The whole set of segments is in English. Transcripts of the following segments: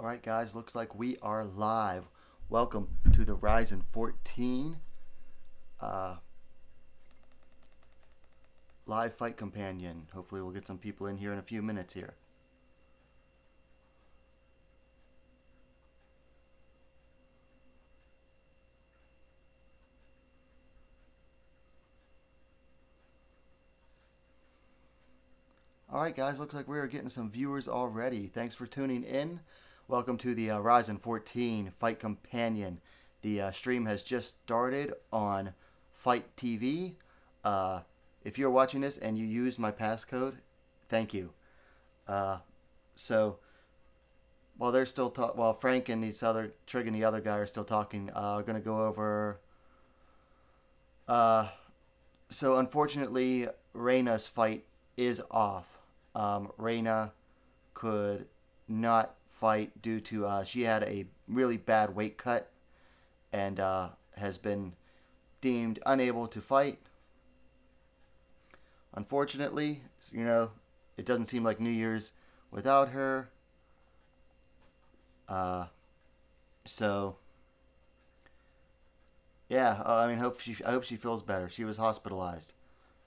Alright guys, looks like we are live. Welcome to the Rizin 14 live fight companion. Hopefully we'll get some people in here in a few minutes here. Alright guys, looks like we are getting some viewers already. Thanks for tuning in. Welcome to the Rizin 14 Fight Companion. The stream has just started on Fight TV. If you're watching this and you use my passcode, thank you. So while they're still while Frank and Trig and the other guy are still talking, we're gonna go over. So unfortunately, Reina's fight is off. Reina could not fight due to she had a really bad weight cut and has been deemed unable to fight. Unfortunately, you know, it doesn't seem like New Year's without her. So yeah, I mean, I hope she feels better. She was hospitalized,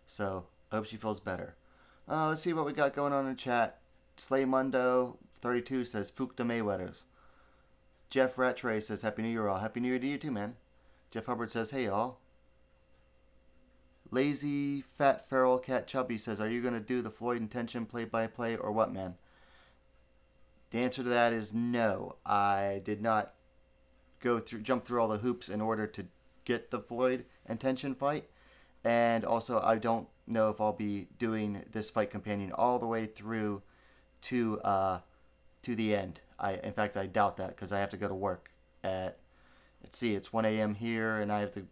so I hope she feels better. Let's see what we got going on in chat. Slaymundo 32 says Fook the Mayweathers. Jeff Rattray says Happy New Year all. Happy New Year to you too, man. Jeff Hubbard says hey y'all. Lazy Fat Feral Cat Chubby says, are you going to do the Floyd Intention play-by-play or what, man? The answer to that is no. I did not jump through all the hoops in order to get the Floyd Intention fight. And also, I don't know if I'll be doing this fight companion all the way through to the end. In fact, I doubt that because I have to go to work at, let's see, it's 1 a.m. here, and I have to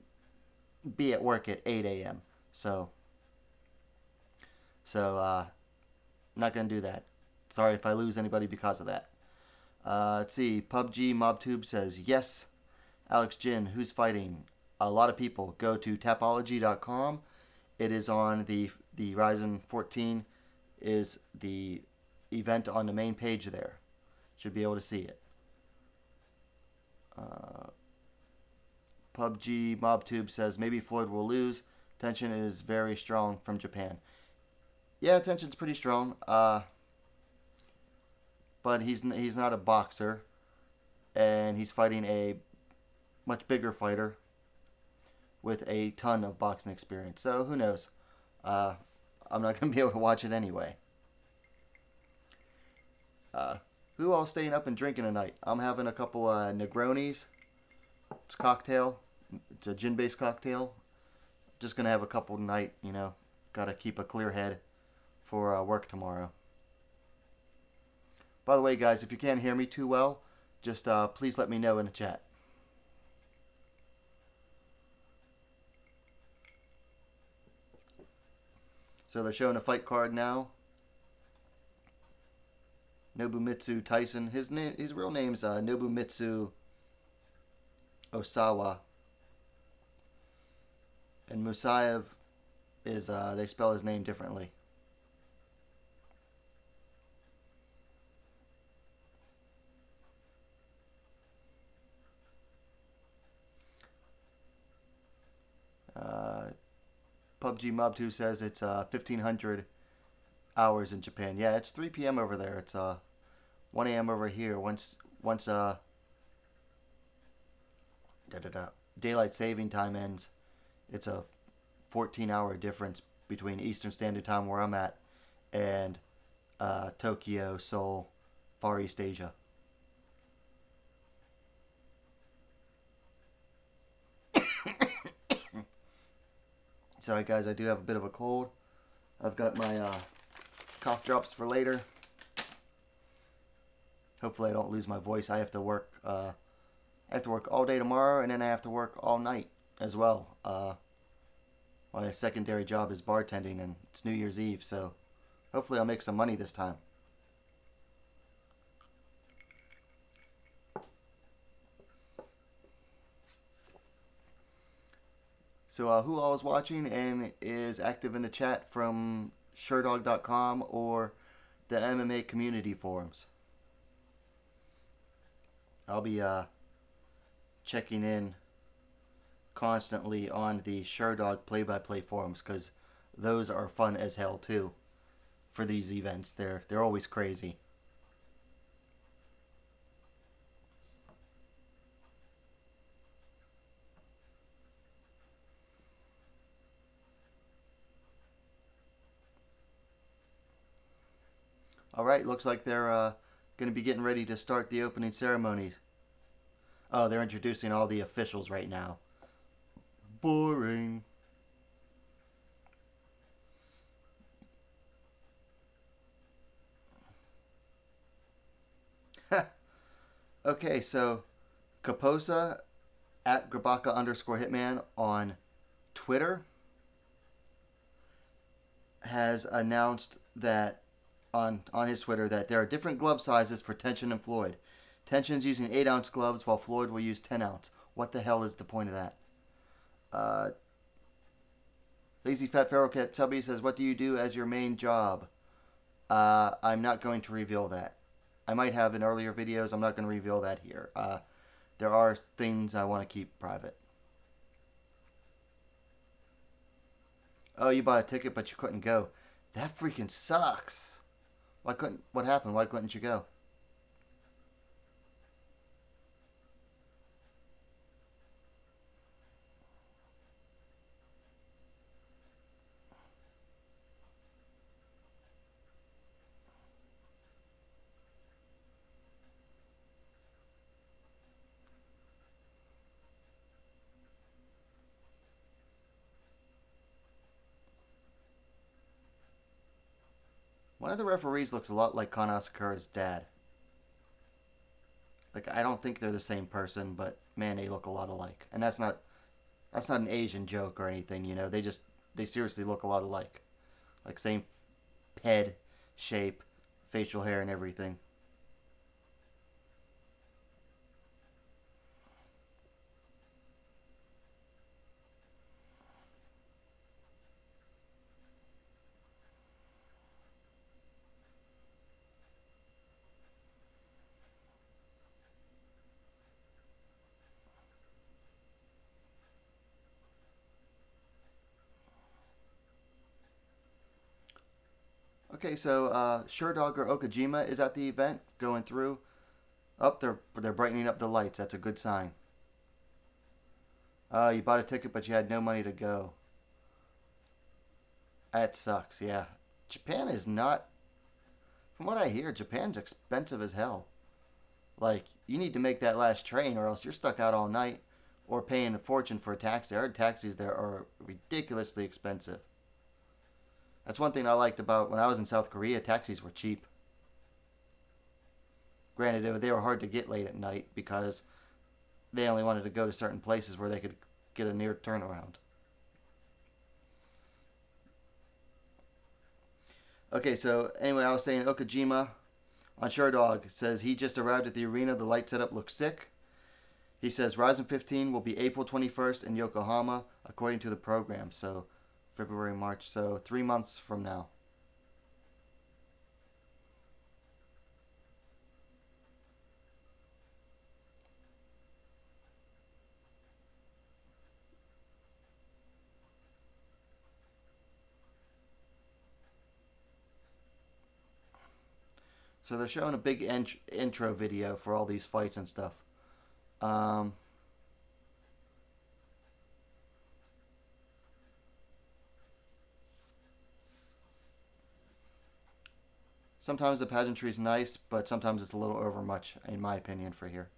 be at work at 8 a.m. So not gonna do that. Sorry if I lose anybody because of that. Let's see. PUBG MobTube says yes. Alex Jin, who's fighting? A lot of people. Go to tapology.com. It is on the Rizin 14 is the event on the main page there. Should be able to see it. PUBG MobTube says maybe Floyd will lose. Tension is very strong from Japan. Yeah, tension's pretty strong. But he's not a boxer, and he's fighting a much bigger fighter with a ton of boxing experience. So who knows? I'm not gonna be able to watch it anyway. Who all staying up and drinking tonight? I'm having a couple Negronis. It's a cocktail. It's a gin-based cocktail. Just gonna have a couple tonight, you know. Gotta keep a clear head for work tomorrow. By the way, guys, if you can't hear me too well, just please let me know in the chat. So they're showing a fight card now. Nobumitsu Tyson. His real name's Nobumitsu Osawa. And Musayev is, they spell his name differently. PUBG Mob 2 says it's 1,500 hours in Japan. Yeah, it's 3 p.m. over there. It's 1 a.m. over here. Once daylight saving time ends, it's a 14-hour difference between Eastern Standard Time where I'm at and Tokyo, Seoul, Far East Asia. Sorry guys, I do have a bit of a cold. I've got my cough drops for later. Hopefully I don't lose my voice. I have to work all day tomorrow, and then I have to work all night as well. My secondary job is bartending, and it's New Year's Eve, so hopefully I'll make some money this time. So who all is watching and is active in the chat from Sherdog.com or the MMA community forums? I'll be checking in constantly on the Sherdog play-by-play forums because those are fun as hell too. For these events, they're always crazy. All right, looks like they're going to be getting ready to start the opening ceremonies. Oh, they're introducing all the officials right now. Boring. Okay, so Kaposa at Grabaka_Hitman on Twitter has announced that on his Twitter that there are different glove sizes for Tension and Floyd. Tension's using 8-ounce gloves while Floyd will use 10-ounce. What the hell is the point of that? Lazy Fat Feral Cat Tubby says, what do you do as your main job? I'm not going to reveal that. I might have in earlier videos. I'm not going to reveal that here. There are things I want to keep private. Oh, you bought a ticket but you couldn't go. That freaking sucks. What happened? Why couldn't you go? One of the referees looks a lot like Kon Asakura's dad. Like, I don't think they're the same person, but man, they look a lot alike. And that's not an Asian joke or anything, you know. They seriously look a lot alike. Like same head shape, facial hair and everything. Okay, so Sherdog or Okajima is at the event, going through. Up, they're brightening up the lights. That's a good sign. You bought a ticket, but you had no money to go. That sucks. Yeah, Japan is not. From what I hear, Japan's expensive as hell. Like, you need to make that last train, or else you're stuck out all night, or paying a fortune for a taxi. I heard taxis there are ridiculously expensive. That's one thing I liked about when I was in South Korea. Taxis were cheap. Granted, they were hard to get late at night because they only wanted to go to certain places where they could get a near turnaround. Okay, so anyway, I was saying Okajima on Sherdog says he just arrived at the arena. The light setup looks sick. He says Rizin 15 will be April 21st in Yokohama according to the program. So February, March, so 3 months from now. So they're showing a big intro video for all these fights and stuff. Sometimes the pageantry is nice, but sometimes it's a little overmuch, in my opinion, for here.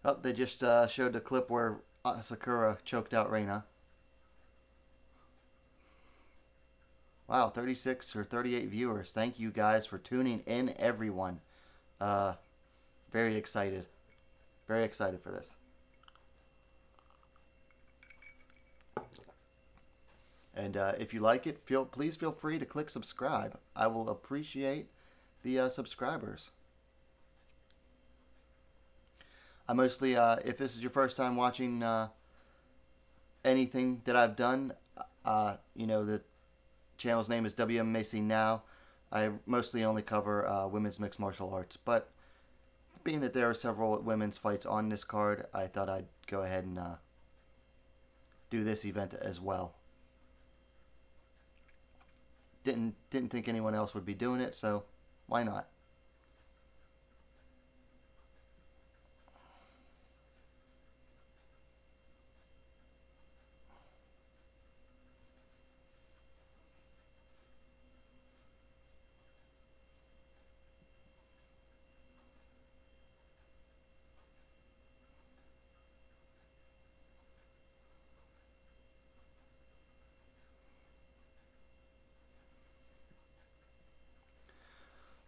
Oh, they just showed the clip where Sakura choked out Reina. Wow, 36 or 38 viewers. Thank you guys for tuning in, everyone. Very excited. Very excited for this. And if you like it, please feel free to click subscribe. I will appreciate the subscribers. I mostly, if this is your first time watching anything that I've done, the channel's name is WMAC Now. I mostly only cover women's mixed martial arts, but being that there are several women's fights on this card, I thought I'd go ahead and do this event as well. Didn't think anyone else would be doing it, so why not?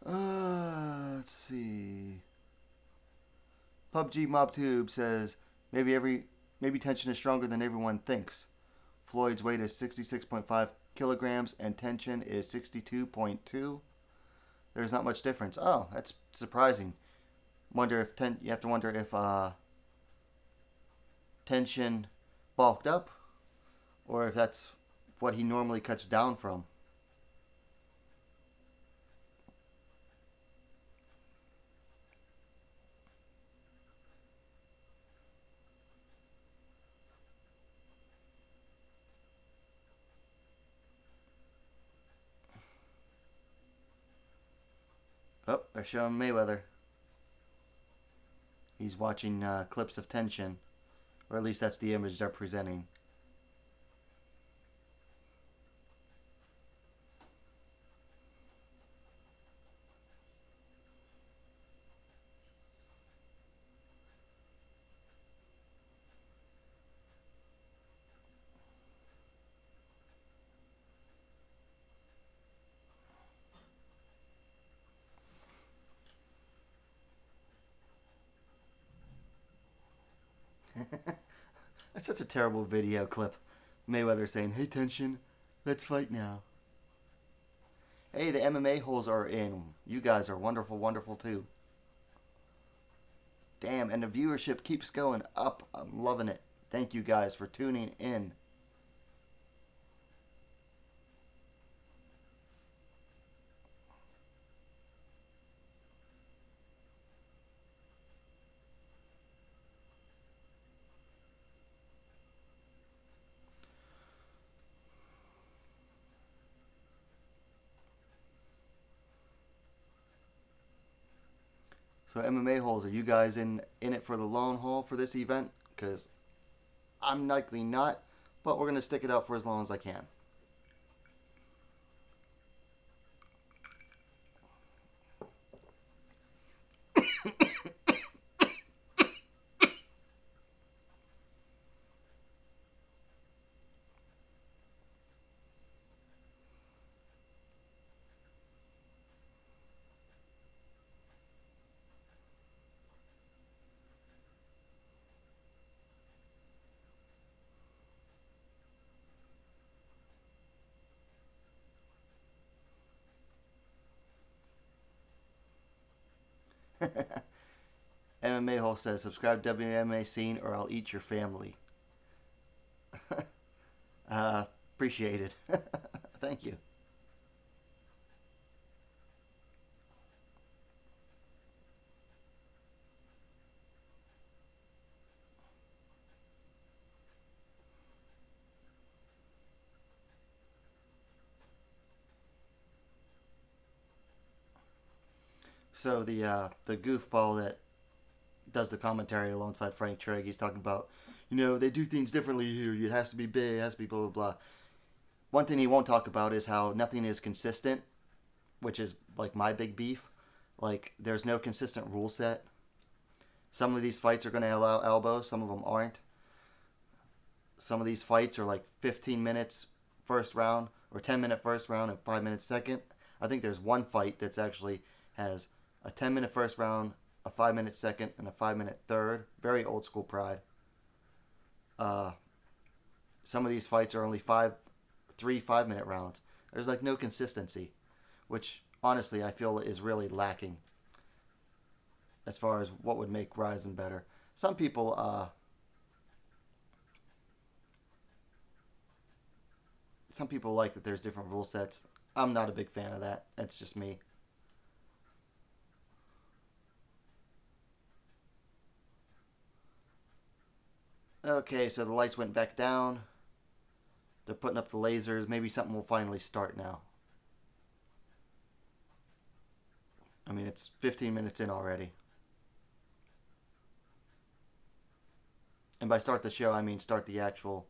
Let's see. PUBG MobTube says maybe tension is stronger than everyone thinks. Floyd's weight is 66.5 kilograms and tension is 62.2. There's not much difference. Oh, that's surprising. You have to wonder if tension bulked up, or if that's what he normally cuts down from. Oh, they're showing Mayweather. He's watching clips of tension, or at least that's the image they're presenting. That's such a terrible video clip. Mayweather saying, "Hey, tension, let's fight now." Hey, the MMA holes are in. You guys are wonderful, wonderful too. Damn, and the viewership keeps going up. I'm loving it. Thank you guys for tuning in. So MMA holes, are you guys in it for the long haul for this event? Because I'm likely not, but we're going to stick it out for as long as I can. MMA Hole says, subscribe to WMA Scene or I'll eat your family. Appreciate it. Thank you. So the goofball that does the commentary alongside Frank Trigg, he's talking about, they do things differently here. It has to be big, it has to be blah, blah, blah. One thing he won't talk about is how nothing is consistent, which is like my big beef. Like, there's no consistent rule set. Some of these fights are going to allow elbows, some of them aren't. Some of these fights are like 15 minutes first round, or 10-minute first round and 5-minute second. I think there's one fight that's actually has a 10-minute first round, a 5-minute second, and a 5-minute third. Very old school pride. Some of these fights are only 3 5-minute rounds. There's like no consistency, which honestly I feel is really lacking as far as what would make Rizin better. Some people like that there's different rule sets. I'm not a big fan of that. That's just me. Okay, so the lights went back down. They're putting up the lasers. Maybe something will finally start now. I mean, it's 15 minutes in already. And by start the show, I mean start the actual...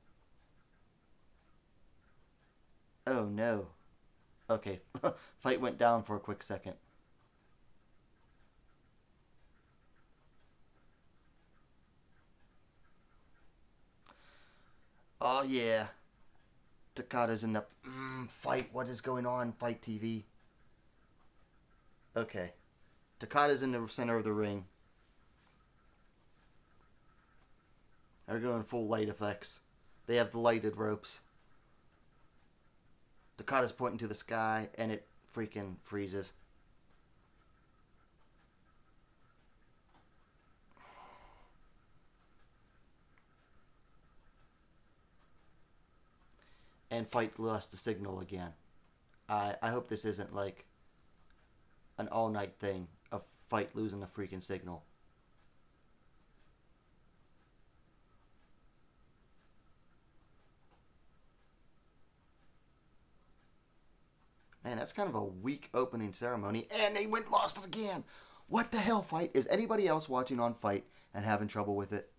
Oh, no. Okay, fight went down for a quick second. Oh, yeah. Takada's in the fight. What is going on? Fight TV. Okay. Takada's in the center of the ring. They're going full light effects. They have the lighted ropes. Takada's pointing to the sky, and it freaking freezes. And fight lost the signal again. I hope this isn't like an all-night thing of fight losing the freaking signal. Man, that's kind of a weak opening ceremony. And they lost it again. What the hell, Fight? Is anybody else watching on Fight and having trouble with it?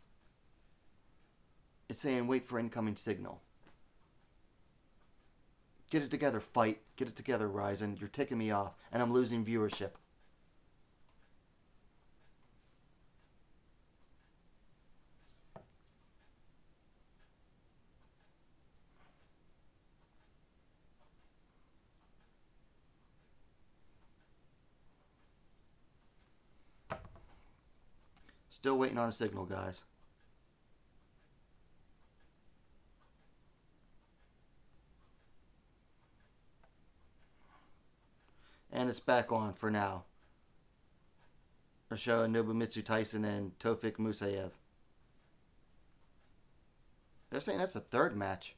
It's saying wait for incoming signal. Get it together, Fight. Get it together, Rizin. You're ticking me off, and I'm losing viewership. Still waiting on a signal, guys. And it's back on for now. They're showing Nobumitsu Tyson and Tofik Musayev. They're saying that's the third match.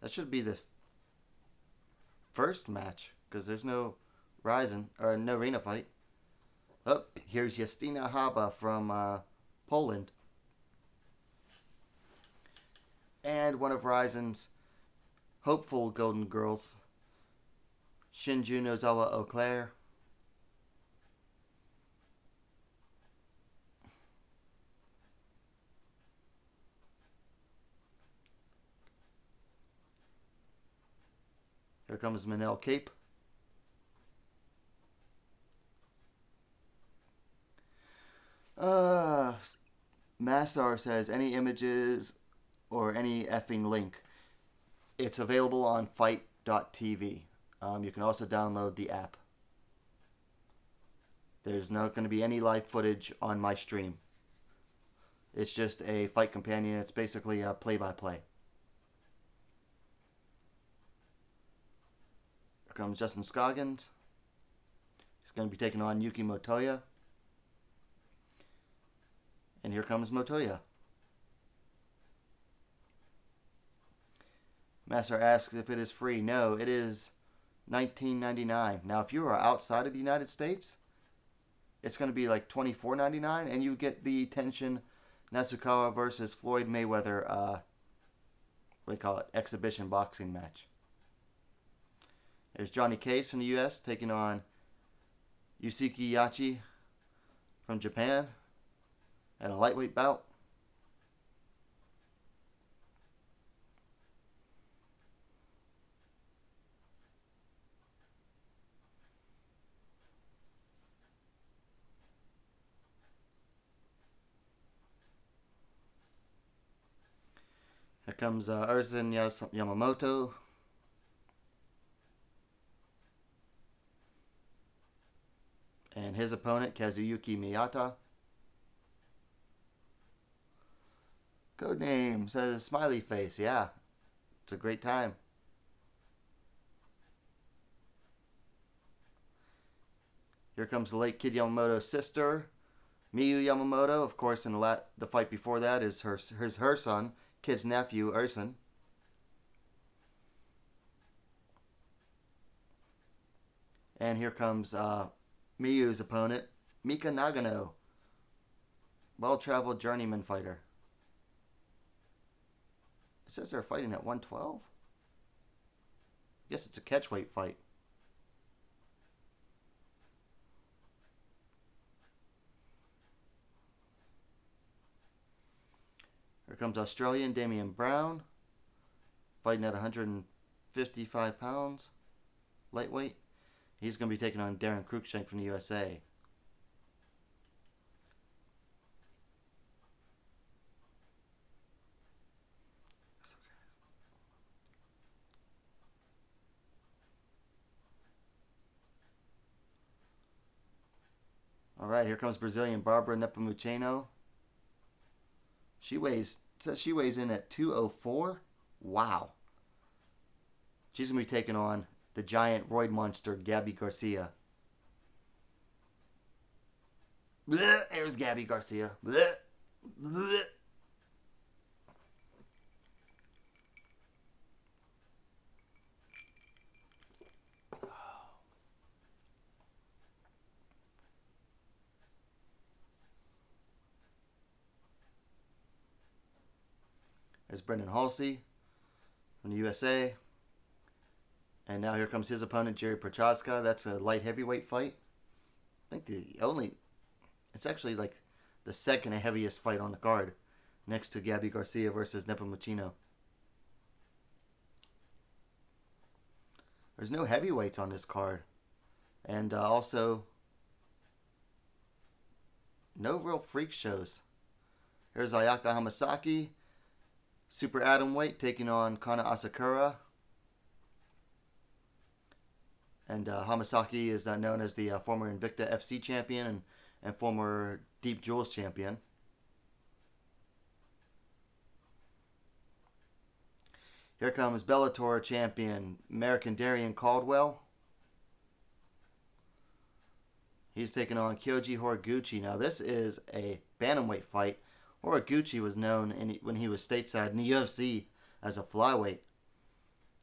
That should be the first match, because there's no Rizin, or no arena fight. Oh, here's Justyna Haba from Poland. And one of Rizin's hopeful Golden Girls, Shinju Nozawa Eau-Claire. Here comes Manel Cape. Massar says, any images or any effing link. It's available on fight.tv. You can also download the app. There's not going to be any live footage on my stream. It's just a fight companion. It's basically a play-by-play. Here comes Justin Scoggins. He's going to be taking on Yuki Motoya. And here comes Motoya. Master asks if it is free. No, it is $19.99. Now, if you are outside of the United States, it's going to be like $24.99, and you get the Tenshin Nasukawa versus Floyd Mayweather, what do you call it, exhibition boxing match. There's Johnny Case from the U.S. taking on Yusuke Yachi from Japan at a lightweight bout. Here comes Rizin Yamamoto. And his opponent, Kazuyuki Miyata. Codename says smiley face. Yeah, it's a great time. Here comes the late Kid Yamamoto's sister, Miyu Yamamoto, of course, in the fight before that is her son, kid's nephew, Rizin. And here comes Miyu's opponent, Mika Nagano, well-traveled journeyman fighter. It says they're fighting at 112. Guess it's a catchweight fight. Here comes Australian Damian Brown, fighting at 155 pounds, lightweight. He's going to be taking on Darren Cruikshank from the USA. All right, here comes Brazilian Barbara Nepomuceno. Says she weighs in at 204. Wow. She's going to be taking on the giant roid monster, Gabby Garcia. Blech, there's Gabby Garcia. Blech, blech. There's Brendan Halsey from the USA. And now here comes his opponent, Jerry Prochazka. That's a light heavyweight fight. I think it's actually like the second heaviest fight on the card, next to Gabby Garcia versus Nepomuceno. There's no heavyweights on this card. And also, no real freak shows. Here's Ayaka Hamasaki, super atom weight, taking on Kana Asakura. And Hamasaki is known as the former Invicta FC champion and former Deep Jewels champion. Here comes Bellator champion, American Darion Caldwell. He's taking on Kyoji Horiguchi. Now this is a bantamweight fight. Horiguchi was known when he was stateside in the UFC as a flyweight.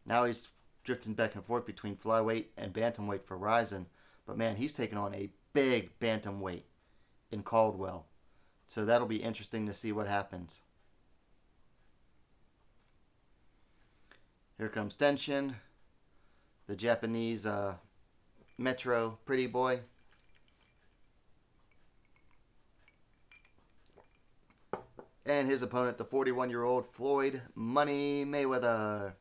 Now he's drifting back and forth between flyweight and bantamweight for Rizin. But man, he's taking on a big bantamweight in Caldwell. So that'll be interesting to see what happens. Here comes Tenshin, the Japanese Metro pretty boy. And his opponent, the 41-year-old Floyd Money Mayweather.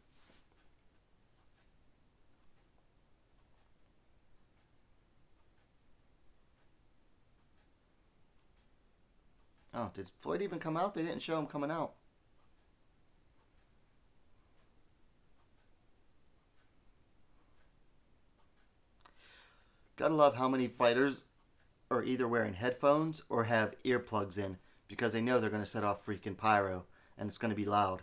Oh, did Floyd even come out? They didn't show him coming out. Gotta love how many fighters are either wearing headphones or have earplugs in, because they know they're going to set off freaking pyro and it's going to be loud.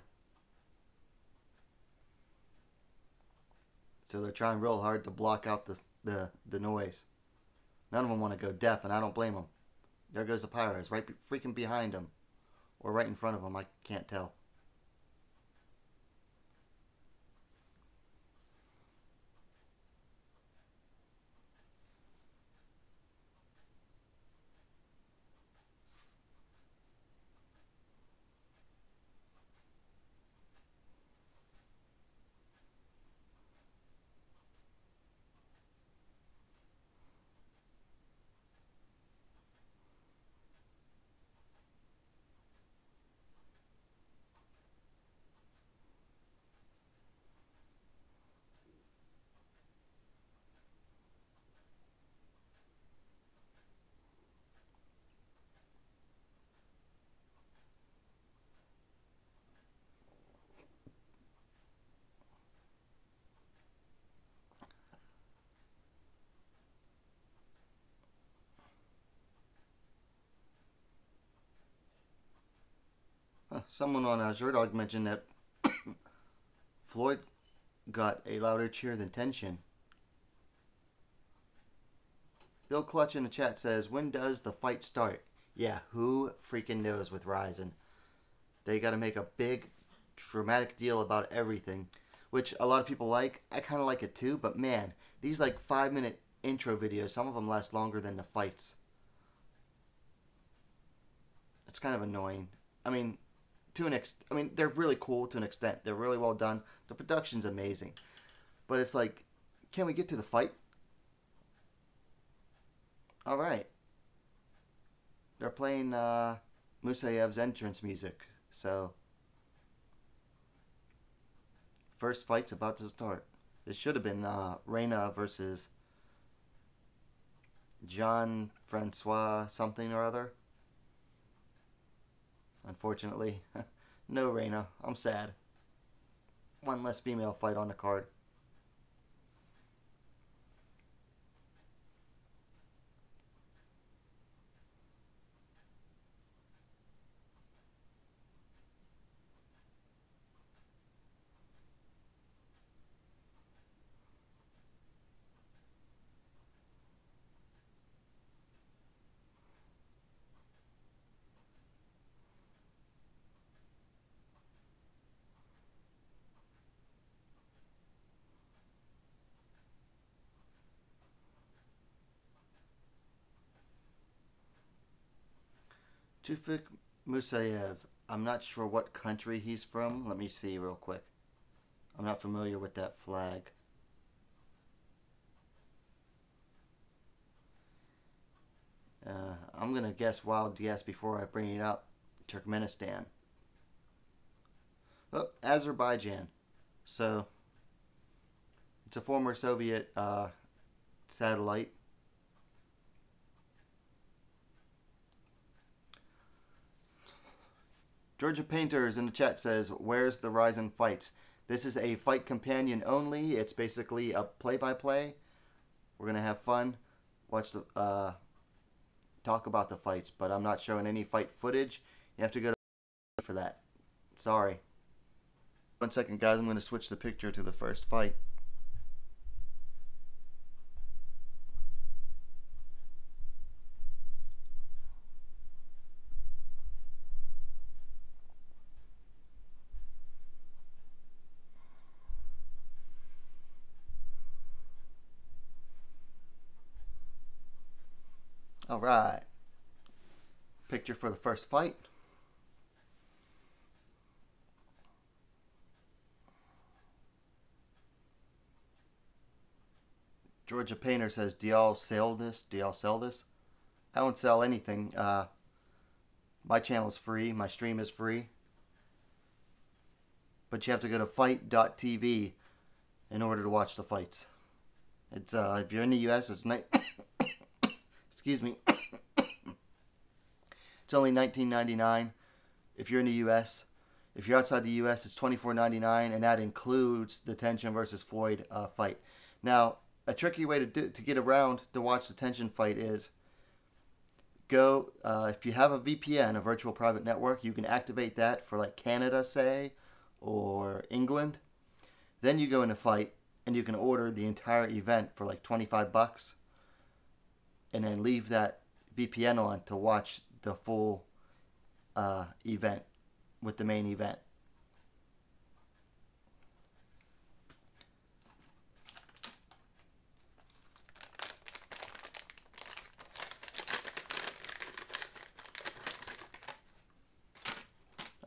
So they're trying real hard to block out the noise. None of them want to go deaf, and I don't blame them. There goes the pyro. It's right freaking behind them. Or right in front of them. I can't tell. Someone on Zerdog mentioned that Floyd got a louder cheer than Tenshin. Bill Clutch in the chat says, when does the fight start? Yeah, who freaking knows with Rizin? They got to make a big, dramatic deal about everything, which a lot of people like. I kind of like it too, but man, these like 5 minute intro videos, some of them last longer than the fights. It's kind of annoying. I mean, I mean, they're really cool to an extent. They're really well done. The production's amazing, but it's like, can we get to the fight? All right, they're playing Musayev's entrance music, so first fight's about to start. It should have been Reina versus Jean Francois something or other. Unfortunately, no Reina. I'm sad. One less female fight on the card. Tufik Musayev. I'm not sure what country he's from. Let me see real quick. I'm not familiar with that flag. I'm going to guess wild guess before I bring it up. Turkmenistan. Oh, Azerbaijan. So, it's a former Soviet satellite. Georgia Painters in the chat says, where's the Rizin fights? This is a fight companion only. It's basically a play-by-play. We're going to have fun. Watch the talk about the fights, but I'm not showing any fight footage. You have to go to for that. Sorry. 1 second, guys. I'm going to switch the picture to the first fight. All right. Picture for the first fight. Georgia Painter says, do y'all sell this? Do y'all sell this? I don't sell anything. My channel is free. My stream is free. But you have to go to fight.tv in order to watch the fights. It's if you're in the U.S., it's excuse me. It's only $19.99 if you're in the U.S. If you're outside the U.S., it's $24.99, and that includes the Tension versus Floyd fight. Now, a tricky way to get around to watch the Tension fight is go if you have a VPN, a virtual private network, you can activate that for like Canada, say, or England. Then you go in a fight, and you can order the entire event for like $25, and then leave that VPN on to watch the full event with the main event.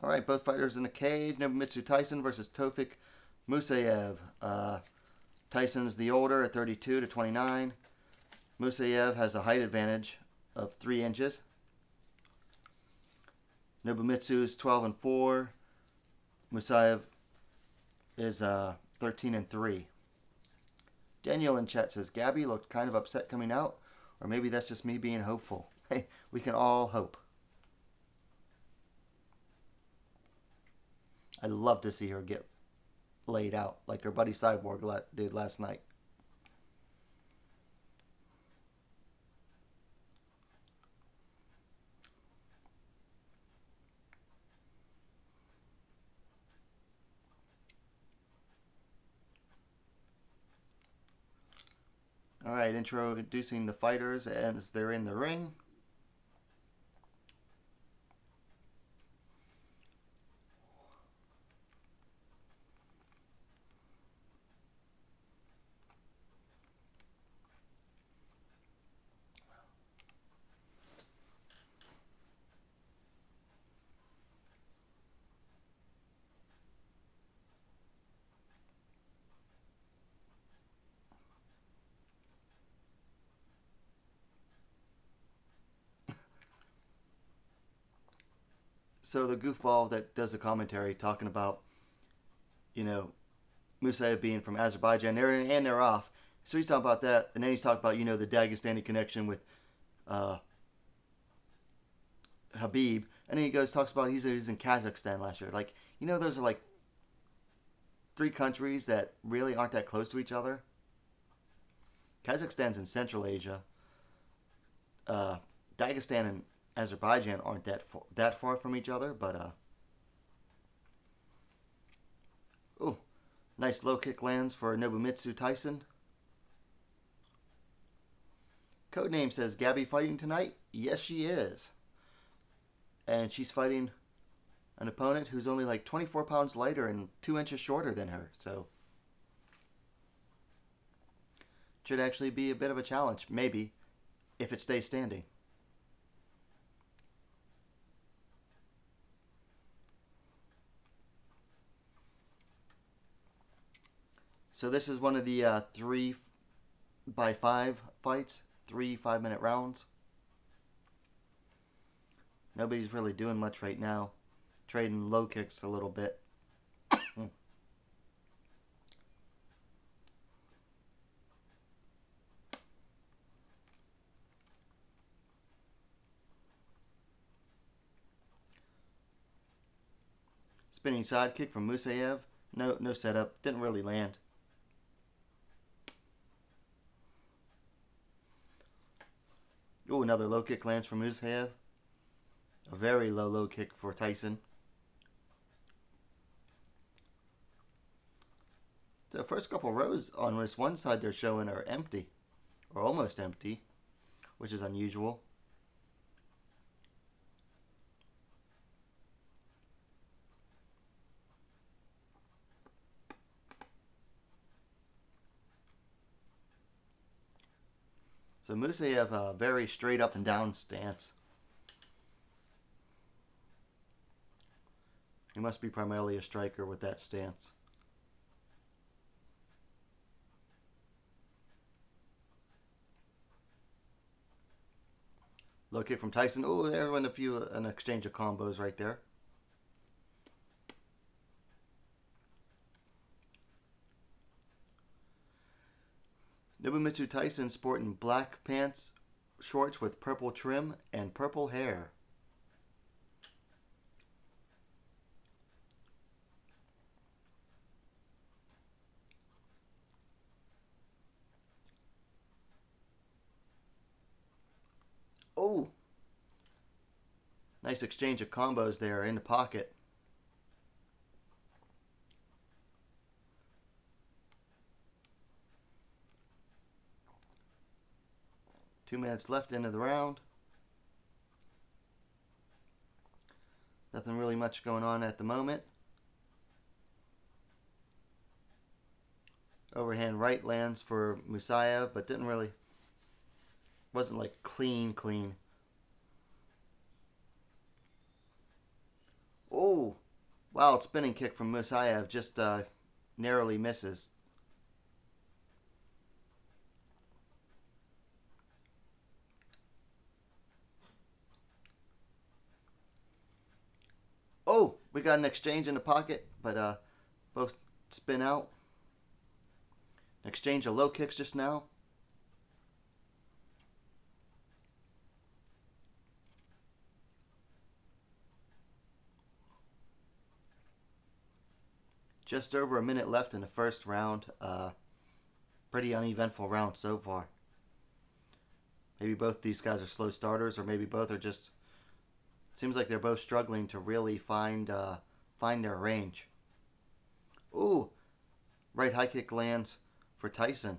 All right, both fighters in the cage. Nobumitsu Tyson versus Tofik Musayev. Tyson's the older at 32 to 29. Musayev has a height advantage of 3 inches. Nobumitsu's 12 and 4. Musayev is 13 and 3. Daniel in chat says, Gabby looked kind of upset coming out, or maybe that's just me being hopeful. Hey, we can all hope. I'd love to see her get laid out like her buddy Cyborg did last night. All right, introducing the fighters as they're in the ring. So the goofball that does the commentary talking about, you know, Musayev being from Azerbaijan, they're off. So he's talking about that, and then he's talking about, you know, the Dagestani connection with Habib, and then he talks about he's in Kazakhstan last year. Like, you know, those are like 3 countries that really aren't that close to each other. Kazakhstan's in Central Asia. Dagestan and Azerbaijan aren't that far from each other, but oh, nice low kick lands for Nobumitsu Tyson. Codename says, Gabby fighting tonight? Yes, she is. And she's fighting an opponent who's only like 24 pounds lighter and 2 inches shorter than her. So, should actually be a bit of a challenge, maybe, if it stays standing. So this is one of the 3x5 fights, 3 5-minute rounds. Nobody's really doing much right now. Trading low kicks a little bit. Spinning side kick from Musayev. No setup. Didn't really land. Oh, another low kick lands from Musayev. A very low kick for Tyson. The first couple rows on this one side they're showing are empty. Or almost empty. Which is unusual. So Musayev a very straight up and down stance. He must be primarily a striker with that stance. Low kick from Tyson. Oh, there went an exchange of combos right there. Nobumitsu Tyson sporting black pants, shorts with purple trim, and purple hair. Oh! Nice exchange of combos there in the pocket. Two minutes left into the round. Nothing really much going on at the moment. Overhand right lands for Musayev, but wasn't like clean. Oh, wild spinning kick from Musayev, just narrowly misses. Oh, we got an exchange in the pocket, but both spin out. An exchange of low kicks just now. Just over a minute left in the first round. Pretty uneventful round so far. Maybe both these guys are slow starters, or maybe both are just... Seems like they're both struggling to really find their range. Ooh, right high kick lands for Tyson,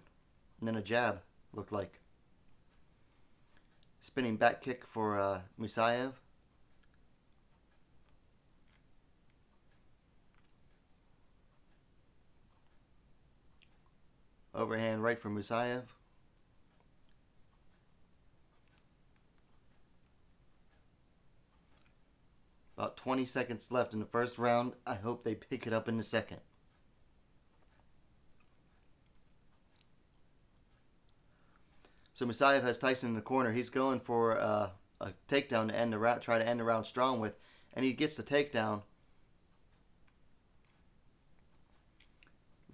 and then a jab looked like. Spinning back kick for Musayev. Overhand right for Musayev. About 20 seconds left in the first round. I hope they pick it up in the second. So Musayev has Tyson in the corner. He's going for a takedown to end the round, try to end the round strong with. and he gets the takedown.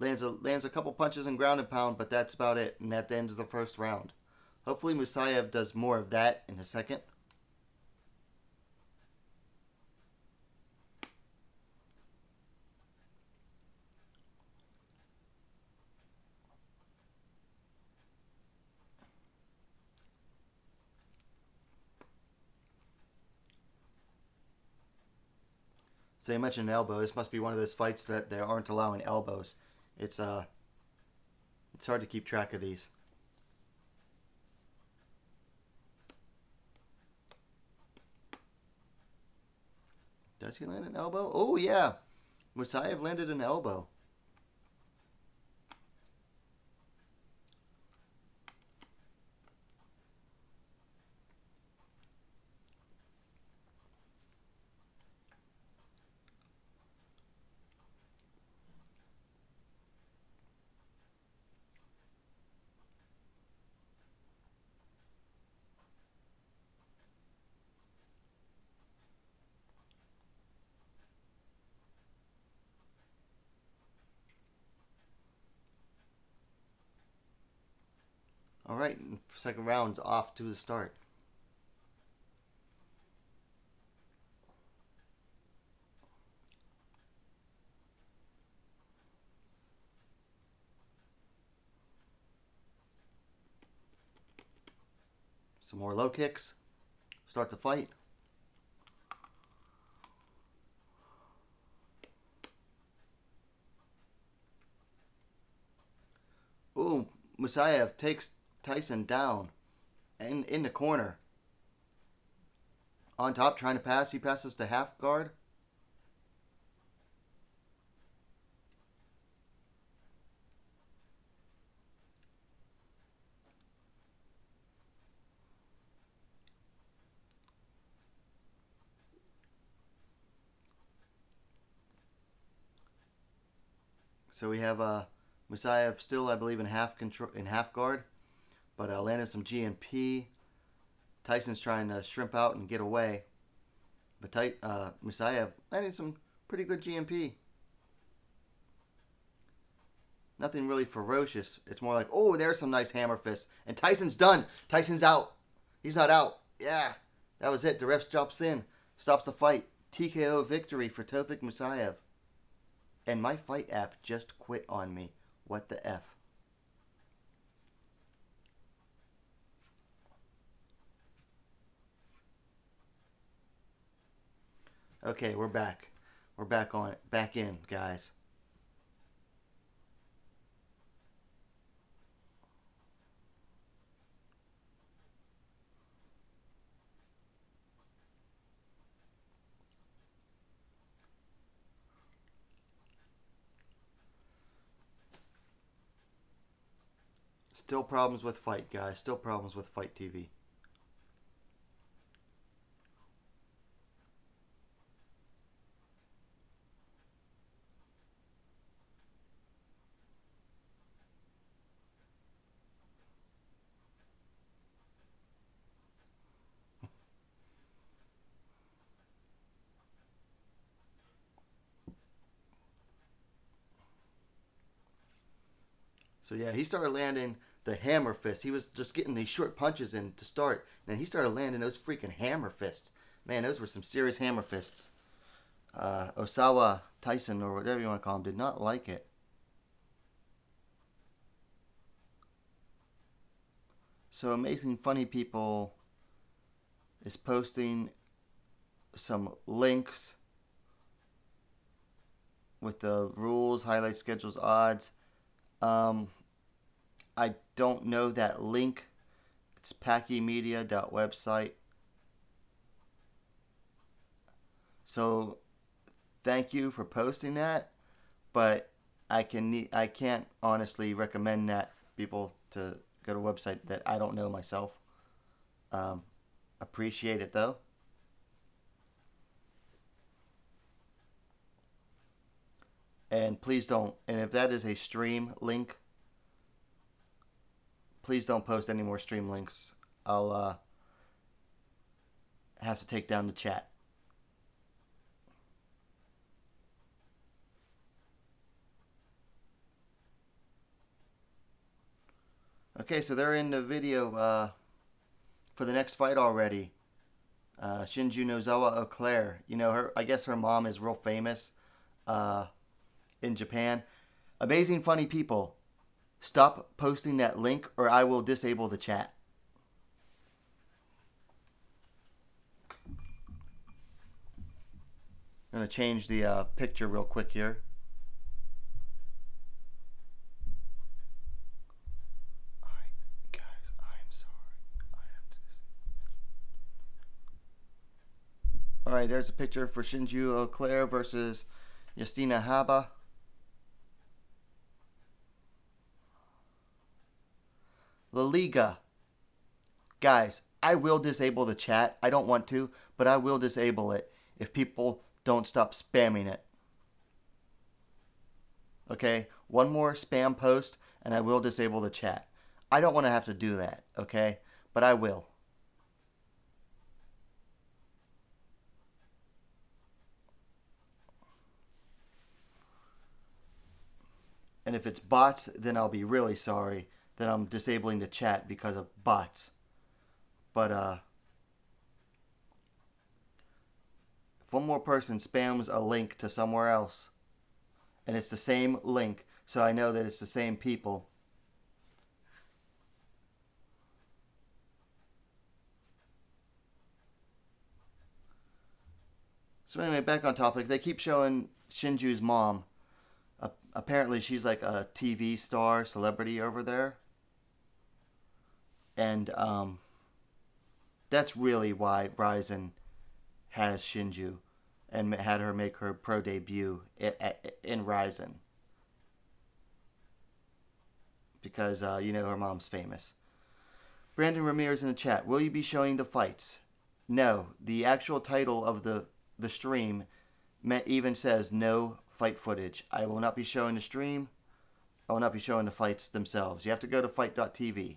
Lands a couple punches and ground and pound, but that's about it, and that ends the first round. Hopefully Musayev does more of that in a second. So you mentioned an elbow. This must be one of those fights that they aren't allowing elbows. It's hard to keep track of these. Does he land an elbow? Oh yeah, Musayev landed an elbow. All right, second round's off to the start. Some more low kicks. Start the fight. Ooh, Musayev takes Tyson down and in the corner. On top, trying to pass. He passes to half guard. So we have Musayev still, I believe, in half guard, but landed some GMP. Tyson's trying to shrimp out and get away, but Musayev landed some pretty good GMP. Nothing really ferocious. It's more like, oh, there's some nice hammer fists, and Tyson's done. Tyson's out. He's not out. Yeah, that was it. The ref jumps in, stops the fight. TKO victory for Tofik Musayev. And my fight app just quit on me. What the F? Okay, we're back. We're back on it. Back in, guys. Still problems with Fight, guys. Still problems with Fight TV. So yeah, he started landing the hammer fist. He was just getting these short punches in to start, and then he started landing those freaking hammer fists. Man, those were some serious hammer fists. Osawa Tyson, or whatever you want to call him, did not like it. So Amazing Funny People is posting some links with the rules, highlight schedules, odds. I don't know that link. It's packymedia.website. So thank you for posting that, but I can't honestly recommend that people to go to a website that I don't know myself. Appreciate it though. And please don't, and if that is a stream link, please don't post any more stream links. I'll have to take down the chat. Okay, so they're in the video for the next fight already. Shinju Nozawa Eclair. You know her. I guess her mom is real famous in Japan. Amazing funny people. Stop posting that link or I will disable the chat. I'm going to change the picture real quick here. Alright, guys, I'm sorry. I have to. Alright, there's a picture for Shinju Eclair versus Justina Haba. La Liga. Guys, I will disable the chat. I don't want to, but I will disable it if people don't stop spamming it. Okay? One more spam post and I will disable the chat. I don't want to have to do that, okay? But I will. And if it's bots, then I'll be really sorry that I'm disabling the chat because of bots. But if one more person spams a link to somewhere else and it's the same link, so I know that it's the same people. So anyway, back on topic. They keep showing Shinju's mom. Apparently she's like a TV star, celebrity over there. And that's really why Rizin has Shinju and had her make her pro debut in Rizin. Because, you know, her mom's famous. Brandon Ramirez in the chat. Will you be showing the fights? No. The actual title of the stream even says no fight footage. I will not be showing the stream. I will not be showing the fights themselves. You have to go to fight.tv.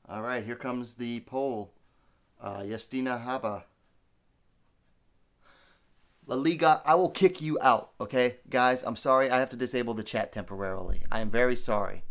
All right, here comes the poll. Justina Haba. La Liga, I will kick you out, okay? Guys, I'm sorry. I have to disable the chat temporarily. I am very sorry.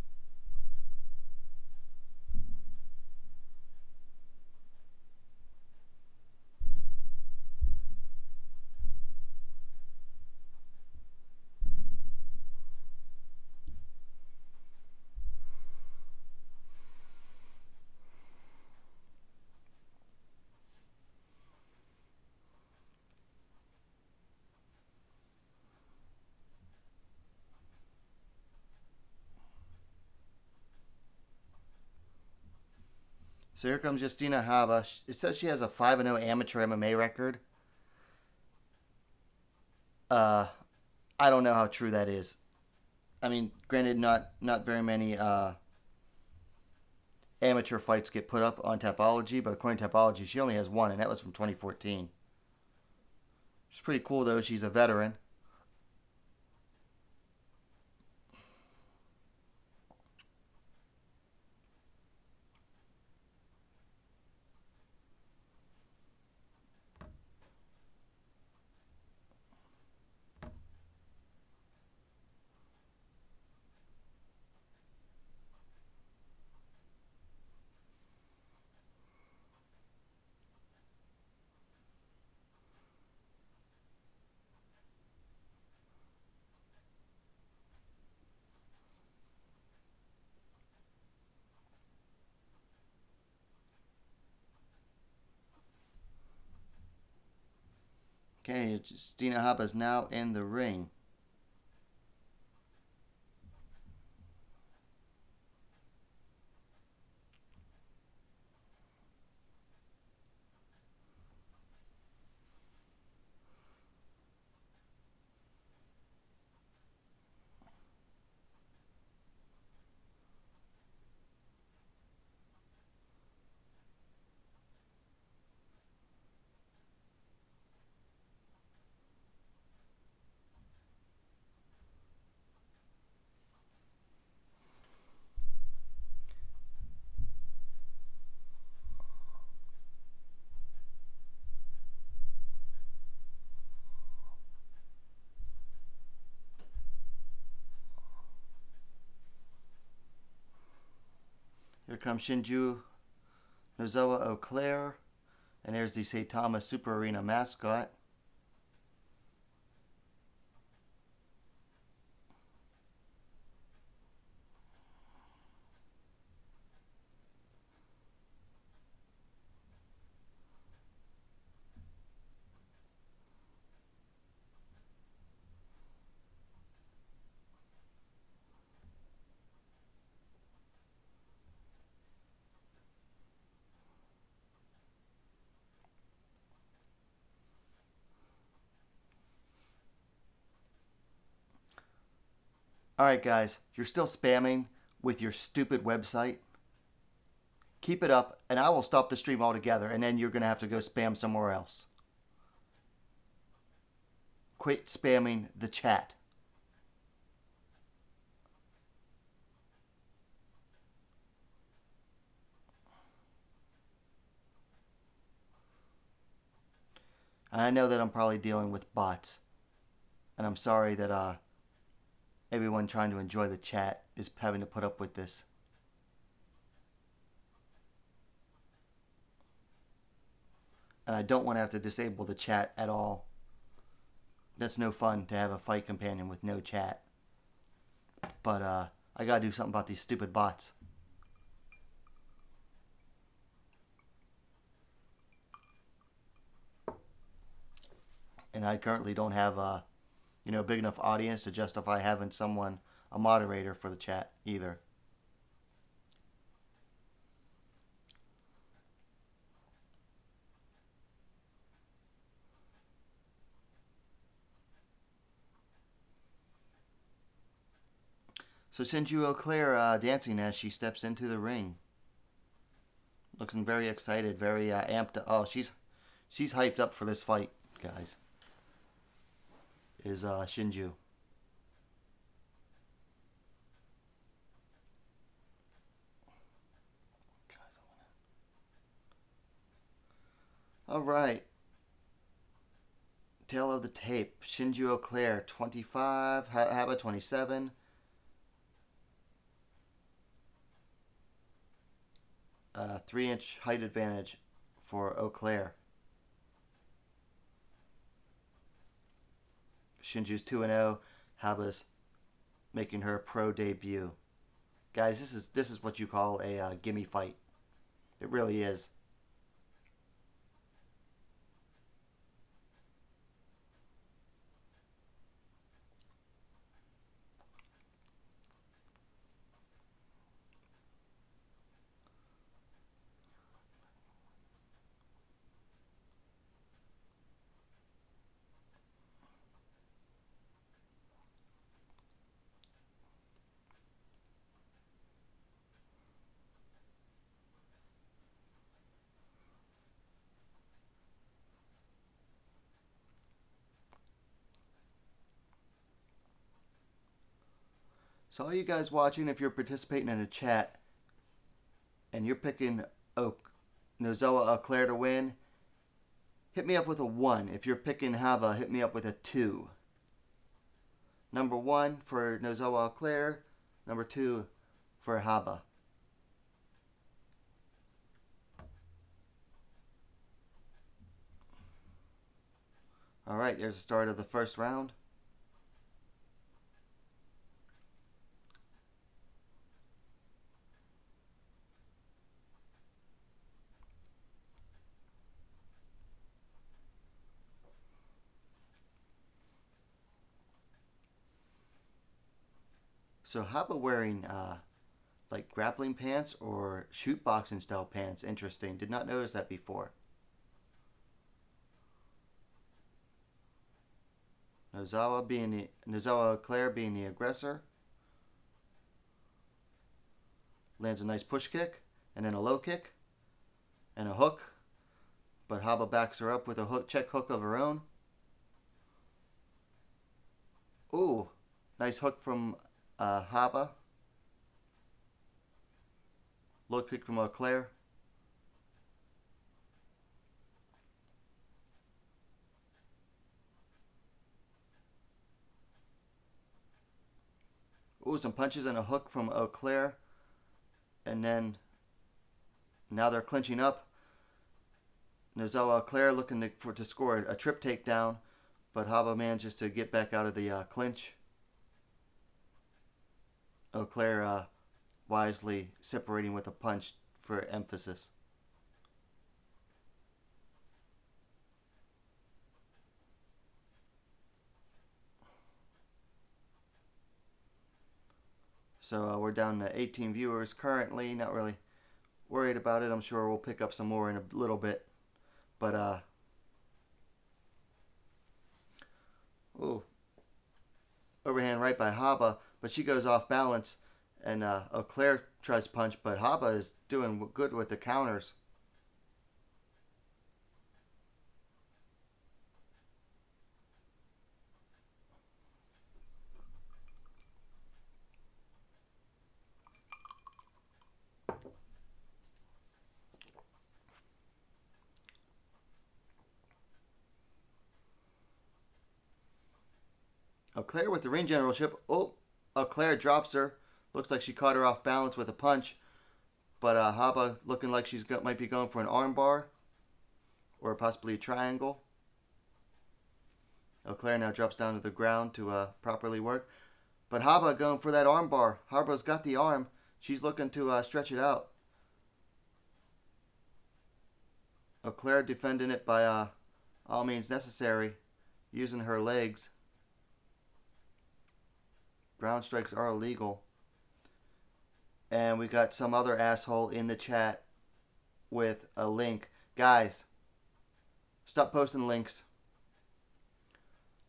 So here comes Justina Haba. It says she has a 5-0 amateur MMA record. I don't know how true that is. I mean, granted, not very many amateur fights get put up on Tapology, but according to Tapology, she only has one, and that was from 2014. It's pretty cool, though. She's a veteran. Okay, Justina Haba is now in the ring. comes Shinju Nozoa Eau Claire. And there's the Saitama Super Arena mascot. Alright guys, you're still spamming with your stupid website. Keep it up and I will stop the stream altogether and then you're going to have to go spam somewhere else. Quit spamming the chat. And I know that I'm probably dealing with bots. And I'm sorry that everyone trying to enjoy the chat is having to put up with this. And I don't want to have to disable the chat at all. That's no fun to have a fight companion with no chat. But I gotta do something about these stupid bots. And I currently don't have a big enough audience to justify having someone a moderator for the chat either. So Shinju Eau Claire dancing as she steps into the ring. Looking very excited, very amped. Oh, she's hyped up for this fight, guys. Is Shinju. All right. Tail of the tape. Shinju Eau Claire, 25. Haba, 27. 3-inch height advantage for Eau Claire. Shinju's 2-0. Haba's making her pro debut. Guys, this is what you call a gimme fight. It really is. So all you guys watching, if you're participating in a chat and you're picking Nozoa Eau Claire to win, hit me up with a 1. If you're picking Haba, hit me up with a 2. Number 1 for Nozoa Eau Claire, number 2 for Haba. Alright, there's the start of the first round. So Haba wearing like grappling pants or shoot boxing style pants. Interesting. Did not notice that before. Nozoa Claire being the aggressor. Lands a nice push kick and then a low kick and a hook. But Haba backs her up with a check hook of her own. Ooh, nice hook from Haba. Low kick from Eau Claire. Ooh, some punches and a hook from Eau Claire. And then Now they're clinching up. Nozoa Claire looking to score a trip takedown, but Haba manages to get back out of the clinch. Claire wisely separating with a punch for emphasis. So we're down to 18 viewers currently. Not really worried about it. I'm sure we'll pick up some more in a little bit. But ooh, overhand right by Haba, but she goes off balance, and Claire tries to punch, but Haba is doing good with the counters. Claire with the ring generalship. Oh, Claire drops her. Looks like she caught her off balance with a punch. But Haba looking like might be going for an armbar. Or possibly a triangle. Claire now drops down to the ground to properly work. But Haba going for that armbar. Haba's got the arm. She's looking to stretch it out. Claire defending it by all means necessary. Using her legs. Ground strikes are illegal. And we got some other asshole in the chat with a link. Guys, stop posting links.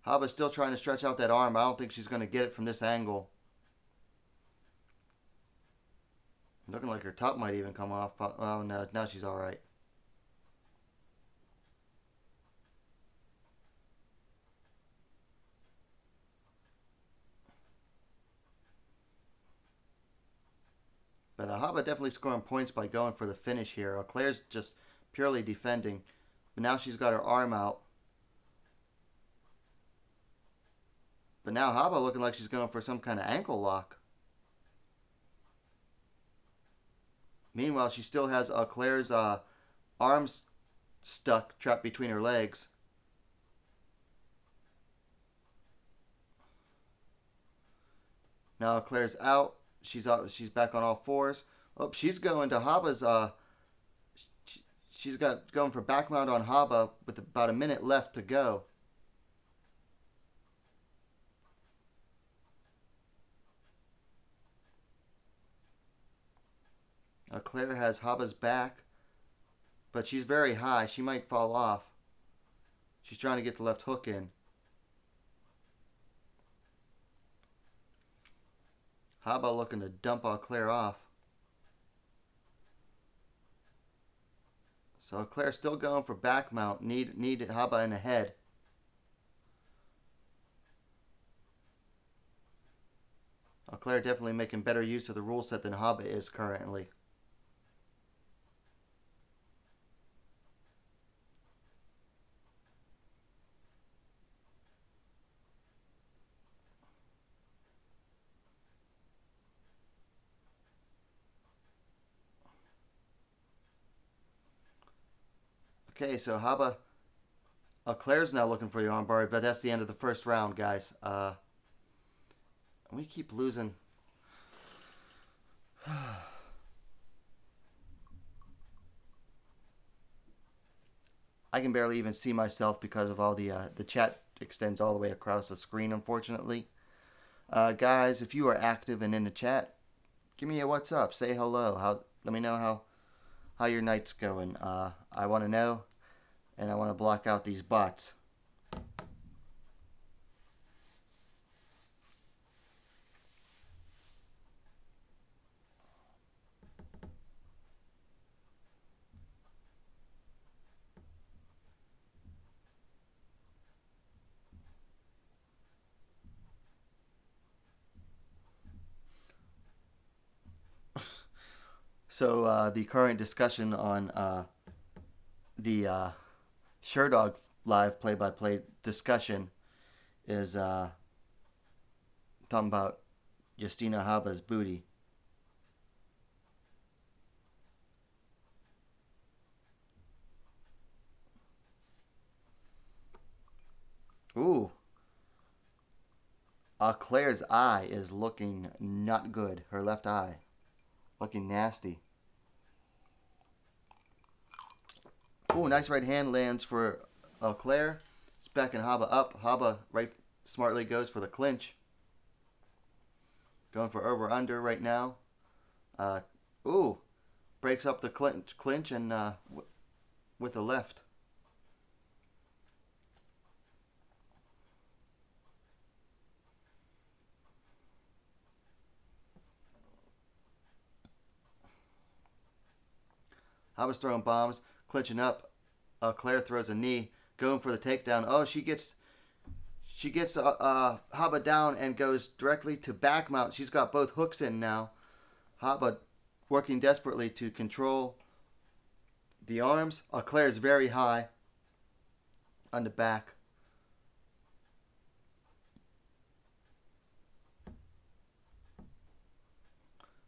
Haba's still trying to stretch out that arm. I don't think she's going to get it from this angle. Looking like her top might even come off. Oh, no, now she's all right. But Haba definitely scoring points by going for the finish here. Claire's just purely defending. But now she's got her arm out. But now Haba looking like she's going for some kind of ankle lock. Meanwhile, she still has Claire's arms stuck, trapped between her legs. Now Claire's out. She's back on all fours. Oh, she's going to Haba's. She's going for back mount on Haba with about a minute left to go. Claire has Haba's back, but she's very high. She might fall off. She's trying to get the left hook in. Haba looking to dump Claire off. So Claire's still going for back mount. Need Haba in the head. Claire definitely making better use of the rule set than Haba is currently. Okay, so Haba, Claire's now looking for your armbar, but that's the end of the first round, guys. We keep losing. I can barely even see myself because of all the chat extends all the way across the screen, unfortunately. Guys, if you are active and in the chat, give me a what's up. Say hello. Let me know how your night's going. I want to know, and I want to block out these bots. So the current discussion on the Sherdog live play-by-play discussion is talking about Justina Haba's booty. Ooh. Claire's eye is looking not good. Her left eye. Looking nasty. Ooh, nice right hand lands for Claire. It's backing Haba up. Haba right smartly goes for the clinch. Going for over under right now. Ooh. Breaks up the clinch and with the left. Haba's throwing bombs, clinching up. Claire throws a knee, going for the takedown. Oh, she gets Haba down and goes directly to back mount. She's got both hooks in now. Haba working desperately to control the arms. Claire's very high on the back.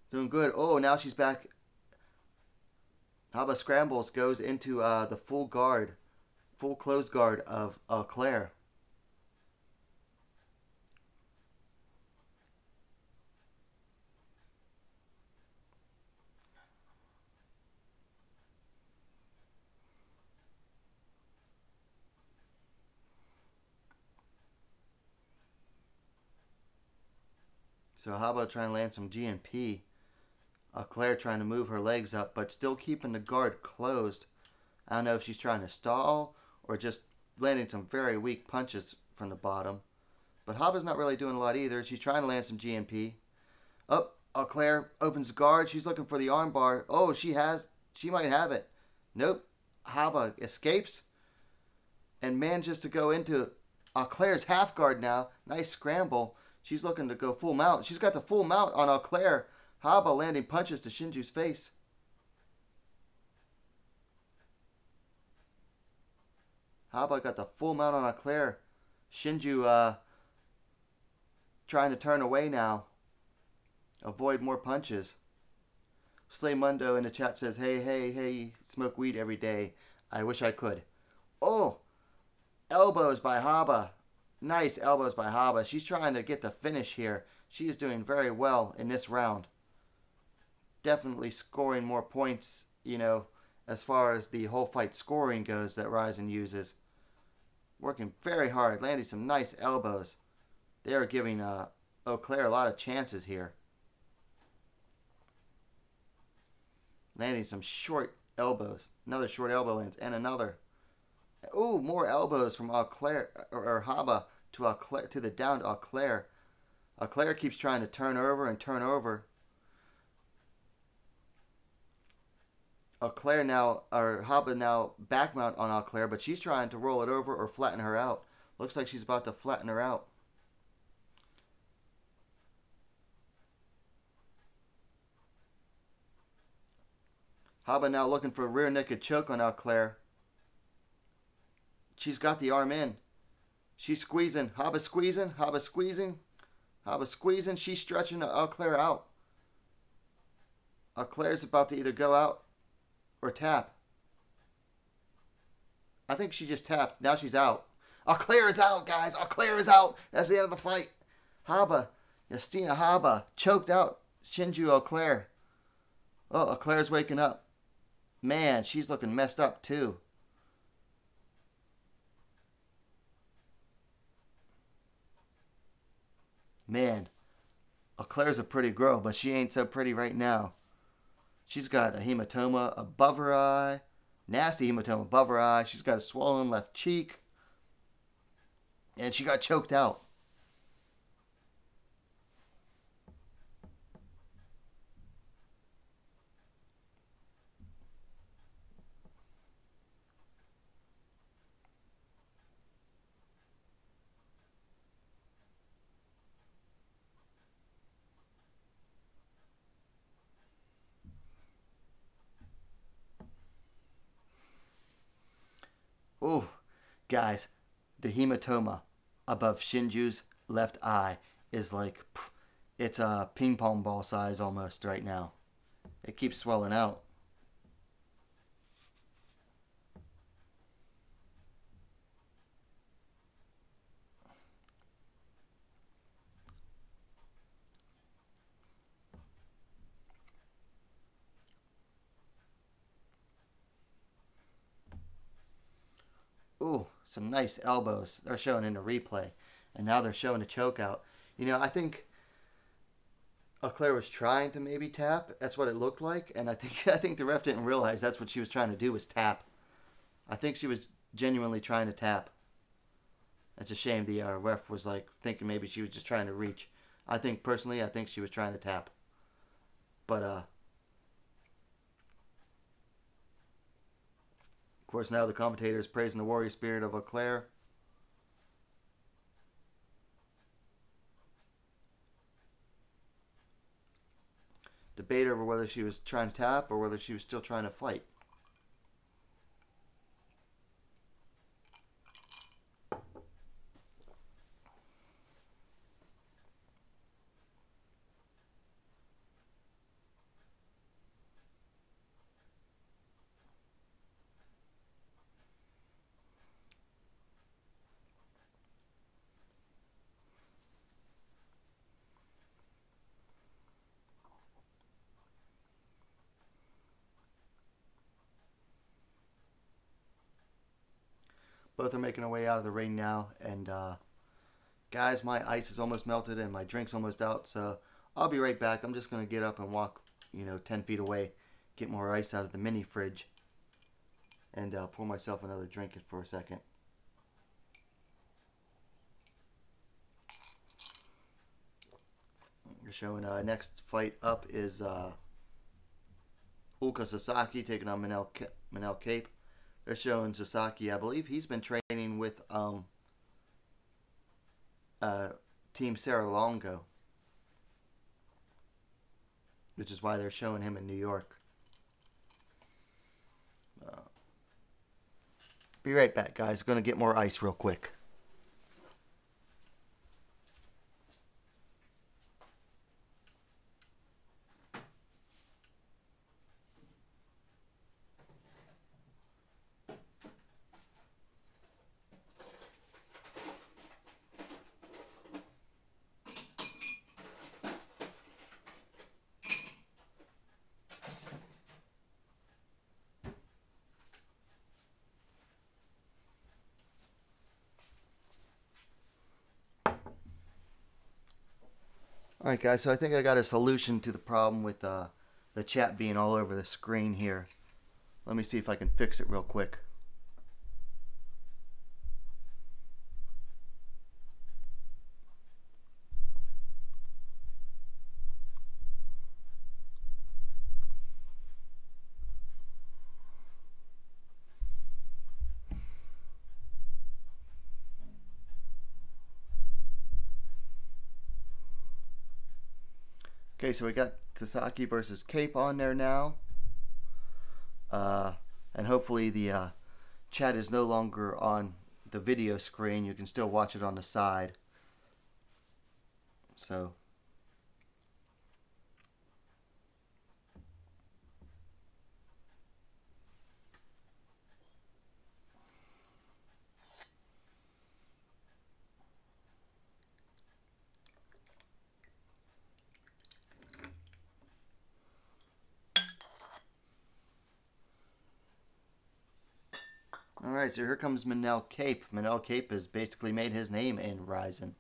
Doing good. Oh, now she's back. Haba scrambles, goes into the full closed guard of Claire. So Haba trying to land some GMP. Claire trying to move her legs up, but still keeping the guard closed. I don't know if she's trying to stall or just landing some very weak punches from the bottom. But Haba's not really doing a lot either. She's trying to land some GMP. Claire opens the guard. She's looking for the armbar. Oh, she might have it. Nope. Haba escapes and manages to go into Claire's half guard now. Nice scramble. She's looking to go full mount. She's got the full mount on Claire. Haba landing punches to Shinju's face. Haba got the full mount on Claire. Shinju trying to turn away now. Avoid more punches. Slay Mundo in the chat says, hey, smoke weed every day. I wish I could. Oh, elbows by Haba. Nice elbows by Haba. She's trying to get the finish here. She is doing very well in this round. Definitely scoring more points, as far as the whole fight scoring goes that Rizin uses. Working very hard, landing some nice elbows. They are giving Claire a lot of chances here. Landing some short elbows. Another short elbow lands, and another. Ooh, more elbows from Claire or Haba to the down to Claire. Claire keeps trying to turn over and turn over. Claire now, or Haba now back mount on Claire, but she's trying to roll it over or flatten her out. Looks like she's about to flatten her out. Haba now looking for a rear naked choke on Claire. She's got the arm in. She's squeezing. Haba squeezing. Haba squeezing. Haba squeezing. She's stretching Claire out. Claire's about to either go out or tap. I think she just tapped. Now she's out. Claire is out, guys. Claire is out. That's the end of the fight. Haba, Justina Haba, choked out Shinju Claire. Claire's waking up. Man, she's looking messed up too. Man, Claire's a pretty girl, but she ain't so pretty right now. She's got a hematoma above her eye. Nasty hematoma above her eye. She's got a swollen left cheek. And she got choked out. Ooh, guys, the hematoma above Shinju's left eye is like, it's a ping pong ball size almost right now. It keeps swelling out. some nice elbows. They're showing in the replay, and now they're showing a choke out. You know, I think Auclair was trying to maybe tap. That's what it looked like, and I think the ref didn't realize that's what she was trying to do, was tap. I think she was genuinely trying to tap. It's a shame the ref was like thinking maybe she was just trying to reach. I think personally, I think she was trying to tap. But of course, now the commentator is praising the warrior spirit of Auclair. Debate over whether she was trying to tap or whether she was still trying to fight. Both are making their way out of the ring now, and guys, my ice is almost melted and my drink's almost out, so I'll be right back. I'm just going to get up and walk, 10 feet away, get more ice out of the mini fridge, and pour myself another drink for a second. We're showing next fight up is Ulka Sasaki taking on Manel Cape. They're showing Sasaki, I believe he's been training with Team Sarah Longo, which is why they're showing him in New York. Be right back, guys. Going to get more ice real quick. Alright guys, so I think I got a solution to the problem with the chat being all over the screen here. Let me see if I can fix it real quick. Okay, so we got Sasaki versus Cape on there now. And hopefully the chat is no longer on the video screen. You can still watch it on the side. So alright, so here comes Manel Cape. Manel Cape has basically made his name in Rizin.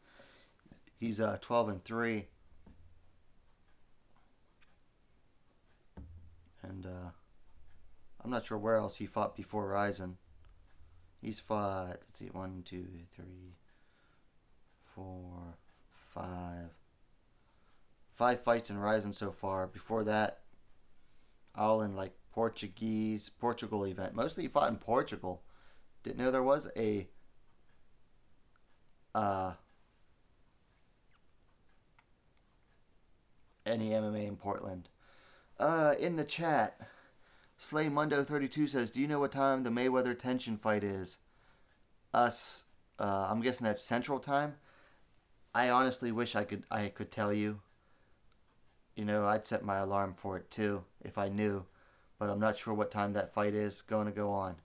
He's 12-3. And I'm not sure where else he fought before Rizin. He's fought, let's see, 1, 2, 3, 4, 5. 5 fights in Rizin so far. Before that, all in like Portugal event. Mostly he fought in Portugal. Didn't know there was a any MMA in Portland. In the chat, SlayMundo32 says, do you know what time the Mayweather Tension fight is? I'm guessing that's Central Time. I honestly wish I could tell you. You know, I'd set my alarm for it too if I knew, but I'm not sure what time that fight is going to go on.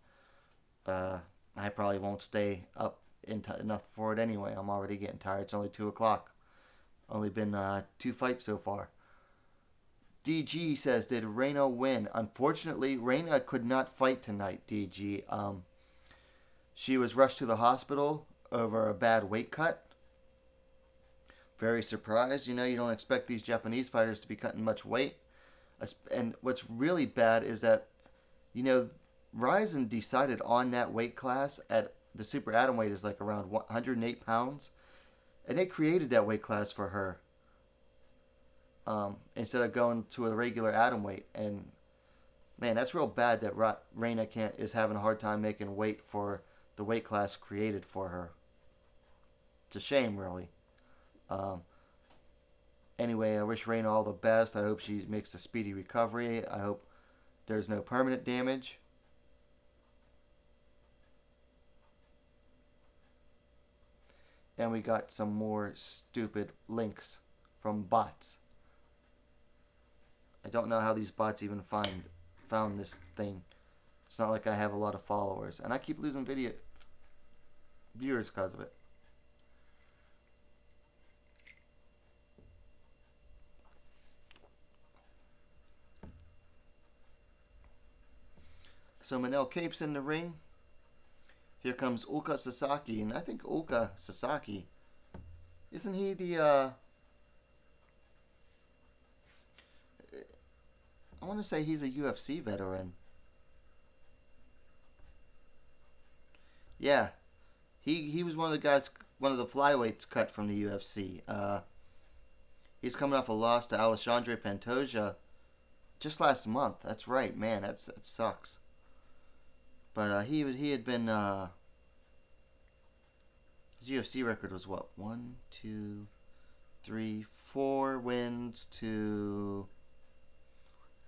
I probably won't stay up enough for it anyway. I'm already getting tired. It's only 2 o'clock. Only been 2 fights so far. DG says, did Reina win? Unfortunately, Reina could not fight tonight, DG. She was rushed to the hospital over a bad weight cut. Very surprised. You know, you don't expect these Japanese fighters to be cutting much weight. And what's really bad is that, you know, Rizin decided on that weight class at the super atom weight is like around 108 pounds. And they created that weight class for her instead of going to a regular atom weight. And man, that's real bad that Reina is having a hard time making weight for the weight class created for her. It's a shame, really. Anyway, I wish Reina all the best. I hope she makes a speedy recovery. I hope there's no permanent damage. And we got some more stupid links from bots. I don't know how these bots even found this thing. It's not like I have a lot of followers. And I keep losing viewers because of it. So Manel Cape's in the ring. Here comes Ulka Sasaki. And I think Ulka Sasaki, isn't he the... I want to say he's a UFC veteran. Yeah. He was one of the guys, one of the flyweights cut from the UFC. He's coming off a loss to Alexandre Pantoja just last month. That's right, man. That sucks. But he had been his UFC record was what? 1, 2, 3, 4 wins to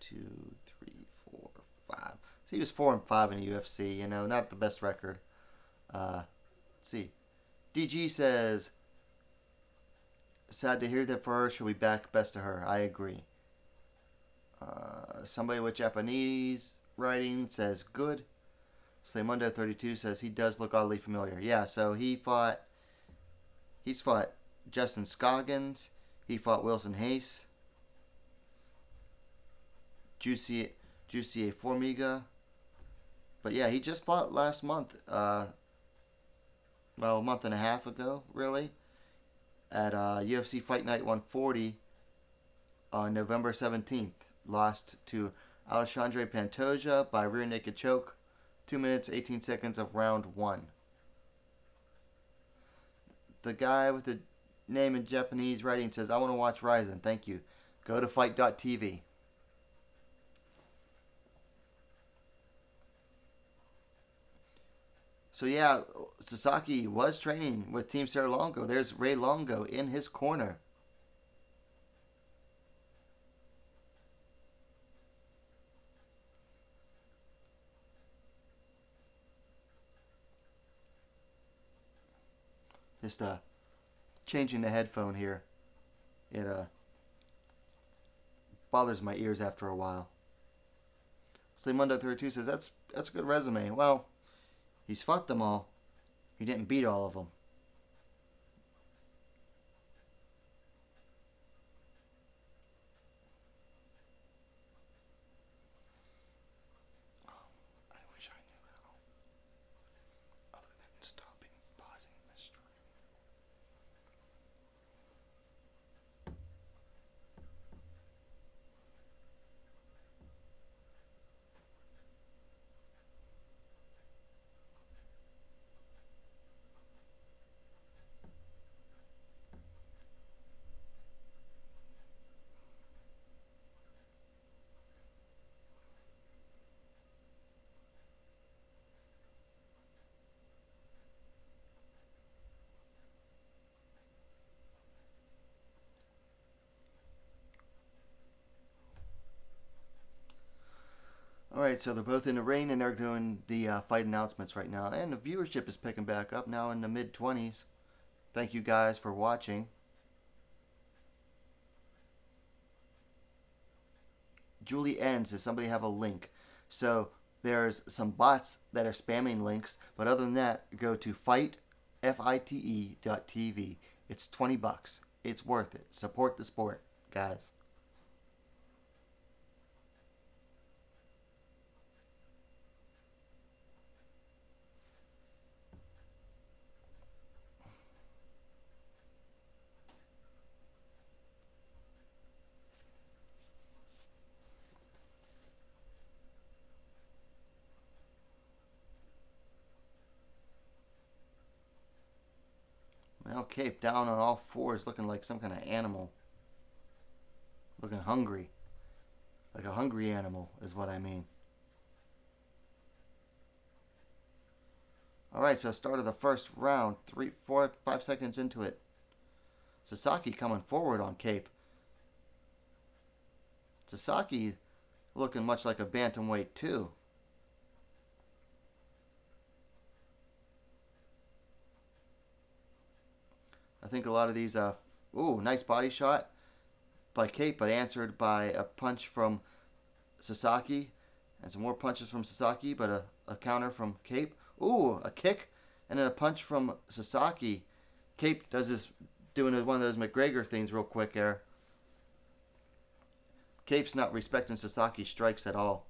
2, 3, 4, 5. So he was 4-5 in the UFC. You know, not the best record. Let's see. DG says, sad to hear that for her. She'll be back. Best to her. I agree. Somebody with Japanese writing says good. Slaymundo 32 says he does look oddly familiar. Yeah, so he's fought Justin Scoggins. He fought Wilson Hayes. Juicy Formiga. But yeah, he just fought last month. Well, a month and a half ago, really. At UFC Fight Night 140 on November 17th. Lost to Alexandre Pantoja by rear naked choke. 2 minutes, 18 seconds of round 1. The guy with the name in Japanese writing says, I want to watch Rizin. Thank you. Go to fight.tv. So yeah, Sasaki was training with Team Sarah Longo. There's Ray Longo in his corner. Just changing the headphone here. It bothers my ears after a while. Slaymundo 32 says that's a good resume. Well, he's fought them all. He didn't beat all of them. I wish I knew how. Other than stopping, pausing the stream. Alright, so they're both in the ring and they're doing the fight announcements right now. And the viewership is picking back up now in the mid-20s. Thank you guys for watching. Julie N says somebody have a link. So there's some bots that are spamming links. But other than that, go to FITE.tv. It's $20. It's worth it. Support the sport, guys. Now Cape down on all fours, looking like some kind of animal. Looking hungry. Like a hungry animal is what I mean. Alright, so start of the first round. 3, 4, 5 seconds into it. Sasaki coming forward on Cape. Sasaki looking much like a bantamweight too. I think a lot of these, ooh, nice body shot by Cape, but answered by a punch from Sasaki. And some more punches from Sasaki, but a counter from Cape. Ooh, a kick and then a punch from Sasaki. Cape does this, doing one of those McGregor things real quick there. Cape's not respecting Sasaki's strikes at all.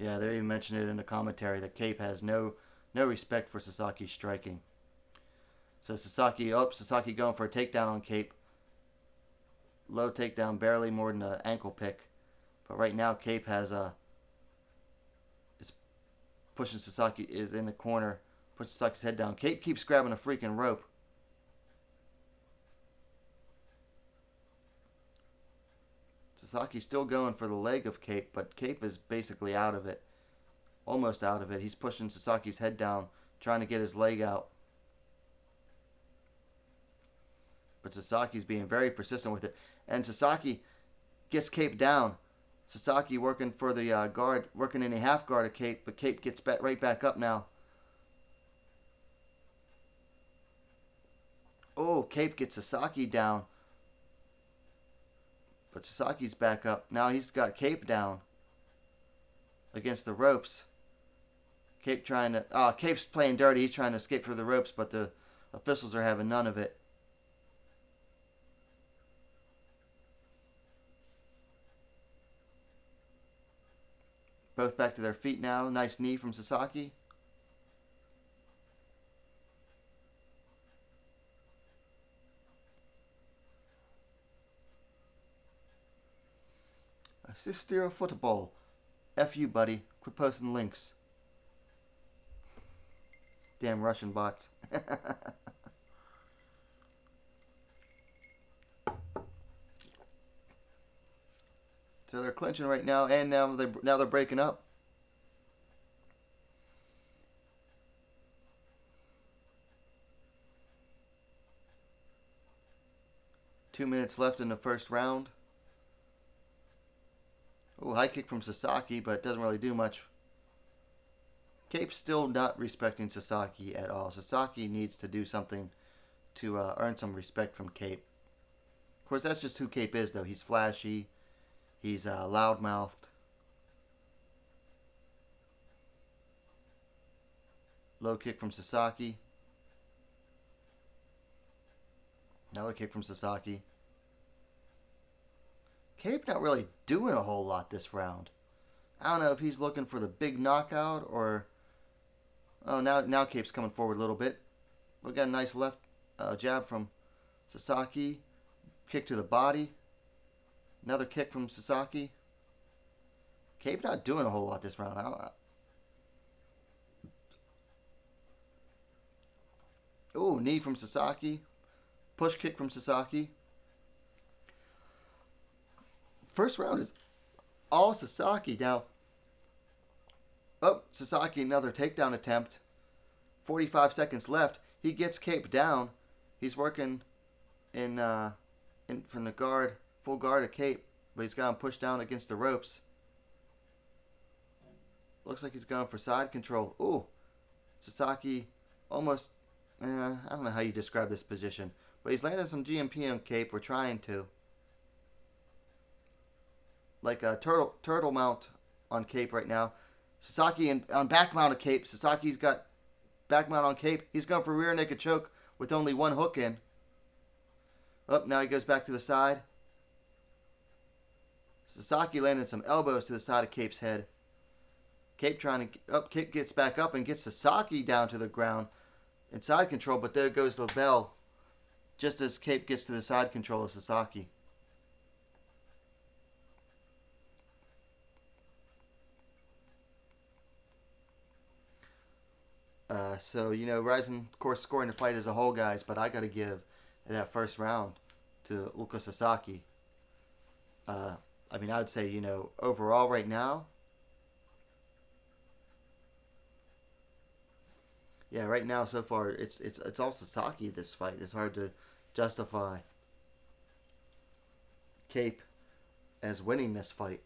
Yeah, they even mentioned it in the commentary that Cape has no respect for Sasaki's striking. So Sasaki going for a takedown on Cape. Low takedown, barely more than an ankle pick. But right now Cape has is pushing Sasaki, is in the corner, puts Sasaki's head down. Cape keeps grabbing a freaking rope. Sasaki's still going for the leg of Cape, but Cape is basically out of it. Almost out of it. He's pushing Sasaki's head down, trying to get his leg out. But Sasaki's being very persistent with it. And Sasaki gets Cape down. Sasaki working for the guard, working in a half guard of Cape, but Cape gets right back up now. Oh, Cape gets Sasaki down. But Sasaki's back up. Now he's got Cape down against the ropes. Cape trying to... Cape's playing dirty. He's trying to escape through the ropes, but the officials are having none of it. Both back to their feet now. Nice knee from Sasaki. Sister football. F you, buddy. Quit posting links. Damn Russian bots. So they're clinching right now, and now they're breaking up. Two minutes left in the first round. Oh, high kick from Sasaki, but it doesn't really do much. Cape's still not respecting Sasaki at all. Sasaki needs to do something to earn some respect from Cape. Of course, that's just who Cape is, though. He's flashy. He's loudmouthed. Low kick from Sasaki. Another kick from Sasaki. Cape not really doing a whole lot this round. I don't know if he's looking for the big knockout or... Oh, now Cape's coming forward a little bit. We got a nice left jab from Sasaki. Kick to the body. Another kick from Sasaki. Cape not doing a whole lot this round. Ooh, knee from Sasaki. Push kick from Sasaki. First round is all Sasaki. Now, Sasaki, another takedown attempt. 45 seconds left. He gets Cape down. He's working in from the guard, full guard of Cape, but he's got him pushed down against the ropes. Looks like he's going for side control. Ooh, Sasaki almost, I don't know how you describe this position, but he's landing some GMP on Cape. We're trying to. Like a turtle mount on Cape right now. Sasaki on back mount of Cape. Sasaki's got back mount on Cape. He's going for rear naked choke with only one hook in. Oh, now he goes back to the side. Sasaki landed some elbows to the side of Cape's head. Cape trying to... Oh, Cape gets back up and gets Sasaki down to the ground in side control, but there goes the bell just as Cape gets to the side control of Sasaki. So, you know, Rizin, of course, scoring the fight as a whole, guys, but I got to give that first round to Uka Sasaki. I mean, I would say, you know, overall right now, yeah, right now so far, it's all Sasaki this fight. It's hard to justify Cape as winning this fight.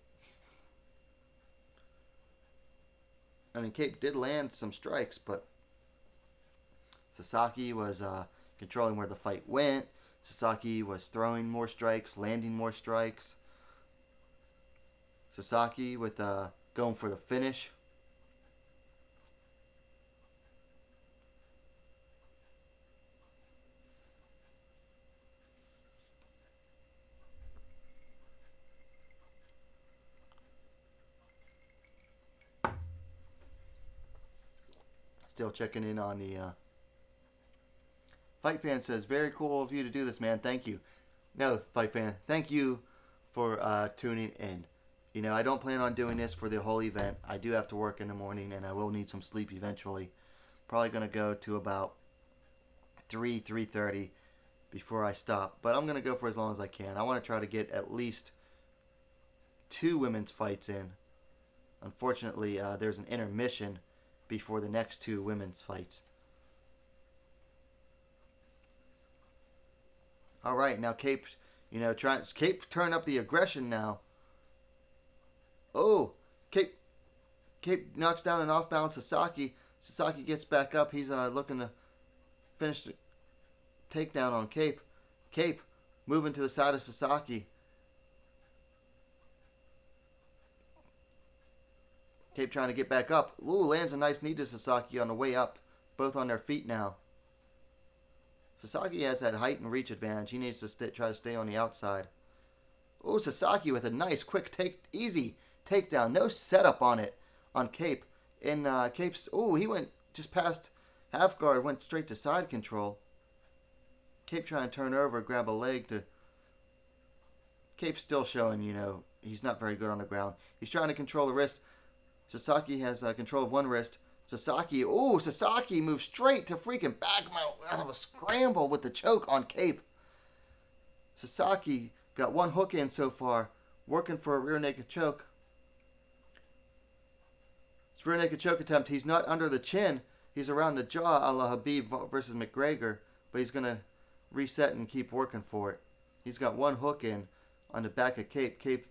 I mean, Cape did land some strikes, but Sasaki was controlling where the fight went. Sasaki was throwing more strikes, landing more strikes. Sasaki with going for the finish. Still checking in on the Fight Fan says, very cool of you to do this, man. Thank you. No, Fight Fan, thank you for tuning in. You know, I don't plan on doing this for the whole event. I do have to work in the morning, and I will need some sleep eventually. Probably going to go to about 3:30 before I stop. But I'm going to go for as long as I can. I want to try to get at least 2 women's fights in. Unfortunately, there's an intermission before the next 2 women's fights. All right, now Cape, you know, Cape turn up the aggression now. Oh, Cape knocks down an off-balance Sasaki. Sasaki gets back up. He's looking to finish the takedown on Cape. Cape moving to the side of Sasaki. Cape trying to get back up. Ooh, lands a nice knee to Sasaki on the way up. Both on their feet now. Sasaki has that height and reach advantage. He needs to try to stay on the outside. Ooh, Sasaki with a nice, quick easy takedown. No setup on it on Cape. And Cape's... Ooh, he went just past half guard. Went straight to side control. Cape trying to turn over, grab a leg to... Cape's still showing, you know, he's not very good on the ground. He's trying to control the wrist. Sasaki has control of one wrist. Sasaki moves straight to freaking back mount out of a scramble with the choke on Cape. Sasaki got one hook in so far, working for a rear naked choke. It's rear naked choke attempt. He's not under the chin. He's around the jaw, a la Habib versus McGregor, but he's going to reset and keep working for it. He's got one hook in on the back of Cape. Cape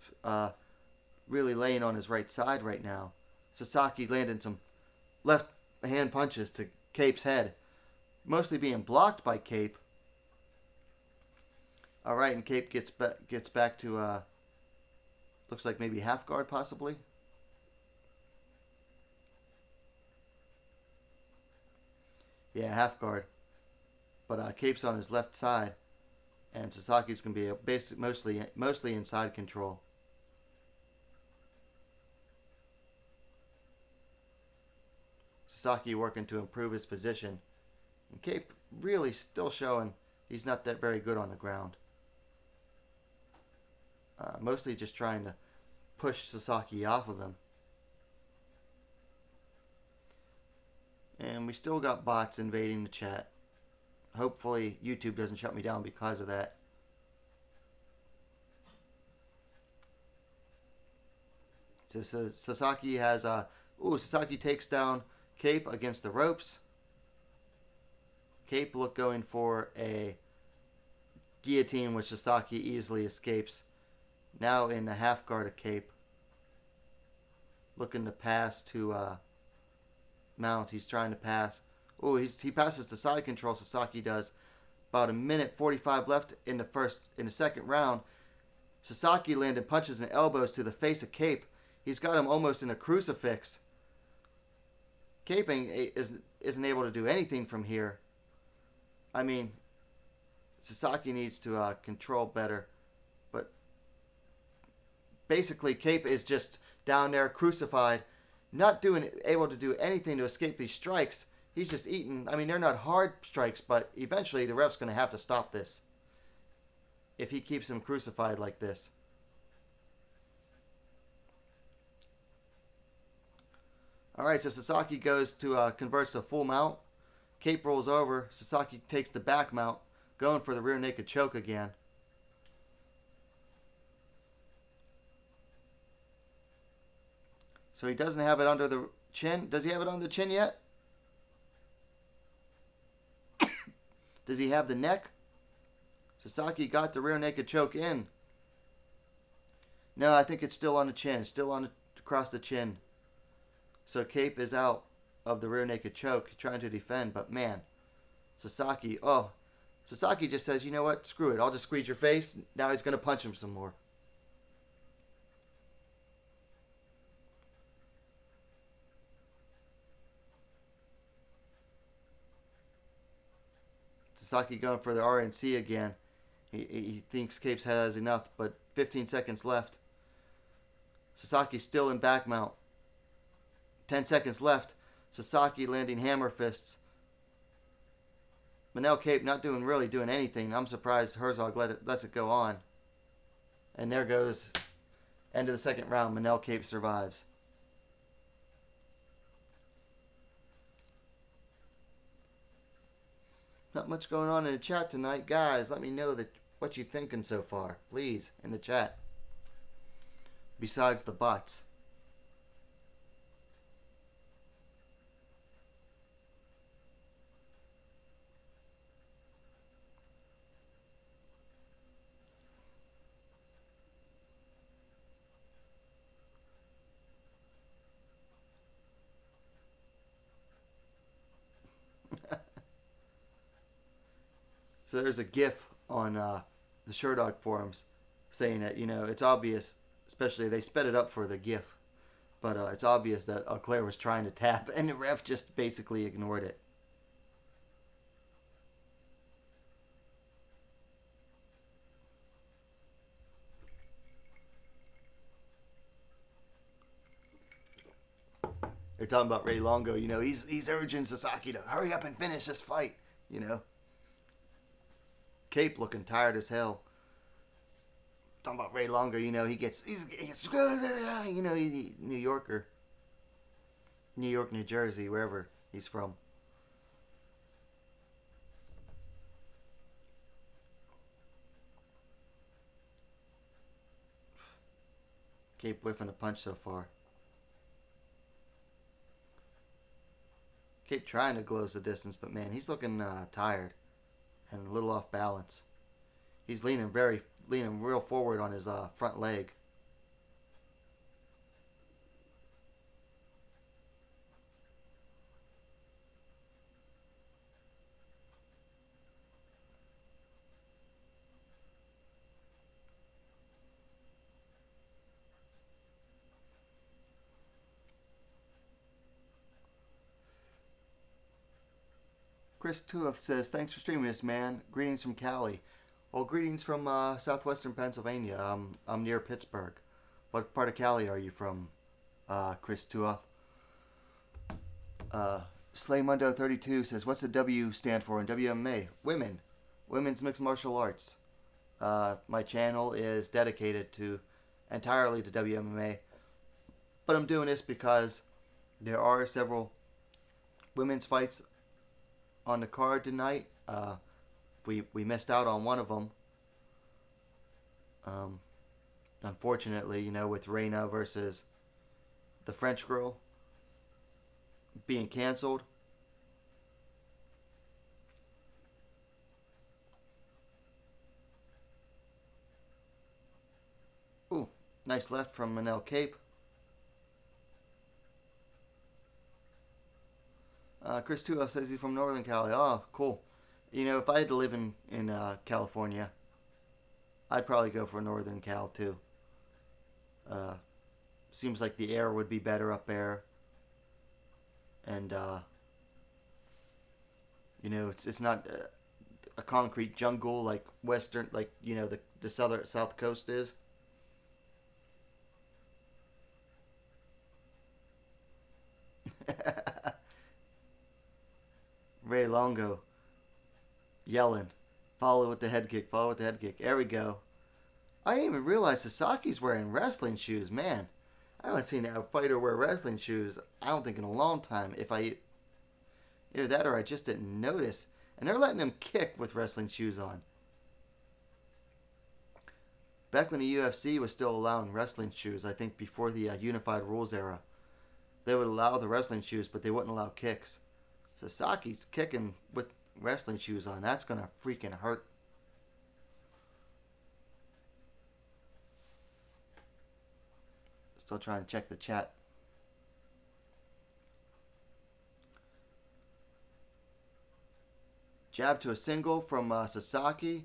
really laying on his right side right now. Sasaki landing some left hand punches to Cape's head, mostly being blocked by Cape. All right, and Cape gets back to looks like maybe half guard possibly. Yeah, half guard. But Cape's on his left side, and Sasaki's gonna be mostly inside control. Sasaki working to improve his position. And Cape really still showing he's not that very good on the ground. Mostly just trying to push Sasaki off of him. And we still got bots invading the chat. Hopefully YouTube doesn't shut me down because of that. So Sasaki has Sasaki takes down Cape against the ropes. Cape going for a guillotine, which Sasaki easily escapes. Now in the half guard of Cape. Looking to pass to mount. He's trying to pass. Oh, he passes to side control. Sasaki does. About 1:45 left in the second round. Sasaki landed punches and elbows to the face of Cape. He's got him almost in a crucifix. Cape isn't able to do anything from here. I mean, Sasaki needs to control better. But basically, Cape is just down there crucified, not able to do anything to escape these strikes. He's just eating. I mean, they're not hard strikes, but eventually the ref's going to have to stop this if he keeps him crucified like this. All right, so Sasaki goes to converts to full mount. Cape rolls over. Sasaki takes the back mount, going for the rear naked choke again. So he doesn't have it under the chin. Does he have it under the chin yet? Does he have the neck? Sasaki got the rear naked choke in. No, I think it's still on the chin. Still on across the chin. So Cape is out of the rear naked choke, trying to defend. But man, Sasaki just says, you know what? Screw it. I'll just squeeze your face. Now he's going to punch him some more. Sasaki going for the RNC again. He thinks Capes has enough, but 15 seconds left. Sasaki still in back mount. 10 seconds left. Sasaki landing hammer fists. Manel Cape not really doing anything. I'm surprised Herzog lets it go on. And there goes end of the second round. Manel Cape survives. Not much going on in the chat tonight. Guys, let me know what you thinking so far. Please, in the chat. Besides the bots. So there's a GIF on the Sherdog forums saying that, you know, it's obvious, especially they sped it up for the GIF, but it's obvious that Claire was trying to tap and the ref just basically ignored it. They're talking about Ray Longo, you know, he's urging Sasaki to hurry up and finish this fight, you know. Cape looking tired as hell. Talking about Ray Longo, you know, he gets you know, he's New Yorker. New York, New Jersey, wherever he's from. Cape whiffing a punch so far. Cape trying to close the distance, but man, he's looking tired and a little off balance. He's leaning real forward on his front leg. Chris Tuath says, thanks for streaming this, man. Greetings from Cali. Well, greetings from southwestern Pennsylvania. I'm near Pittsburgh. What part of Cali are you from, Chris Tuath? Slaymundo32 says, what's the W stand for in WMA? Women. Women's Mixed Martial Arts. My channel is dedicated entirely to WMA. But I'm doing this because there are several women's fights on the card tonight. We missed out on one of them. Unfortunately, you know, with Reina versus the French girl being canceled. Ooh, nice left from Manel Cape. Chris Tuoff says he's from Northern Cali. Oh, cool. You know, if I had to live in California, I'd probably go for Northern Cal too. Seems like the air would be better up there, and you know, it's not a concrete jungle like western, like the south coast is. Ray Longo yelling, follow with the head kick, follow with the head kick. There we go. I didn't even realize Sasaki's wearing wrestling shoes, man. I haven't seen a fighter wear wrestling shoes, I don't think, in a long time. Either that or I just didn't notice. And they're letting him kick with wrestling shoes on. Back when the UFC was still allowing wrestling shoes, I think before the Unified Rules era, they would allow the wrestling shoes, but they wouldn't allow kicks. Sasaki's kicking with wrestling shoes on. That's going to freaking hurt. Still trying to check the chat. Jab to a single from Sasaki.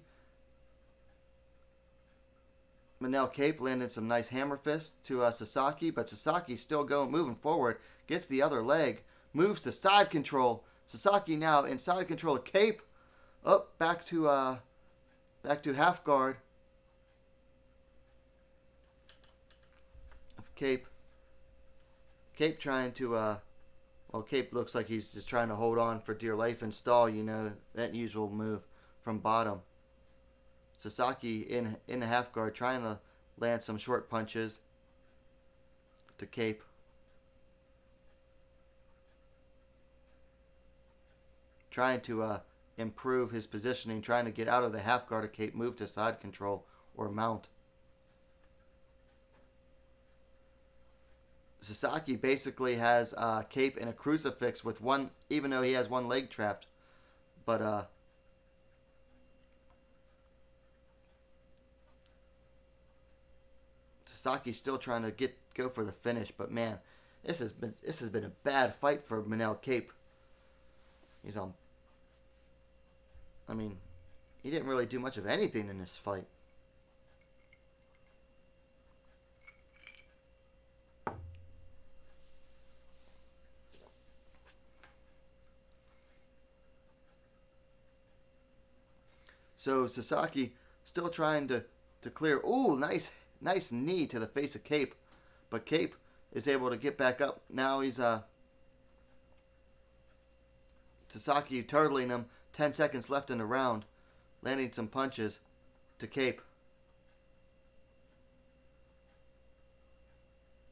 Manel Cape landed some nice hammer fists to Sasaki, but Sasaki still moving forward. Gets the other leg. Moves to side control. Sasaki now in side control of Cape. Up back to half guard. Cape trying to well, Cape looks like he's just trying to hold on for dear life and stall, that usual move from bottom. Sasaki in the half guard trying to land some short punches to Cape. Trying to improve his positioning, trying to get out of the half guard of Cape, move to side control or mount. Sasaki basically has Cape in a crucifix with one, even though he has one leg trapped. But Sasaki's still trying to go for the finish. But man, this has been a bad fight for Manel Cape. He's on. I mean, he didn't really do much of anything in this fight. So Sasaki still trying to clear. Ooh, nice knee to the face of Cape. But Cape is able to get back up. Now he's Sasaki turtling him. 10 seconds left in the round. Landing some punches to Cape.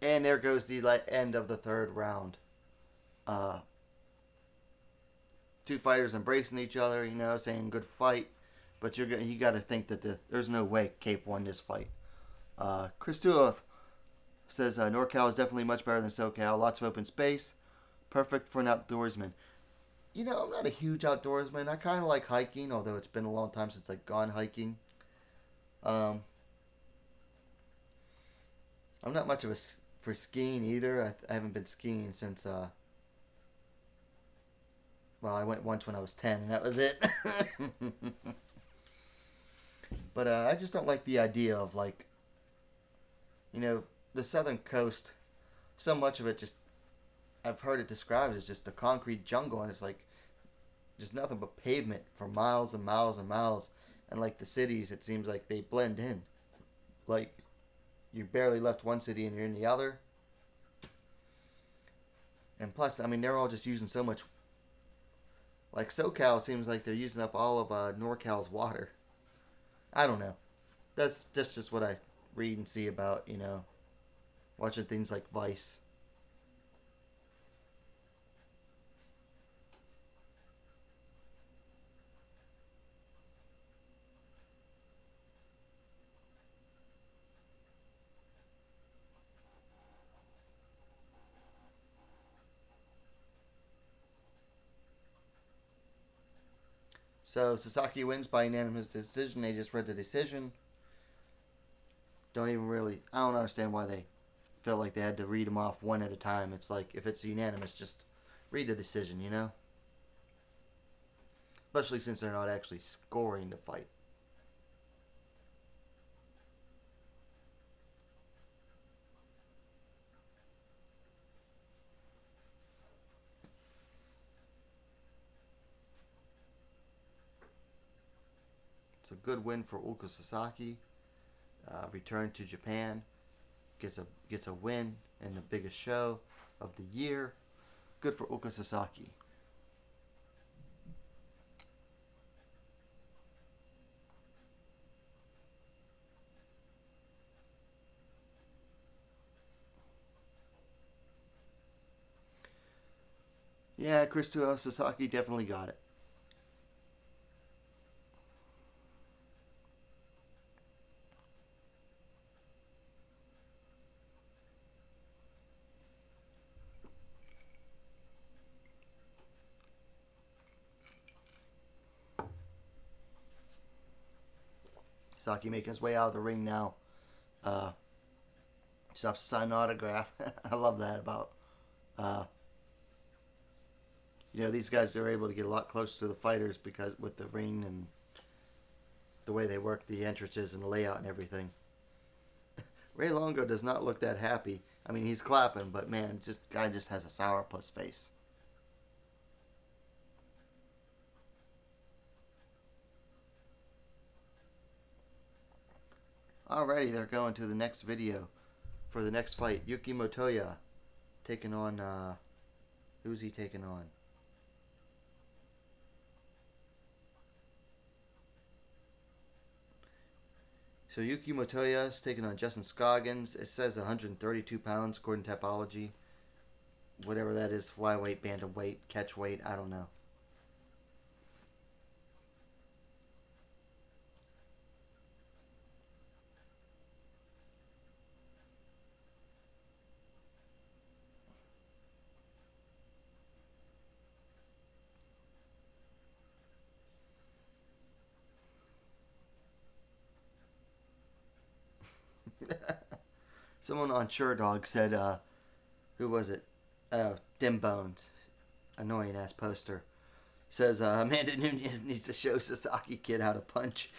And there goes the end of the third round. Two fighters embracing each other, saying good fight. But you got to think that there's no way Cape won this fight. Chris Tuoth says NorCal is definitely much better than SoCal. Lots of open space. Perfect for an outdoorsman. I'm not a huge outdoorsman. I kind of like hiking, although it's been a long time since I've gone hiking. I'm not much of for skiing either. I haven't been skiing since well, I went once when I was 10 and that was it. But I just don't like the idea of the southern coast. So much of it I've heard it described as just a concrete jungle, and it's just nothing but pavement for miles and miles and miles. And the cities, it seems like they blend in. You barely left one city and you're in the other. And plus, they're all just using so much. SoCal seems like they're using up all of NorCal's water. I don't know. That's just what I read and see about, watching things like Vice. So Sasaki wins by unanimous decision. They just read the decision. I don't understand why they felt like they had to read them off one at a time. It's if it's unanimous, just read the decision, Especially since they're not actually scoring the fight. It's a good win for Uka Sasaki. Return to Japan. Gets a win in the biggest show of the year. Good for Uka Sasaki. Yeah, Kristuo Sasaki definitely got it. Sasaki making his way out of the ring now. Stops to sign an autograph. I love that about these guys are able to get a lot closer to the fighters because with the ring and the way they work the entrances and the layout and everything. Ray Longo does not look that happy. I mean, he's clapping, but man, guy just has a sourpuss face. Alrighty, they're going to the next video for the next fight. Yuki Motoya taking on, who's he taking on? So Yuki Motoya is taking on Justin Scoggins. It says 132 pounds according to Tapology. Whatever that is, flyweight, bantamweight, catchweight, I don't know. Someone on SureDog said, who was it? Dim Bones. Annoying ass poster. Says, Amanda Nunes needs to show Sasaki Kid how to punch.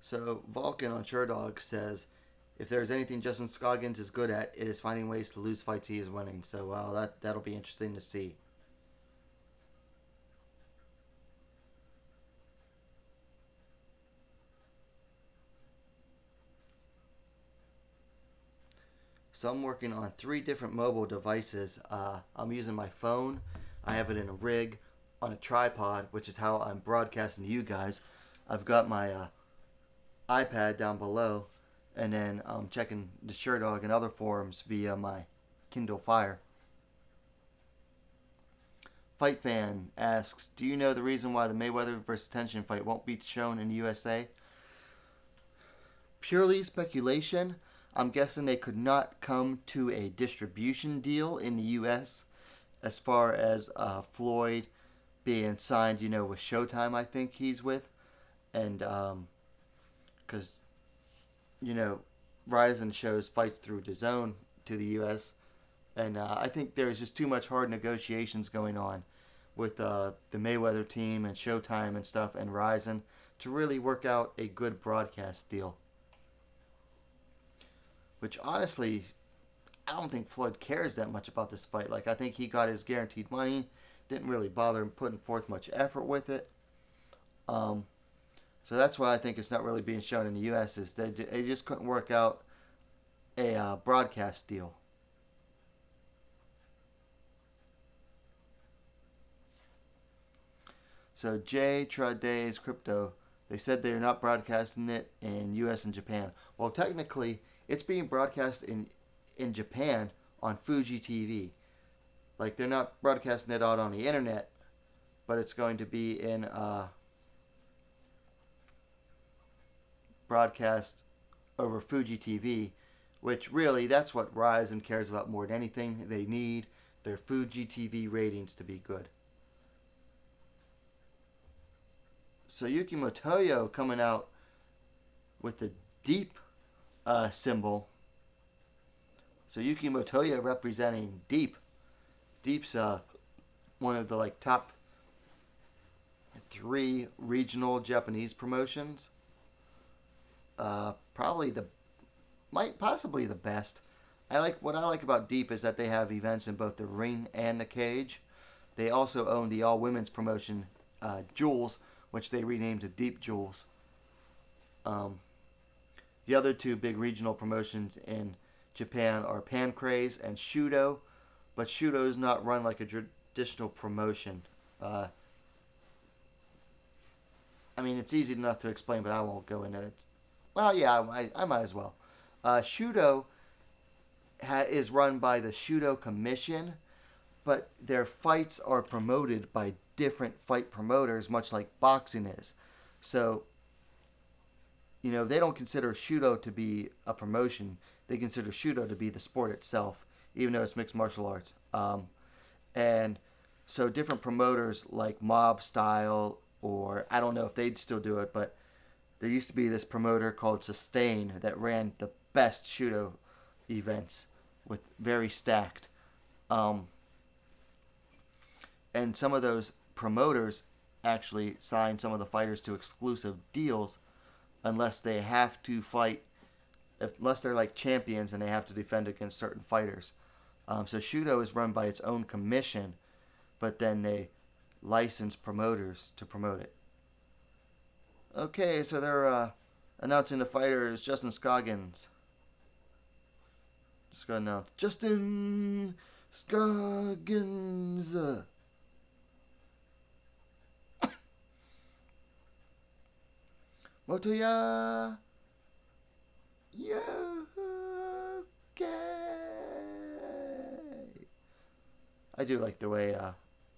So Vulcan on SureDog says, if there's anything Justin Scoggins is good at, it is finding ways to lose fights he is winning. So that'll be interesting to see. So I'm working on 3 different mobile devices. I'm using my phone. I have it in a rig on a tripod, which is how I'm broadcasting to you guys. I've got my iPad down below, and then I'm checking the SureDog and other forums via my Kindle Fire. Fight Fan asks, do you know the reason why the Mayweather vs. Tension fight won't be shown in the USA? Purely speculation. I'm guessing they could not come to a distribution deal in the US as far as Floyd being signed, with Showtime, I think he's with. And because Rizin shows fights through DAZN to the U.S. And I think there's just too much hard negotiations going on with the Mayweather team and Showtime and stuff and Rizin to really work out a good broadcast deal. Which honestly, I don't think Floyd cares that much about this fight. Like, I think he got his guaranteed money, didn't really bother putting forth much effort with it. So that's why I think it's not really being shown in the U.S. is they just couldn't work out a broadcast deal. So J Tradays Crypto, they said they're not broadcasting it in U.S. and Japan. Well, technically, it's being broadcast in Japan on Fuji TV. Like, they're not broadcasting it out on the internet, but it's going to be in broadcast over Fuji TV, which really, that's what Rizin cares about more than anything. They need their Fuji TV ratings to be good. So Yuki Motoya coming out with the deep symbol So Yuki Motoya representing Deep. Deep's one of the like top 3 regional Japanese promotions. Probably possibly the best. What I like about Deep is that they have events in both the ring and the cage. They also own the all women's promotion, Jewels, which they renamed to Deep Jewels. The other 2 big regional promotions in Japan are Pancrase and Shudo, but Shudo is not run like a traditional promotion. I mean, it's easy enough to explain, but I won't go into it. Well, yeah, I might as well. Shudo is run by the Shudo Commission, but their fights are promoted by different fight promoters, much like boxing is. So, they don't consider Shudo to be a promotion. They consider Shudo to be the sport itself, even though it's mixed martial arts. And so different promoters like Mob Style, or I don't know if they'd still do it, but there used to be this promoter called Sustain that ran the best Shudo events with very stacked. And some of those promoters actually sign some of the fighters to exclusive deals unless they have to fight, unless they're like champions and they have to defend against certain fighters. So Shudo is run by its own commission, but then they license promoters to promote it. Okay, so they're announcing the fighters. Justin Scoggins. Just gonna announce Justin Scoggins. Motoya Yoke. I do like the way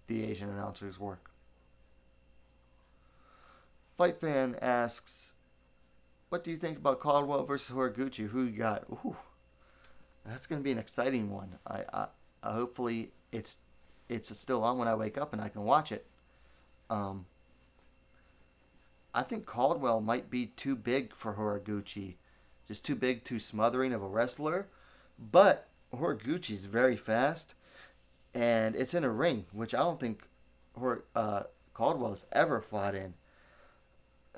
the Asian announcers work. Fight Fan asks, what do you think about Caldwell versus Horiguchi? Who you got? Ooh, that's going to be an exciting one. I hopefully it's still on when I wake up and I can watch it. I think Caldwell might be too big for Horiguchi. Just too big, too smothering of a wrestler. But Horiguchi's very fast. And it's in a ring, which I don't think Caldwell's ever fought in.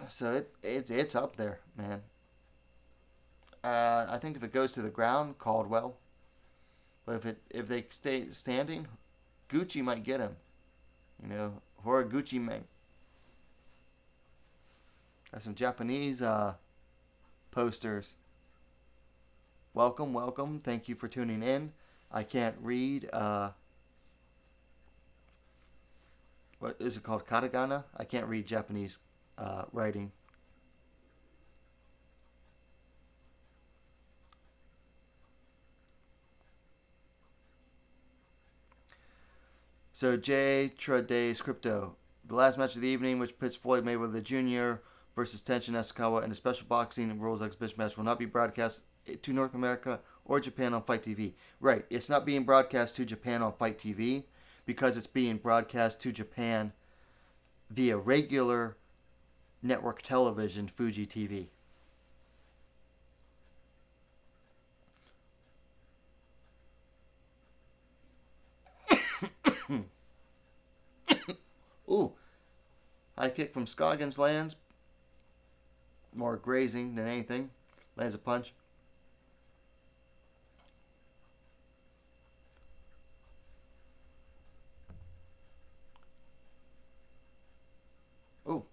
So it's up there, man. I think if it goes to the ground, Caldwell. But if they stay standing, Gucci might get him. Horiguchi might. Got some Japanese posters. Welcome, welcome. Thank you for tuning in. I can't read. What is it called? Katakana? I can't read Japanese writing. So J. Trades Crypto. The last match of the evening, which pits Floyd Mayweather Jr. versus Tenshin Nasukawa in a special boxing and rules exhibition match, will not be broadcast to North America or Japan on Fight TV. Right, it's not being broadcast to Japan on Fight TV because it's being broadcast to Japan via regular network television, Fuji TV. Ooh, high kick from Scoggins lands. More grazing than anything. Lands a punch. Ooh.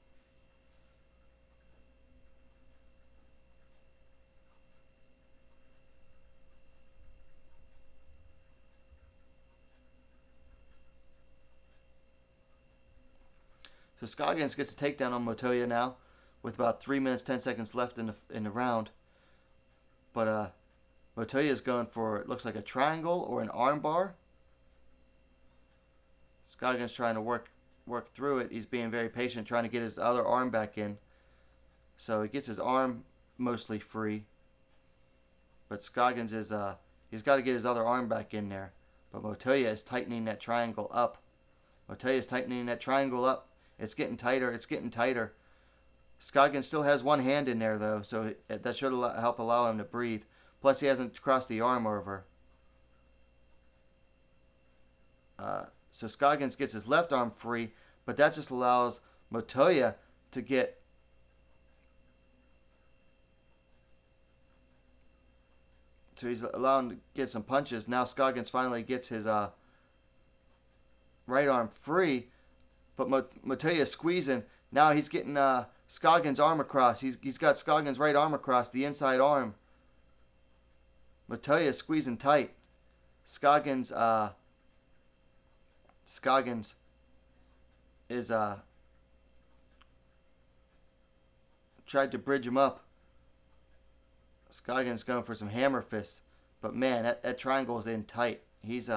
So Scoggins gets a takedown on Motoya now, with about 3 minutes 10 seconds left in the round. But Motoya is going for, it looks like a triangle or an armbar. Scoggins trying to work through it. He's being very patient, trying to get his other arm back in. So he gets his arm mostly free. But Scoggins is he's got to get his other arm back in there. But Motoya is tightening that triangle up. Motoya is tightening that triangle up. It's getting tighter. It's getting tighter. Scoggins still has one hand in there, though, so that should help allow him to breathe. Plus, he hasn't crossed the arm over. So Scoggins gets his left arm free, but that just allows Montoya to get so he's allowing to get some punches. Now Scoggins finally gets his right arm free, but Montoya squeezing. Now he's getting Scoggins' arm across. He's got Scoggins' right arm across the inside arm. Montoya squeezing tight. Scoggins is tried to bridge him up. Scoggins going for some hammer fists, but man, that triangle is in tight. He's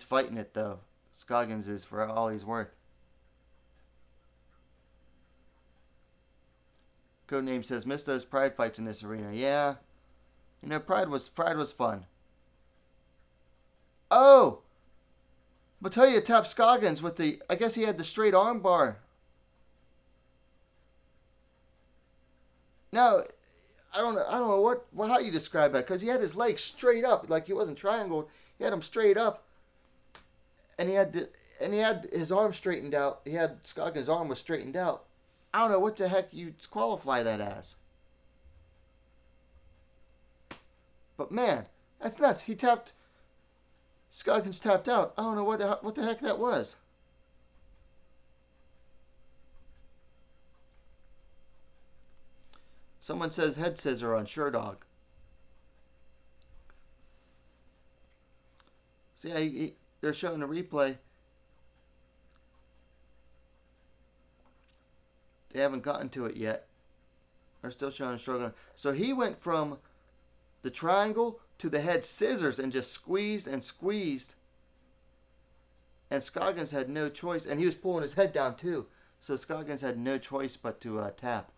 fighting it though. Scoggins is, for all he's worth. Codename says, "Missed those pride fights in this arena." Yeah, you know, pride was fun. Oh, Montoya tapped Scoggins with the. I guess he had the straight arm bar. No, I don't know how you describe that, because he had his legs straight up, like he wasn't triangled. He had them straight up, and he had his arm straightened out. He had Scoggins' arm was straightened out. I don't know what the heck you qualify that as. But man, that's nuts. Scoggins tapped out. I don't know what the heck that was. Someone says head scissor on Sherdog. So yeah, they're showing a replay. They haven't gotten to it yet. They're still showing struggling. So he went from the triangle to the head scissors and just squeezed and squeezed. And Scoggins had no choice. And he was pulling his head down too. So Scoggins had no choice but to tap.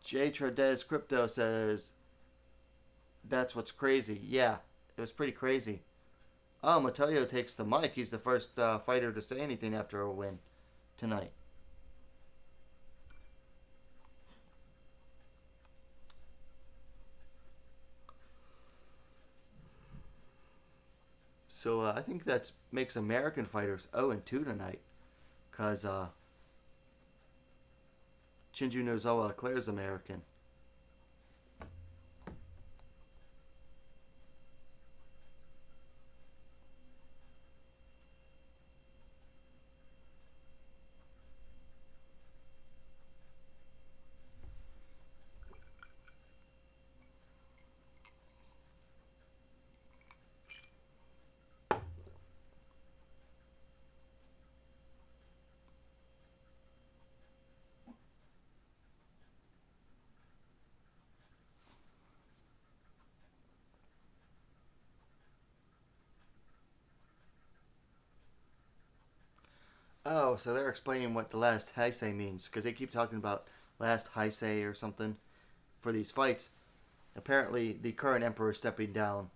J. Trades Crypto says, "That's what's crazy." Yeah, it was pretty crazy. Oh, Montoya takes the mic. He's the first fighter to say anything after a win tonight. So I think that makes American fighters 0-2 tonight, because Chinju Nozawa Claire's American. Oh, so they're explaining what the last Heisei means, because they keep talking about last Heisei or something for these fights. Apparently, the current emperor is stepping down.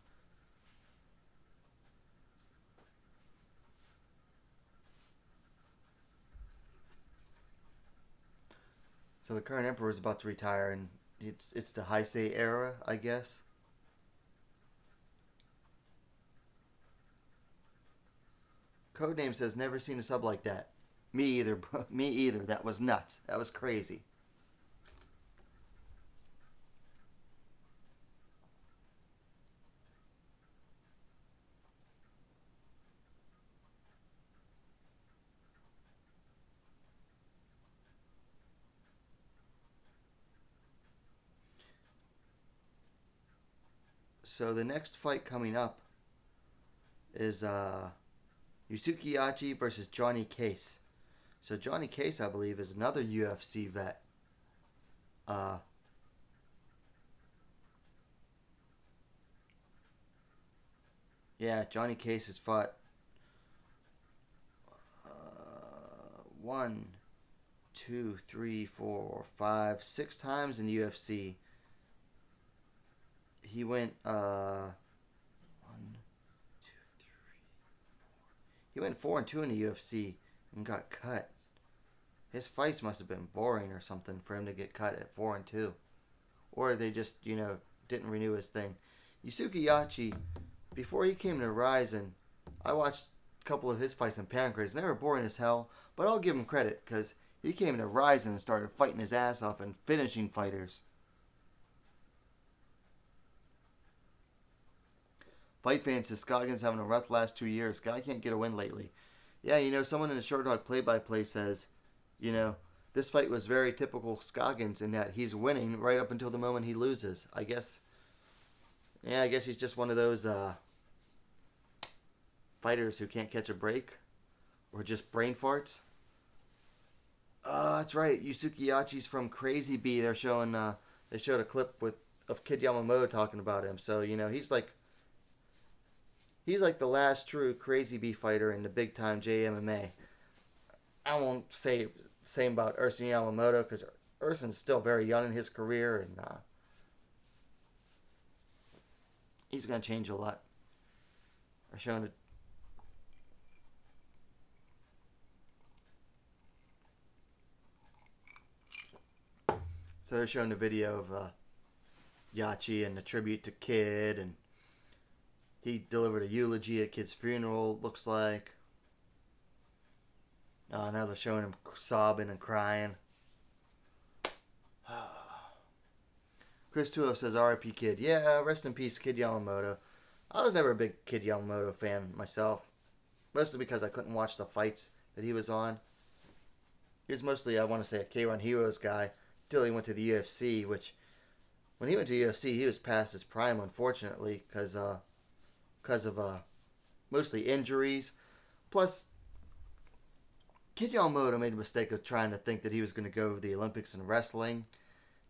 So the current emperor is about to retire, and it's the Heisei era, I guess. Codename says, "Never seen a sub like that." Me either. Me either. That was nuts. That was crazy. So the next fight coming up is Yusuke Yachi versus Johnny Case. So Johnny Case, I believe, is another UFC vet. Yeah, Johnny Case has fought 1, 2, 3, 4, 5, 6 times in UFC. He went 1, 2, 3, 4. He went 4-2 in the UFC and got cut. his fights must have been boring or something for him to get cut at 4-2, or they just didn't renew his thing. Yusuke Yachi, before he came to Rizin, I watched a couple of his fights in Pancrase, and they were boring as hell. But I'll give him credit because he came to Rizin and started fighting his ass off and finishing fighters. Fight fan says Scoggins having a rough last 2 years. Guy can't get a win lately. Yeah, someone in the Short Dog play-by-play says, this fight was very typical Scoggins in that he's winning right up until the moment he loses. I guess he's just one of those fighters who can't catch a break or just brain farts. That's right. Yusuke Yachi's from Crazy B. They're showing. They showed a clip of Kid Yamamoto talking about him. So he's like the last true Crazy B fighter in the big time JMMA. I won't say the same about Rizin Yamamoto because Rizin still very young in his career and he's gonna change a lot. They're showing it. So they're showing the video of Yachi and the tribute to Kid, and he delivered a eulogy at Kid's funeral, looks like. Now they're showing him sobbing and crying. Chris Tuo says, R.I.P. Kid. Yeah, rest in peace, Kid Yamamoto. I was never a big Kid Yamamoto fan myself. Mostly because I couldn't watch the fights that he was on. He was mostly, I want to say, a K-1 Heroes guy. Until he went to the UFC, which when he went to the UFC, he was past his prime, unfortunately, because of mostly injuries. Plus, Kid Yamamoto made a mistake of trying to think that he was going to go to the Olympics in wrestling.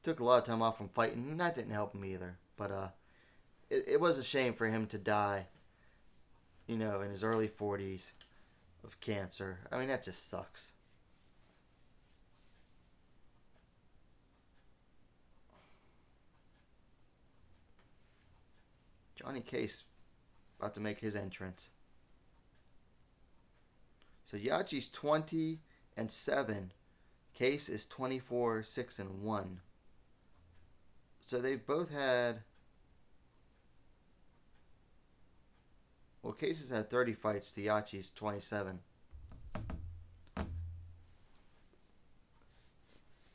Took a lot of time off from fighting, and that didn't help him either. But it was a shame for him to die, in his early 40s of cancer. I mean, that just sucks. Johnny Case about to make his entrance. So Yachi's 20-7. Case is 24-6-1. So they've both had. Well, Case has had 30 fights to Yachi's 27.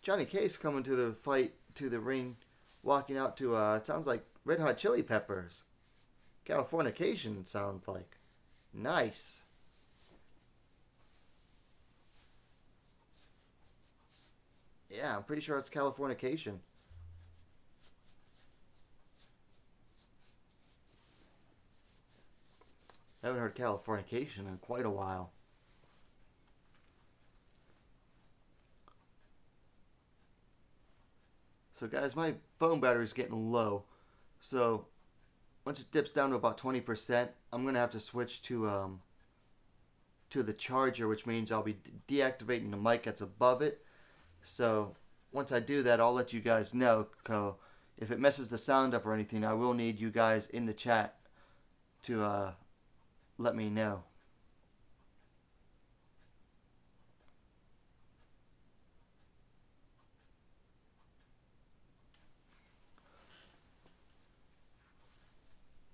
Johnny Case coming to the ring, walking out to it sounds like Red Hot Chili Peppers. Californication sounds like. Nice. Yeah, I'm pretty sure it's Californication. I haven't heard Californication in quite a while. So guys, my phone battery is getting low. So once it dips down to about 20%, I'm going to have to switch to the charger, which means I'll be deactivating the mic that's above it. So once I do that, I'll let you guys know. If it messes the sound up or anything, I will need you guys in the chat to let me know.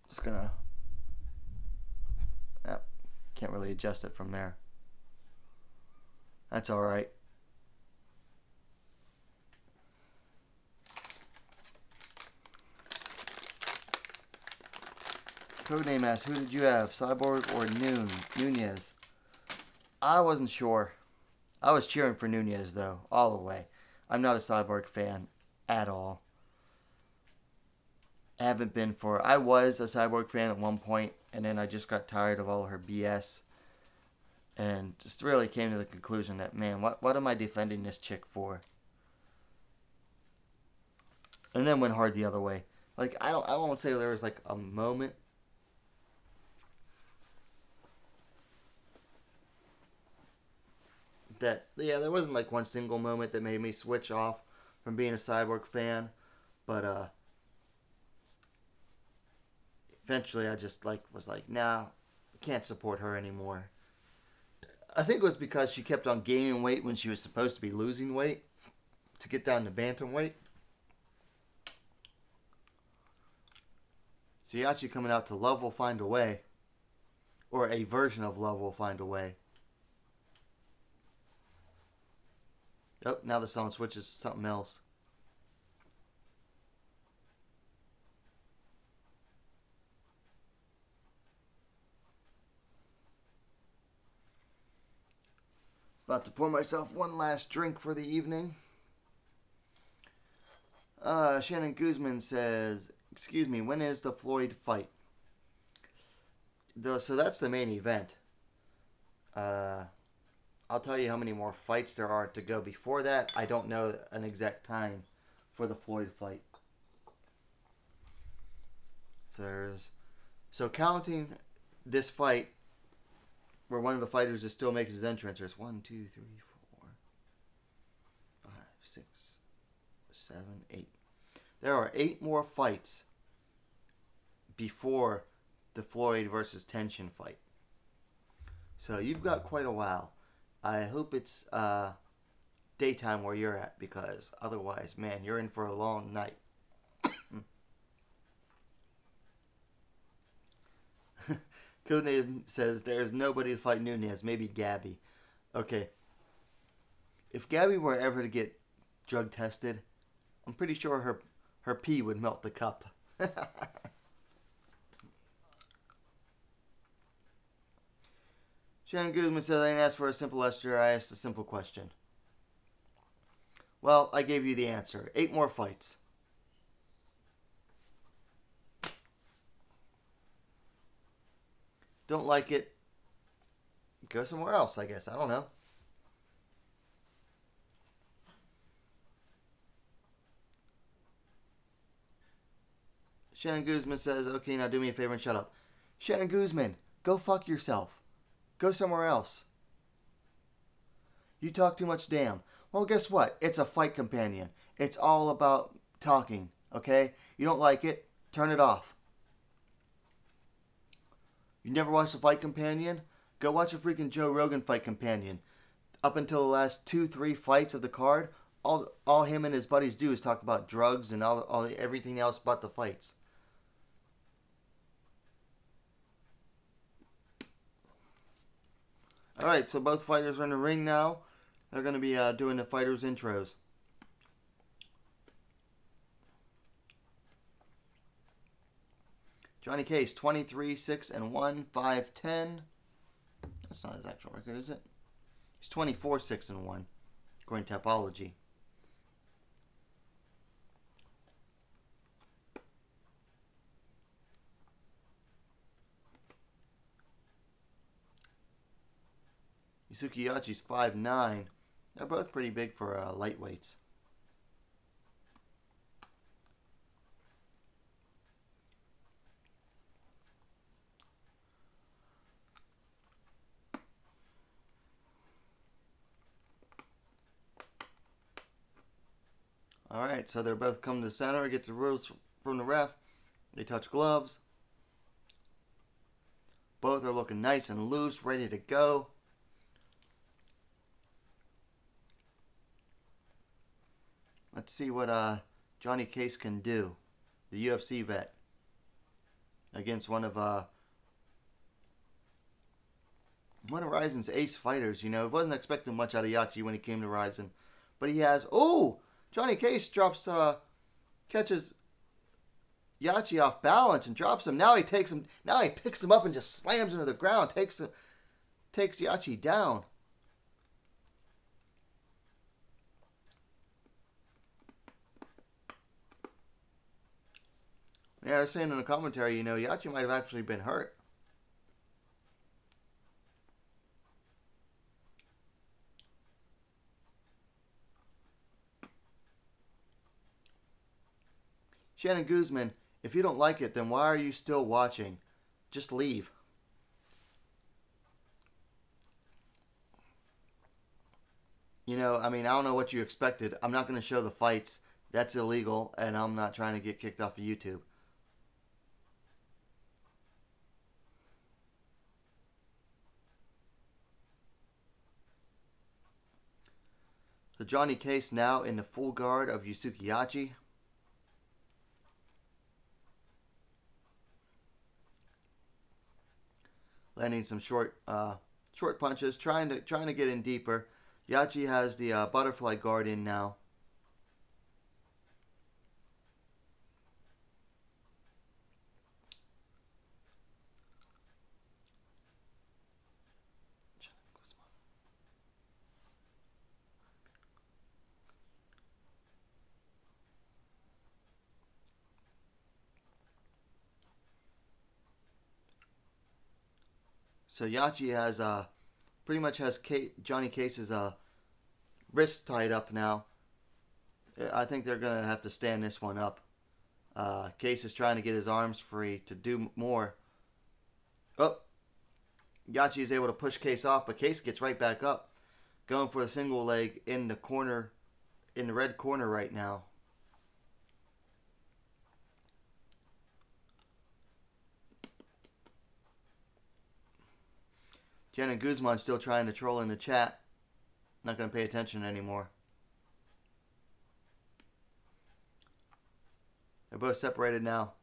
Just gonna. Can't really adjust it from there. That's alright. Codename asks, who did you have, Cyborg or Nunez? I wasn't sure. I was cheering for Nunez, though, all the way. I'm not a Cyborg fan at all. I was a Cyborg fan at one point, and then I just got tired of all her BS. And just really came to the conclusion that, man, what am I defending this chick for? And then went hard the other way. Like, I won't say there was like a moment that, yeah, there wasn't like one single moment that made me switch off from being a Cyborg fan, but eventually I just was like, nah, can't support her anymore. I think it was because she kept on gaining weight when she was supposed to be losing weight to get down to bantamweight. So Yachi coming out to Love Will Find a Way, or a version of Love Will Find a Way. Oh, now the song switches to something else. About to pour myself one last drink for the evening. Shannon Guzman says, excuse me, when is the Floyd fight? So that's the main event. I'll tell you how many more fights there are to go before that. I don't know an exact time for the Floyd fight. So counting this fight, where one of the fighters is still making his entrance, there's 1, 2, 3, 4, 5, 6, 7, 8. There are 8 more fights before the Floyd versus Tension fight. So you've got quite a while. I hope it's daytime where you're at, because otherwise, man, you're in for a long night. Codename says there's nobody to fight Nunez, maybe Gabby. Okay. If Gabby were ever to get drug tested, I'm pretty sure her pee would melt the cup. Shannon Guzman says, I didn't ask for a simple Esther, I asked a simple question. Well, I gave you the answer. 8 more fights. Don't like it, go somewhere else, I guess. I don't know. Shannon Guzman says, okay, now do me a favor and shut up. Shannon Guzman, go fuck yourself. Go somewhere else. You talk too much damn. Well, guess what? It's a fight companion. It's all about talking, okay? You don't like it, turn it off. You never watched a fight companion? Go watch a freaking Joe Rogan fight companion. Up until the last 2-3 fights of the card, all him and his buddies do is talk about drugs and everything else but the fights. Alright, so both fighters are in the ring now. They're going to be doing the fighters' intros. Johnny Case, 23-6-1, 5-10. That's not his actual record, is it? He's 24-6-1, according to Tapology. Yusuke Yachi's 5'9". They're both pretty big for lightweights. Alright, so they're both coming to the center, get the rules from the ref. They touch gloves. Both are looking nice and loose, ready to go. Let's see what Johnny Case can do, the UFC vet, against one of Rizin's ace fighters. You know, wasn't expecting much out of Yachi when he came to Rizin, but he has. Oh, Johnny Case catches Yachi off balance and drops him. Now he takes him. Now he picks him up and just slams him to the ground. Takes Yachi down. Yeah, I was saying in the commentary, you know, Yachi might have actually been hurt. Shannon Guzman, if you don't like it, then why are you still watching? Just leave. You know, I mean, I don't know what you expected. I'm not going to show the fights. That's illegal, and I'm not trying to get kicked off of YouTube. So Johnny Case now in the full guard of Yusuke Yachi. Landing some short punches, trying to get in deeper. Yachi has the butterfly guard in now. So Yachi has pretty much has Johnny Case's wrist tied up now. I think they're gonna have to stand this one up. Case is trying to get his arms free to do more. Oh, Yachi is able to push Case off, but Case gets right back up, going for a single leg in the corner, in the red corner right now. Jen and Guzman still trying to troll in the chat. Not going to pay attention anymore. They're both separated now.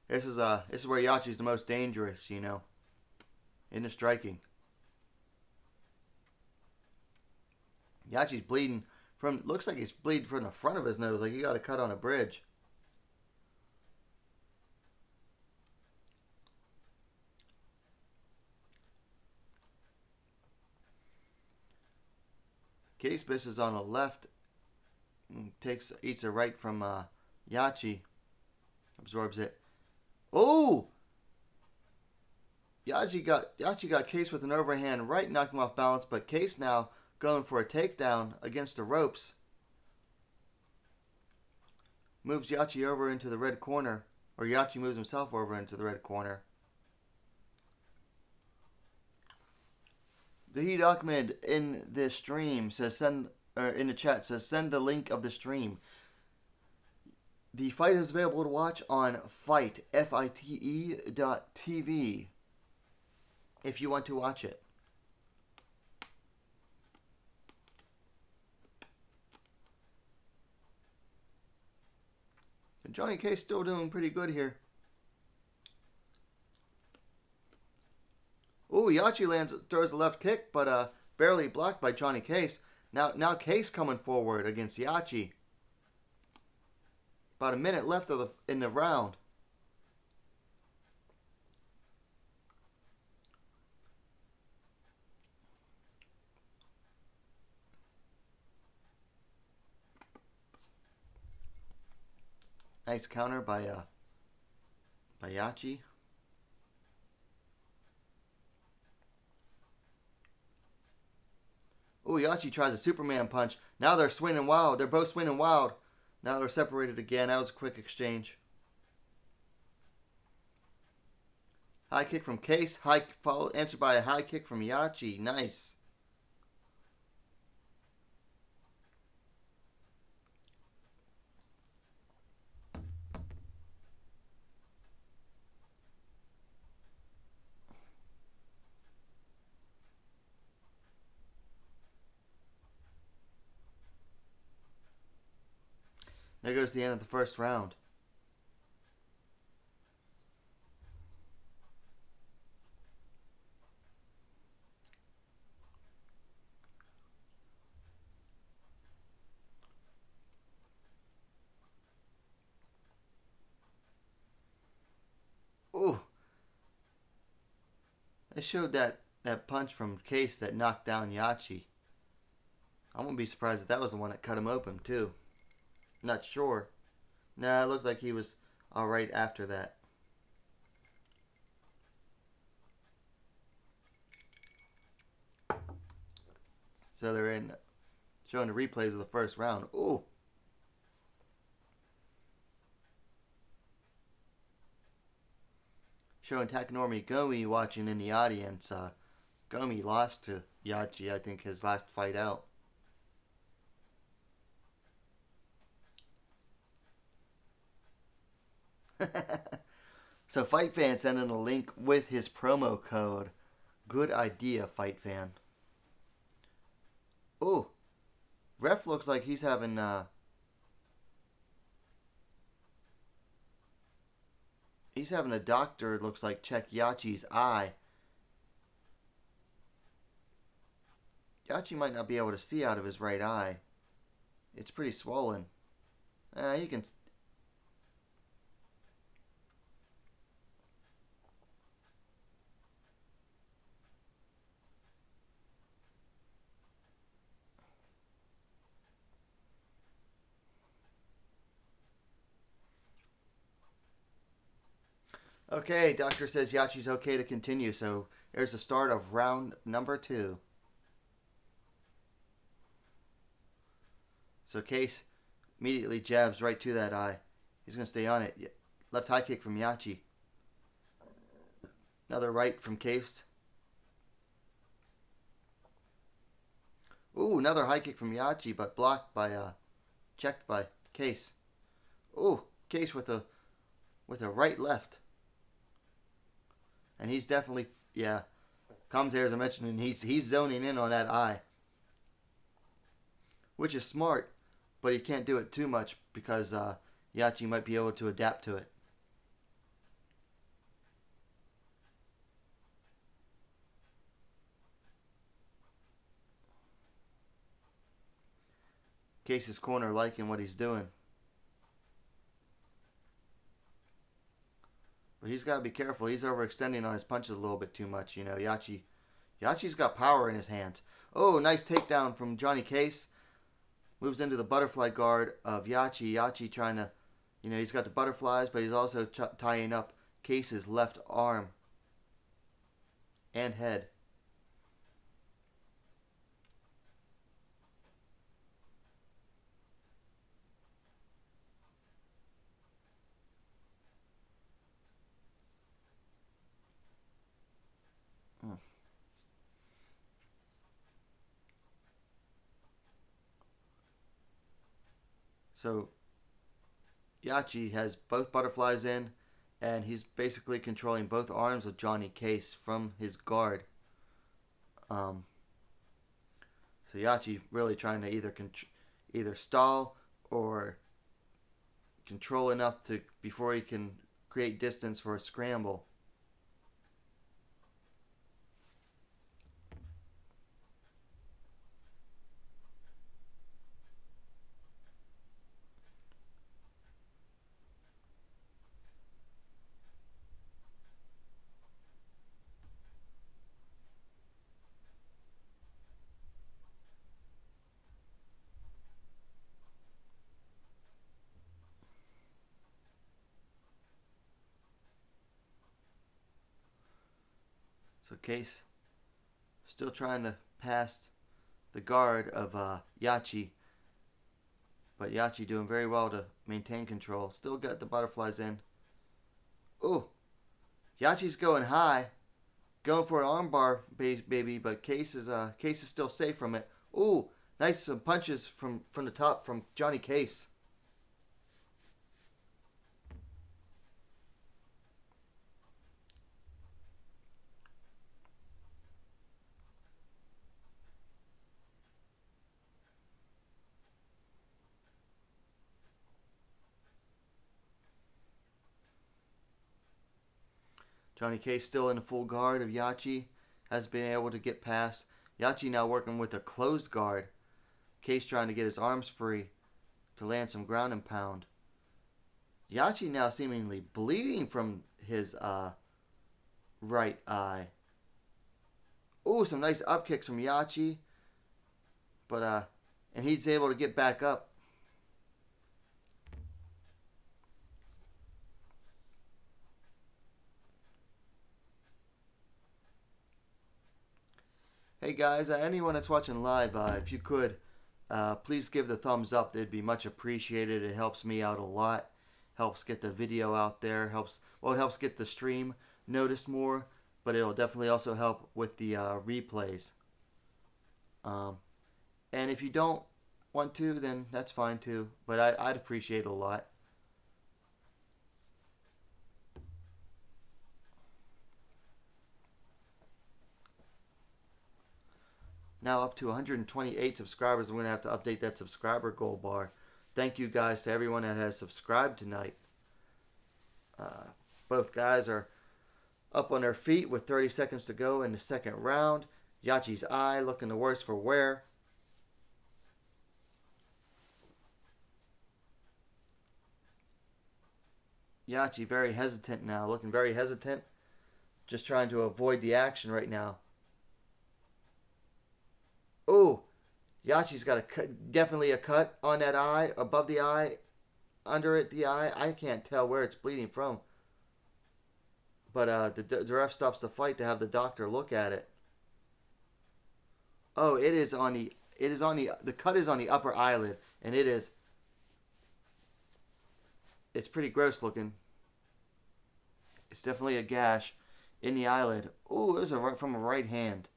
This is where Yachi's the most dangerous, you know, in the striking. Yachi's bleeding from, looks like he's bleeding from the front of his nose, like he got a cut on a bridge. Case misses on the left, eats a right from Yachi, absorbs it. Oh! Yachi got Case with an overhand right, knocked him off balance, but Case now going for a takedown against the ropes. Moves Yachi over into the red corner, or Yachi moves himself over into the red corner. Dahid Ahmed in the stream says in the chat says send the link of the stream. The fight is available to watch on FITE.TV if you want to watch it. And Johnny Case still doing pretty good here. Ooh, Yachi throws a left kick, but barely blocked by Johnny Case. Now Case coming forward against Yachi. About a minute left in the round. Nice counter by Yachi. Ooh, Yachi tries a Superman punch. Now they're swinging wild. They're both swinging wild. Now they're separated again. That was a quick exchange. High kick from Case. Answered by a high kick from Yachi. Nice. There goes the end of the first round. Ooh. They showed that punch from Case that knocked down Yachi. I wouldn't be surprised if that was the one that cut him open too. Not sure. Nah, it looked like he was alright after that. So they're showing the replays of the first round. Ooh. Showing Takanori Gomi watching in the audience. Gomi lost to Yachi, I think, his last fight out. So Fight Fan sent in a link with his promo code. Good idea, Fight Fan. Ooh. Ref looks like he's having a doctor, it looks like, check Yachi's eye. Yachi might not be able to see out of his right eye. It's pretty swollen. You can... Okay, doctor says Yachi's okay to continue, so there's the start of round number 2. So Case immediately jabs right to that eye. He's going to stay on it. Left high kick from Yachi. Another right from Case. Ooh, another high kick from Yachi, but blocked by, checked by Case. Ooh, Case with a right left. And he's definitely, yeah, commentators are mentioning he's zoning in on that eye. Which is smart, but he can't do it too much because Yachi might be able to adapt to it. Case's corner liking what he's doing. But he's got to be careful. He's overextending on his punches a little bit too much. You know, Yachi's got power in his hands. Oh, nice takedown from Johnny Case. Moves into the butterfly guard of Yachi. Yachi trying to, you know, he's got the butterflies, but he's also tying up Case's left arm and head. So Yachi has both butterflies in, and he's basically controlling both arms of Johnny Case from his guard. So Yachi really trying to either stall or control enough to before he can create distance for a scramble. So Case still trying to pass the guard of Yachi, but Yachi doing very well to maintain control. Still got the butterflies in. Ooh, Yachi's going high, going for an armbar, baby, but Case is still safe from it. Ooh, nice some punches from the top from Johnny Case. Johnny Case still in the full guard of Yachi. Has been able to get past. Yachi now working with a closed guard. Case trying to get his arms free to land some ground and pound. Yachi now seemingly bleeding from his right eye. Ooh, some nice up kicks from Yachi. But and he's able to get back up. Hey guys, anyone that's watching live, if you could, please give the thumbs up. It'd be much appreciated. It helps me out a lot. Helps get the video out there. It helps get the stream noticed more, but it'll definitely also help with the replays. And if you don't want to, then that's fine too. But I'd appreciate it a lot. now up to 128 subscribers. I'm going to have to update that subscriber goal bar. Thank you guys to everyone that has subscribed tonight. Both guys are up on their feet with 30 seconds to go in the second round. Yachi's eye looking the worse for wear. Yachi very hesitant now, looking very hesitant. Just trying to avoid the action right now. Oh, Yachi's got a cut, definitely a cut on that eye, above the eye, under it, the eye. I can't tell where it's bleeding from. But the ref stops the fight to have the doctor look at it. Oh, the cut is on the upper eyelid, and it's pretty gross looking. It's definitely a gash in the eyelid. Ooh, it was from a right hand.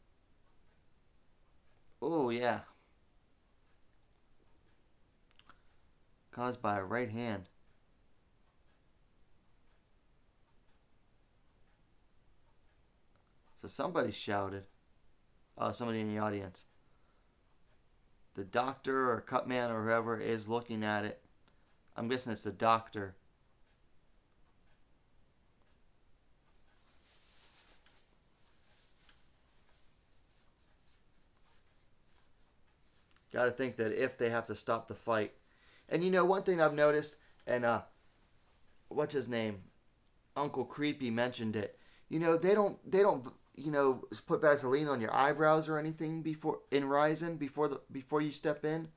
Oh, yeah. Caused by a right hand. So somebody shouted. Oh, somebody in the audience. The doctor or cut man or whoever is looking at it. I'm guessing it's the doctor. Got to think that if they have to stop the fight. And you know, one thing I've noticed, and what's his name? Uncle Creepy mentioned it. You know, they don't you know, put Vaseline on your eyebrows or anything before in Rizin before you step in.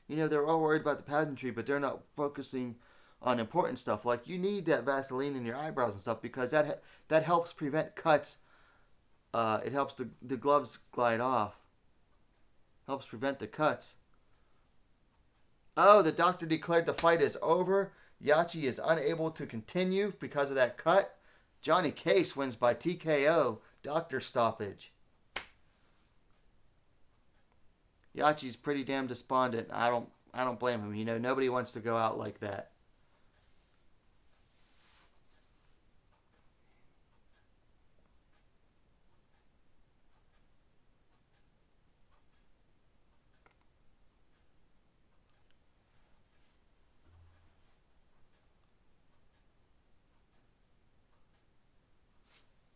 You know, they're all worried about the pageantry, but they're not focusing on important stuff. Like, you need that Vaseline in your eyebrows and stuff because that helps prevent cuts. It helps the gloves glide off. Helps prevent the cuts. Oh, the doctor declared the fight is over. Yachi is unable to continue because of that cut. Johnny Case wins by TKO. Doctor stoppage. Yachi's pretty damn despondent. I don't blame him. You know, nobody wants to go out like that.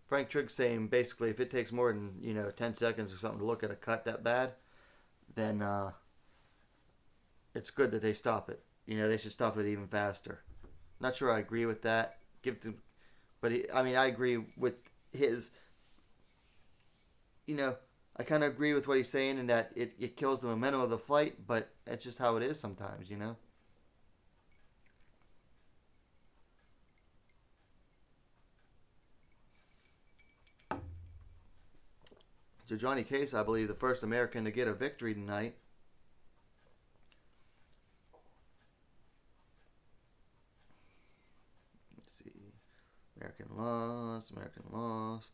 Frank Trigg saying basically if it takes more than, you know, 10 seconds or something to look at a cut that bad, then it's good that they stop it. You know, they should stop it even faster. Not sure I agree with that. But I mean, I agree with his. You know, I kind of agree with what he's saying in that it kills the momentum of the fight, but that's just how it is sometimes, you know. So Johnny Case, I believe, the first American to get a victory tonight. Let's see. American loss, American loss.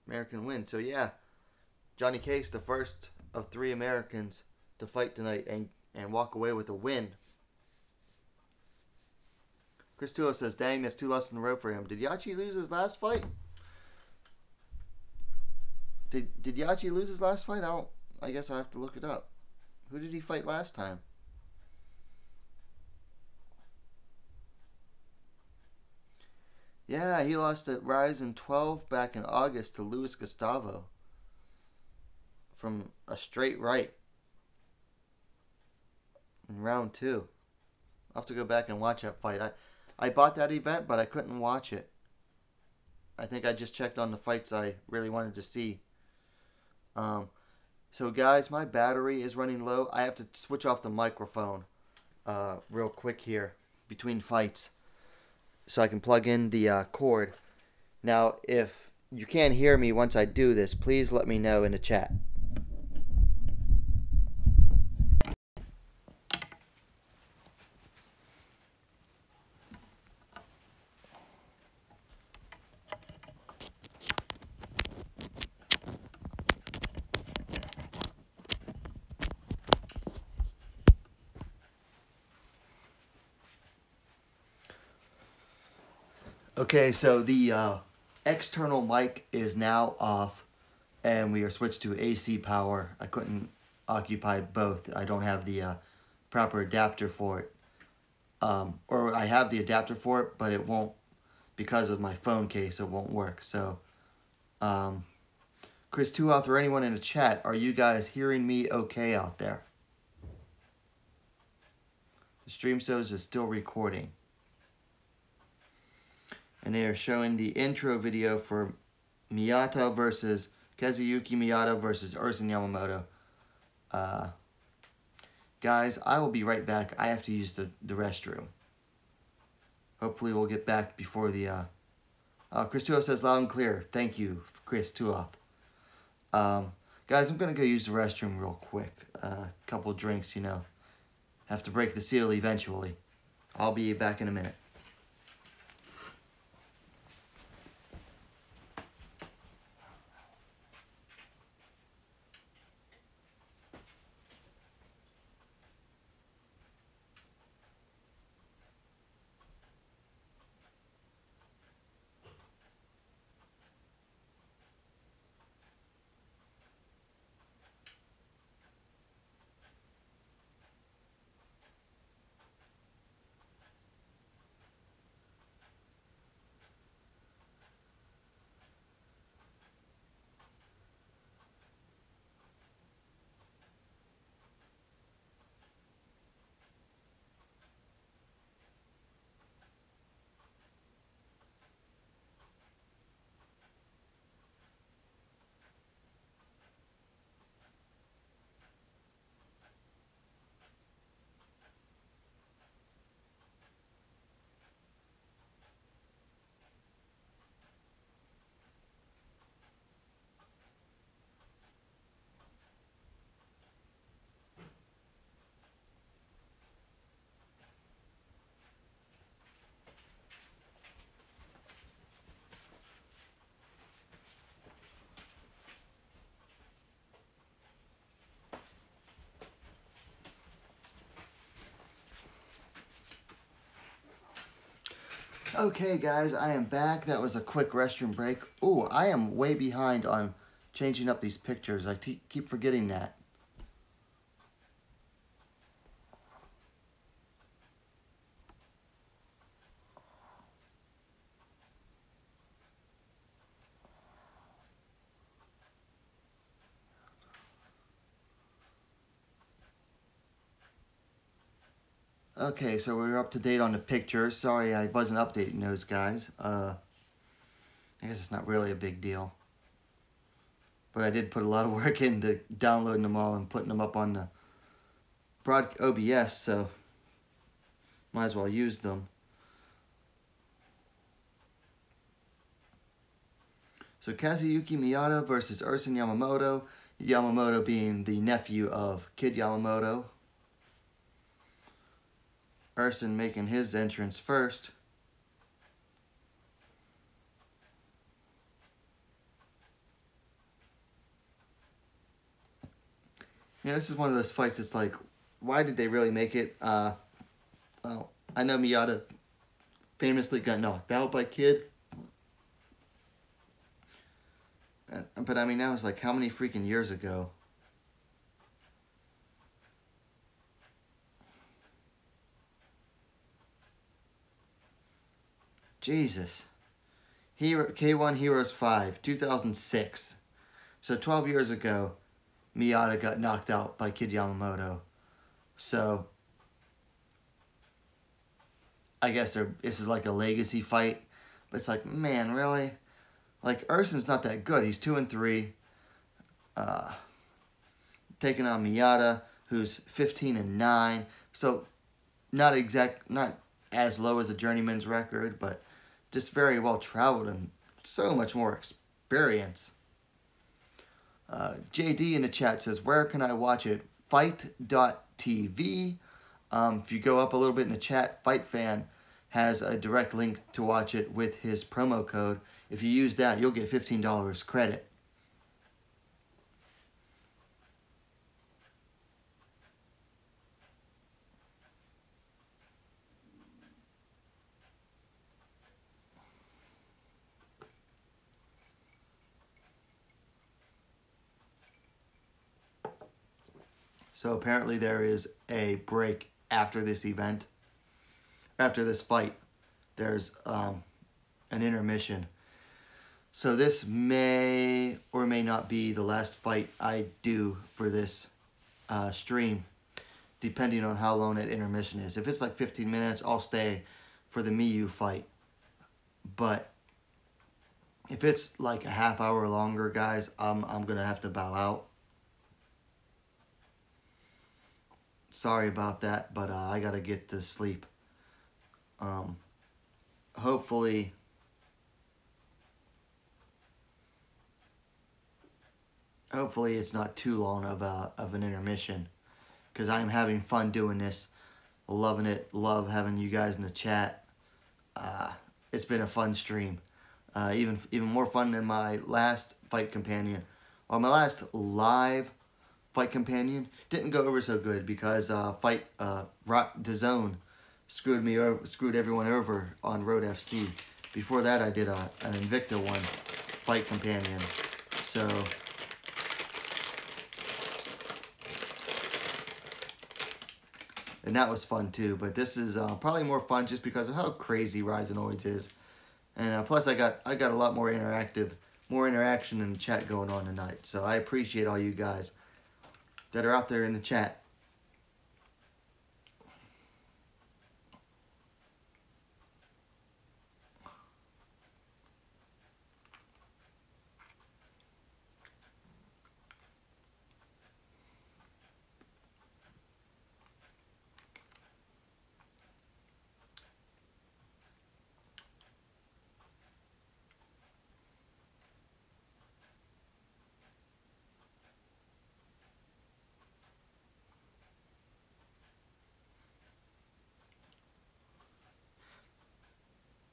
American win. So yeah, Johnny Case, the first of 3 Americans to fight tonight and walk away with a win. Chris Tuo says, dang, that's 2 losses in a row for him. Did Yachi lose his last fight? Did Yachi lose his last fight? I guess I have to look it up. Who did he fight last time? Yeah, he lost at Rizin 12 back in August to Luis Gustavo from a straight right in round 2. I'll have to go back and watch that fight. I bought that event, but I couldn't watch it. I think I just checked on the fights I really wanted to see. So guys, my battery is running low. I have to switch off the microphone real quick here between fights so I can plug in the cord. Now, if you can't hear me once I do this, please let me know in the chat. Okay, so the external mic is now off. and we are switched to AC power. I couldn't occupy both. I don't have the proper adapter for it. Or I have the adapter for it, but it won't, because of my phone case, it won't work. So, Chris Tuoth or anyone in the chat, are you guys hearing me okay out there? The stream shows is still recording. And they are showing the intro video for Kazuyuki Miyata versus Ersan Yamamoto. Guys, I will be right back. I have to use the restroom. Hopefully we'll get back before the... Chris Tuoth says loud and clear. Thank you, Chris Tuoth. Guys, I'm going to go use the restroom real quick. Couple drinks, you know. Have to break the seal eventually. I'll be back in a minute. Okay, guys, I am back. That was a quick restroom break. Ooh, I am way behind on changing up these pictures. I keep forgetting that. Okay, so we're up to date on the pictures. Sorry I wasn't updating those, guys. I guess it's not really a big deal. But I did put a lot of work into downloading them all and putting them up on the OBS, so might as well use them. So Kazuyuki Miyata versus Ersan Yamamoto. Yamamoto being the nephew of Kid Yamamoto. Ersan making his entrance first. Yeah, this is one of those fights that's like, why did they really make it? Well, I know Miyata famously got knocked out by Kid. But I mean, that was like how many freaking years ago? Jesus. K1 Heroes 5, 2006. So 12 years ago, Miyata got knocked out by Kid Yamamoto. So I guess this is like a legacy fight. But it's like, man, really? Like, Ersan's not that good. He's 2-3. Taking on Miyata, who's 15-9. So not as low as a journeyman's record, but just very well traveled and so much more experience. JD in the chat says, where can I watch it? Fight.tv. If you go up a little bit in the chat, FightFan has a direct link to watch it with his promo code. If you use that, you'll get $15 credit. So apparently there is a break after this event. After this fight, there's an intermission. So this may or may not be the last fight I do for this stream, depending on how long that intermission is. If it's like 15 minutes, I'll stay for the Miyu fight. But if it's like a half hour longer, guys, I'm going to have to bow out. Sorry about that, but I got to get to sleep. Hopefully it's not too long of an intermission, because I'm having fun doing this, loving it, love having you guys in the chat. It's been a fun stream, even more fun than my last fight companion, or my last live fight companion. Didn't go over so good because DAZN screwed everyone over on Road FC. Before that, I did an Invicta one fight companion. So and that was fun too. But this is probably more fun just because of how crazy Rizin always is, and plus I got a lot more interaction in the chat going on tonight. So I appreciate all you guys that are out there in the chat.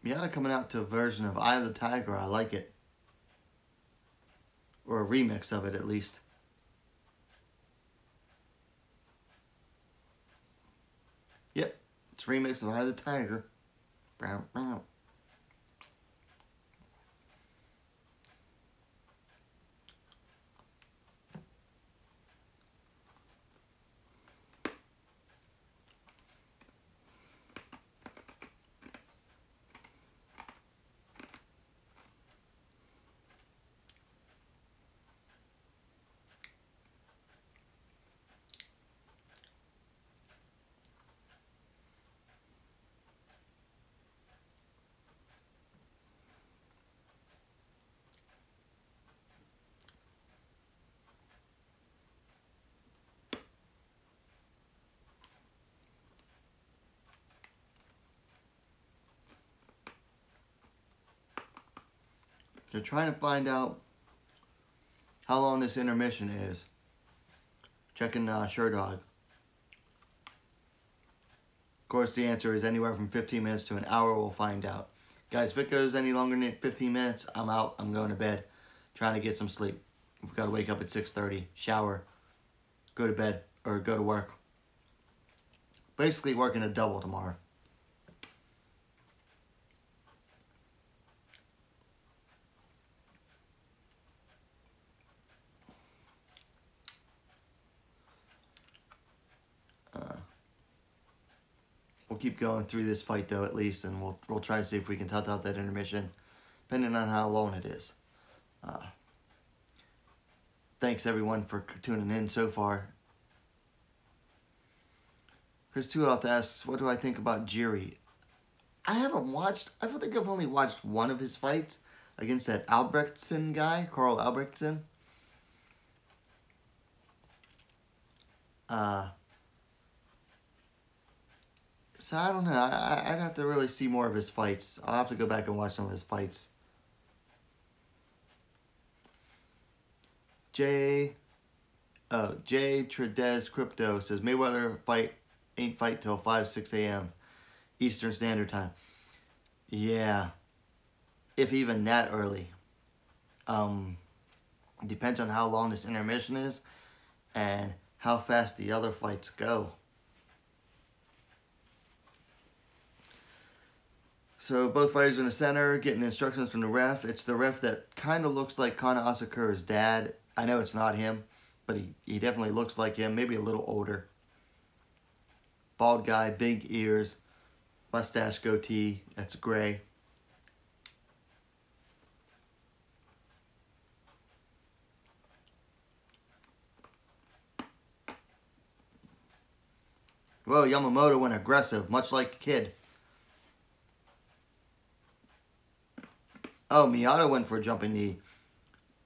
Miata coming out to a version of Eye of the Tiger. I like it. Or a remix of it, at least. Yep, it's a remix of Eye of the Tiger. Brown, brown. They're trying to find out how long this intermission is. Checking Sherdog. Of course, the answer is anywhere from 15 minutes to an hour. We'll find out. Guys, if it goes any longer than 15 minutes, I'm out. I'm going to bed. Trying to get some sleep. We've got to wake up at 6:30, shower, go to bed, or go to work. Basically working a double tomorrow. We'll keep going through this fight though, at least, and we'll try to see if we can tut out that intermission, depending on how long it is. Thanks everyone for tuning in so far. Chris Tuoth asks, what do I think about Jiri? I don't think I've only watched one of his fights against that Albrechtsen guy, Carl Albrechtsen. So I don't know. I'd have to really see more of his fights. I'll have to go back and watch some of his fights. J Tredez Crypto says Mayweather ain't fight till 6 a.m. Eastern Standard Time. Yeah, if even that early. Depends on how long this intermission is and how fast the other fights go. So both fighters in the center, getting instructions from the ref. It's the ref that kind of looks like Kana Asakura's dad. I know it's not him, but he definitely looks like him, maybe a little older. Bald guy, big ears, mustache, goatee, that's gray. Whoa, Yamamoto went aggressive, much like Kid. Oh, Miyata went for a jumping knee,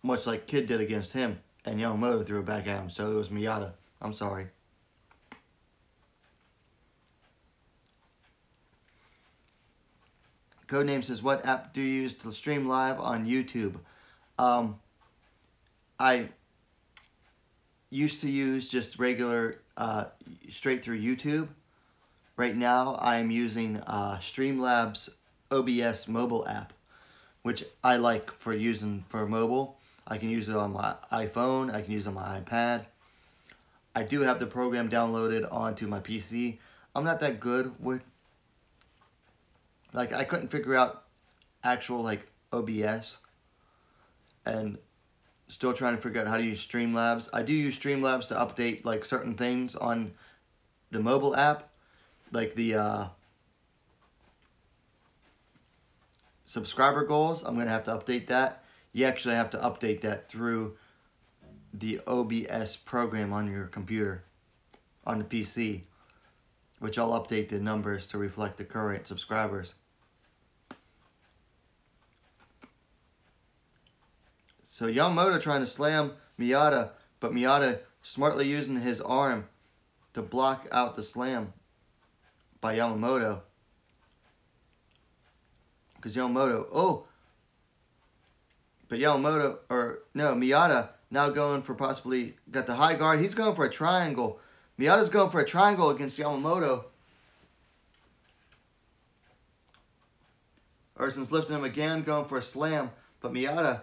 much like Kid did against him. And Yamamoto threw it back at him, so it was Miyata. I'm sorry. Codename says, what app do you use to stream live on YouTube? I used to use just regular, straight through YouTube. Right now, I'm using Streamlabs OBS mobile app, which I like for using for mobile. I can use it on my iPhone. I can use it on my iPad. I do have the program downloaded onto my PC. I'm not that good with, like, I couldn't figure out actual, like, OBS. And still trying to figure out how to use Streamlabs. I do use Streamlabs to update, like, certain things on the mobile app. Like the subscriber goals. I'm going to have to update that. You actually have to update that through the OBS program on your computer, on the PC, which I'll update the numbers to reflect the current subscribers. So Yamamoto trying to slam Miyata, but Miyata smartly using his arm to block out the slam by Yamamoto. Because Yamamoto, but Yamamoto, or no, Miyata now going for possibly, got the high guard. He's going for a triangle. Miyata's going for a triangle against Yamamoto. Urson's lifting him again, going for a slam. But Miyata,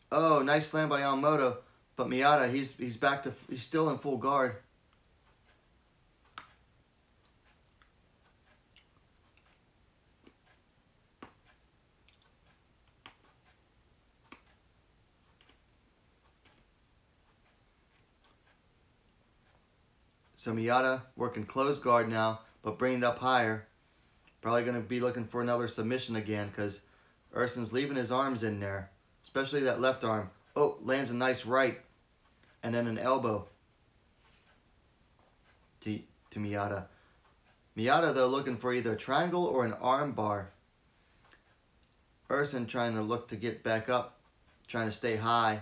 oh, nice slam by Yamamoto. But Miyata, he's back to, he's still in full guard. So Miyata working close guard now, but bringing it up higher. Probably going to be looking for another submission again because Urson's leaving his arms in there, especially that left arm. Oh, lands a nice right, and then an elbow to Miyata. Miyata, though, looking for either a triangle or an arm bar. Urson trying to look to get back up, trying to stay high,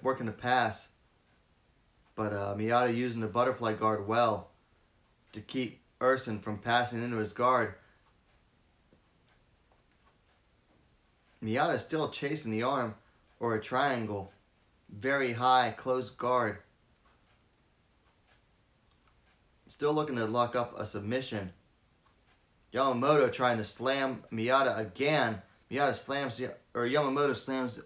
working the pass. But Miyata using the butterfly guard well to keep Urson from passing into his guard. Miyata still chasing the arm or a triangle. Very high, close guard. Still looking to lock up a submission. Yamamoto trying to slam Miyata again. Yamamoto slams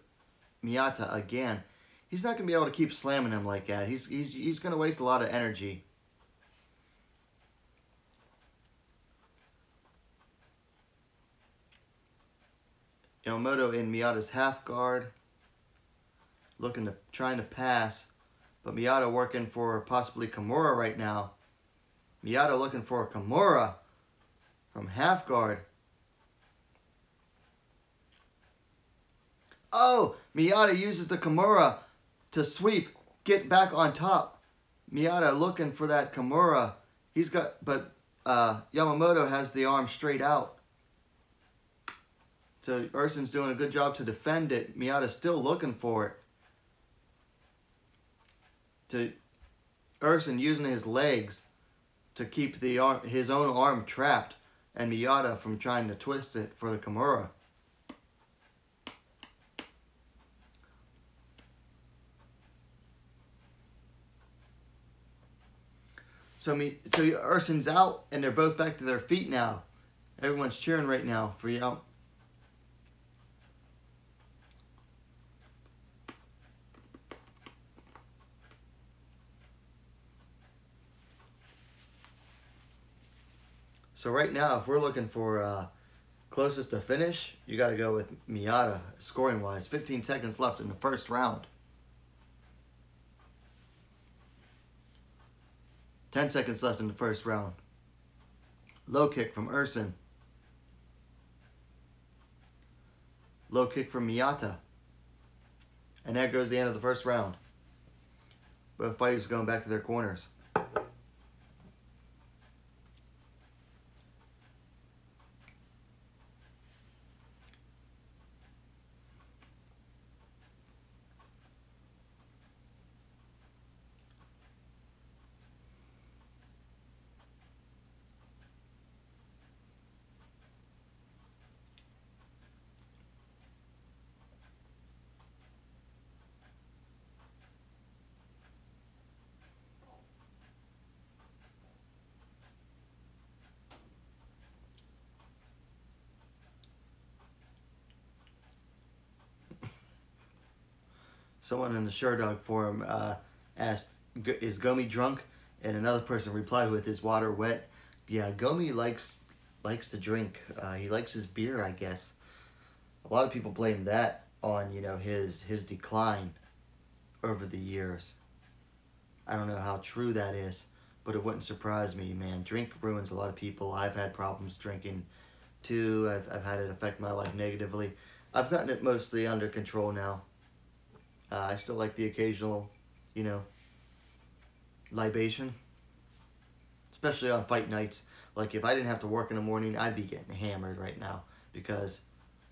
Miyata again. He's not going to be able to keep slamming him like that. He's going to waste a lot of energy. Yamamoto in Miyata's half guard. Trying to pass. But Miyata working for possibly Kimura right now. Miyata looking for a Kimura from half guard. Oh! Miyata uses the Kimura to sweep, get back on top. Miyata looking for that Kimura. But Yamamoto has the arm straight out. So Urson's doing a good job to defend it. Miyata's still looking for it. Urson using his legs to keep his own arm trapped, and Miyata from trying to twist it for the Kimura. So Urson's out, and they're both back to their feet now. Everyone's cheering right now for Yamamoto. So right now, if we're looking for Closest to finish, you got to go with Miyata, scoring-wise. 15 seconds left in the first round. 10 seconds left in the first round. Low kick from Rizin. Low kick from Miyata. And there goes the end of the first round. Both fighters going back to their corners. Someone in the Sherdog forum asked, is Gomi drunk? And another person replied with, is water wet? Yeah, Gomi likes to drink. He likes his beer, I guess. A lot of people blame that on, you know, his decline over the years. I don't know how true that is, but it wouldn't surprise me, man. Drink ruins a lot of people. I've had problems drinking too. I've had it affect my life negatively. I've gotten it mostly under control now. I still like the occasional, you know, libation. Especially on fight nights. Like, if I didn't have to work in the morning, I'd be getting hammered right now. Because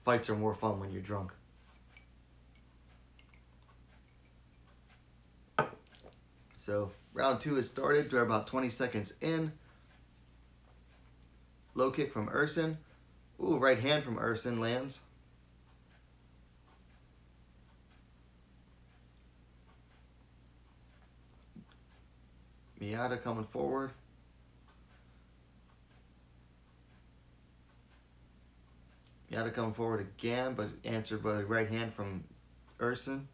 fights are more fun when you're drunk. So, round 2 has started. We're about 20 seconds in. Low kick from Rizin. Ooh, right hand from Rizin lands. Miyata coming forward. Miyata coming forward again, but answered by the right hand from Rizin.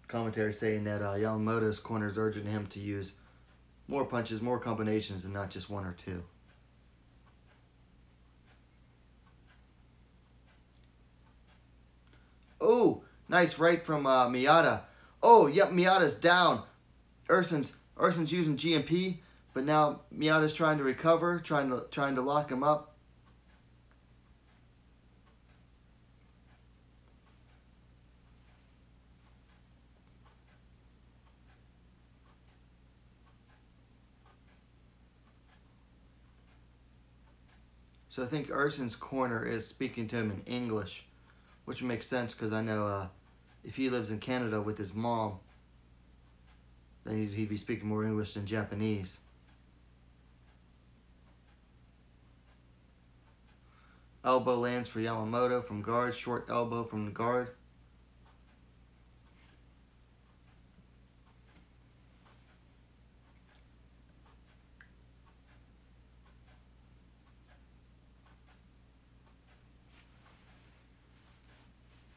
Commentary saying that Yamamoto's corner is urging him to use more punches, more combinations, and not just one or two. Oh, nice right from Miyata. Oh, yep, Miyata's down. Rizin's using GMP, but now Miyata's trying to recover, trying to lock him up. So I think Rizin's corner is speaking to him in English, which makes sense because I know if he lives in Canada with his mom, then he'd be speaking more English than Japanese. Elbow lands for Yamamoto from guard, short elbow from the guard.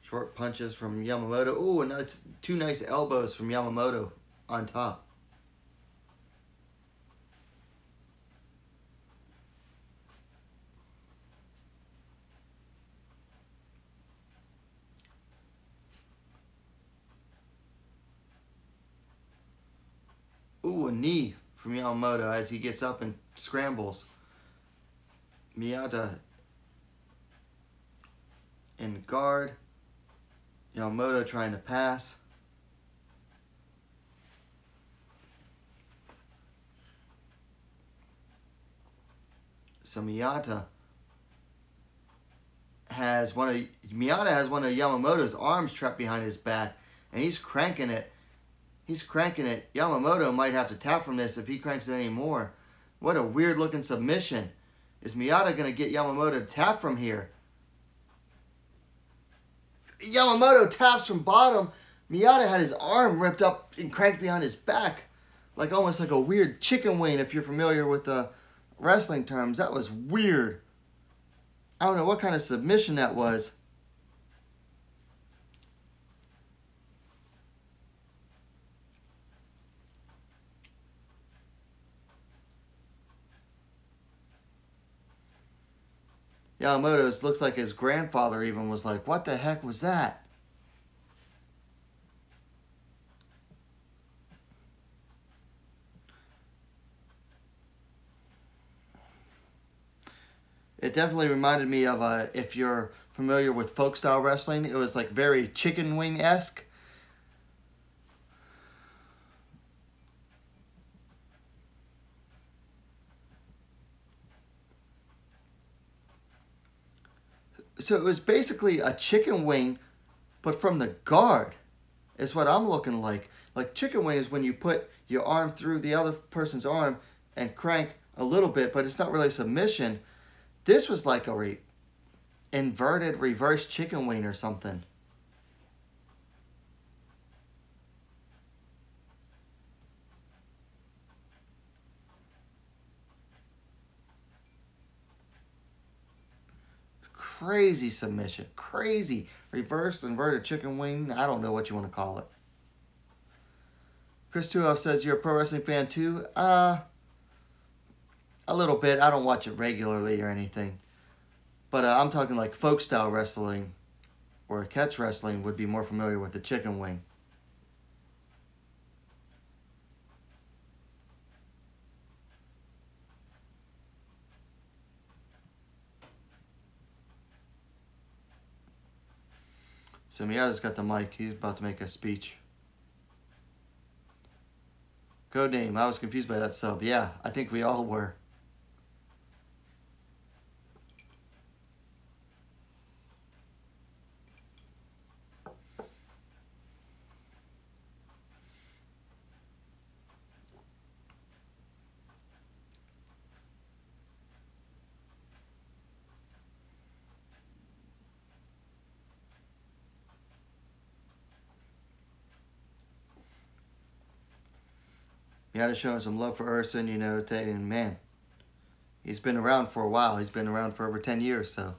Short punches from Yamamoto. Ooh, and that's two nice elbows from Yamamoto on top. Ooh, a knee from Yamamoto as he gets up and scrambles. Miyata in guard. Yamamoto trying to pass. So Miyata has one of Yamamoto's arms trapped behind his back, and he's cranking it. He's cranking it. Yamamoto might have to tap from this if he cranks it anymore. What a weird looking submission. Is Miyata going to get Yamamoto to tap from here? Yamamoto taps from bottom, Miata had his arm ripped up and cranked behind his back, like almost like a weird chicken wing. If you're familiar with the wrestling terms, that was weird. I don't know what kind of submission that was. Yamamoto's looks like his grandfather even was like, what the heck was that? It definitely reminded me of, if you're familiar with folk style wrestling, it was like very chicken wing-esque. So it was basically a chicken wing, but from the guard, is what I'm looking like. Like chicken wing is when you put your arm through the other person's arm and crank a little bit, but it's not really submission. This was like a inverted reverse chicken wing or something. Crazy submission. Crazy. Reverse inverted chicken wing. I don't know what you want to call it. Chris Tuoff says, you're a pro wrestling fan too? A little bit. I don't watch it regularly or anything. But I'm talking like folk style wrestling or catch wrestling would be more familiar with the chicken wing. So Miata's got the mic. He's about to make a speech. Go Dame. I was confused by that sub. Yeah, I think we all were. Miata showing some love for Urson, you know, and man, he's been around for a while. He's been around for over 10 years, so.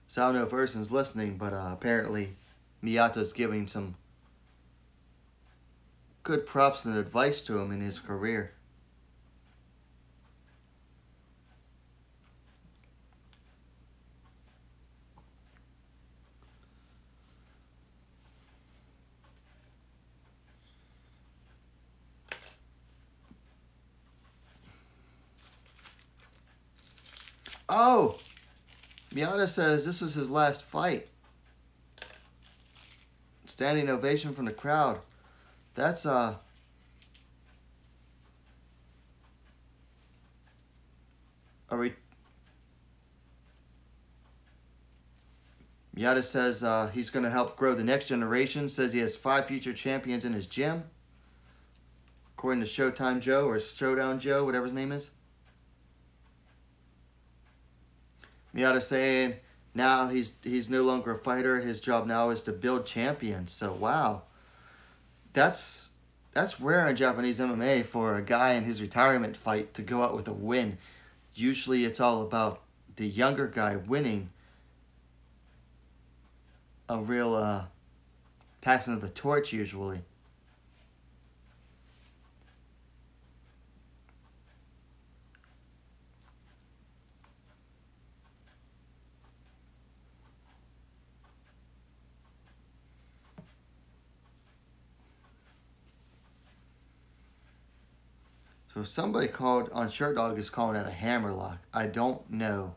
So I don't know if Urson's listening, but apparently Miyata's giving some good props and advice to him in his career. Oh! Miata says this was his last fight. Standing ovation from the crowd. That's Miata says he's going to help grow the next generation. Says he has 5 future champions in his gym. According to Showtime Joe or Showdown Joe, whatever his name is. Miata saying now he's no longer a fighter. His job now is to build champions. So wow, that's rare in Japanese MMA for a guy in his retirement fight to go out with a win. Usually it's all about the younger guy winning. A real passing of the torch usually. So somebody called on Shirt Dog is calling it a hammerlock. I don't know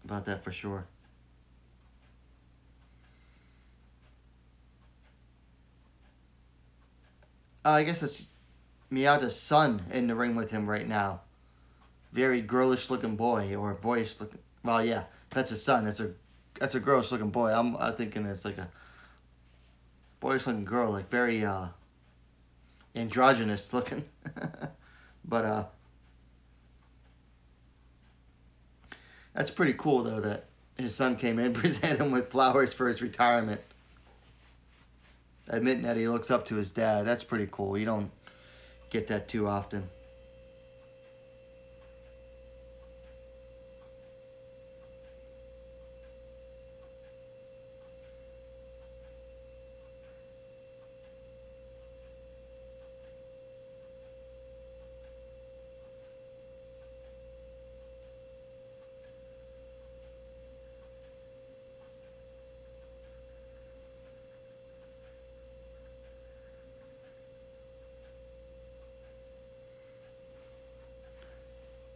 about that for sure. I guess it's Miyata's son in the ring with him right now. Very girlish looking boy or boyish looking. Well, yeah, that's his son. That's a that's a gross looking boy. I'm thinking it's like a boyish looking girl, like very androgynous looking. But that's pretty cool though that his son came in, presented him with flowers for his retirement, admitting that he looks up to his dad. That's pretty cool. You don't get that too often.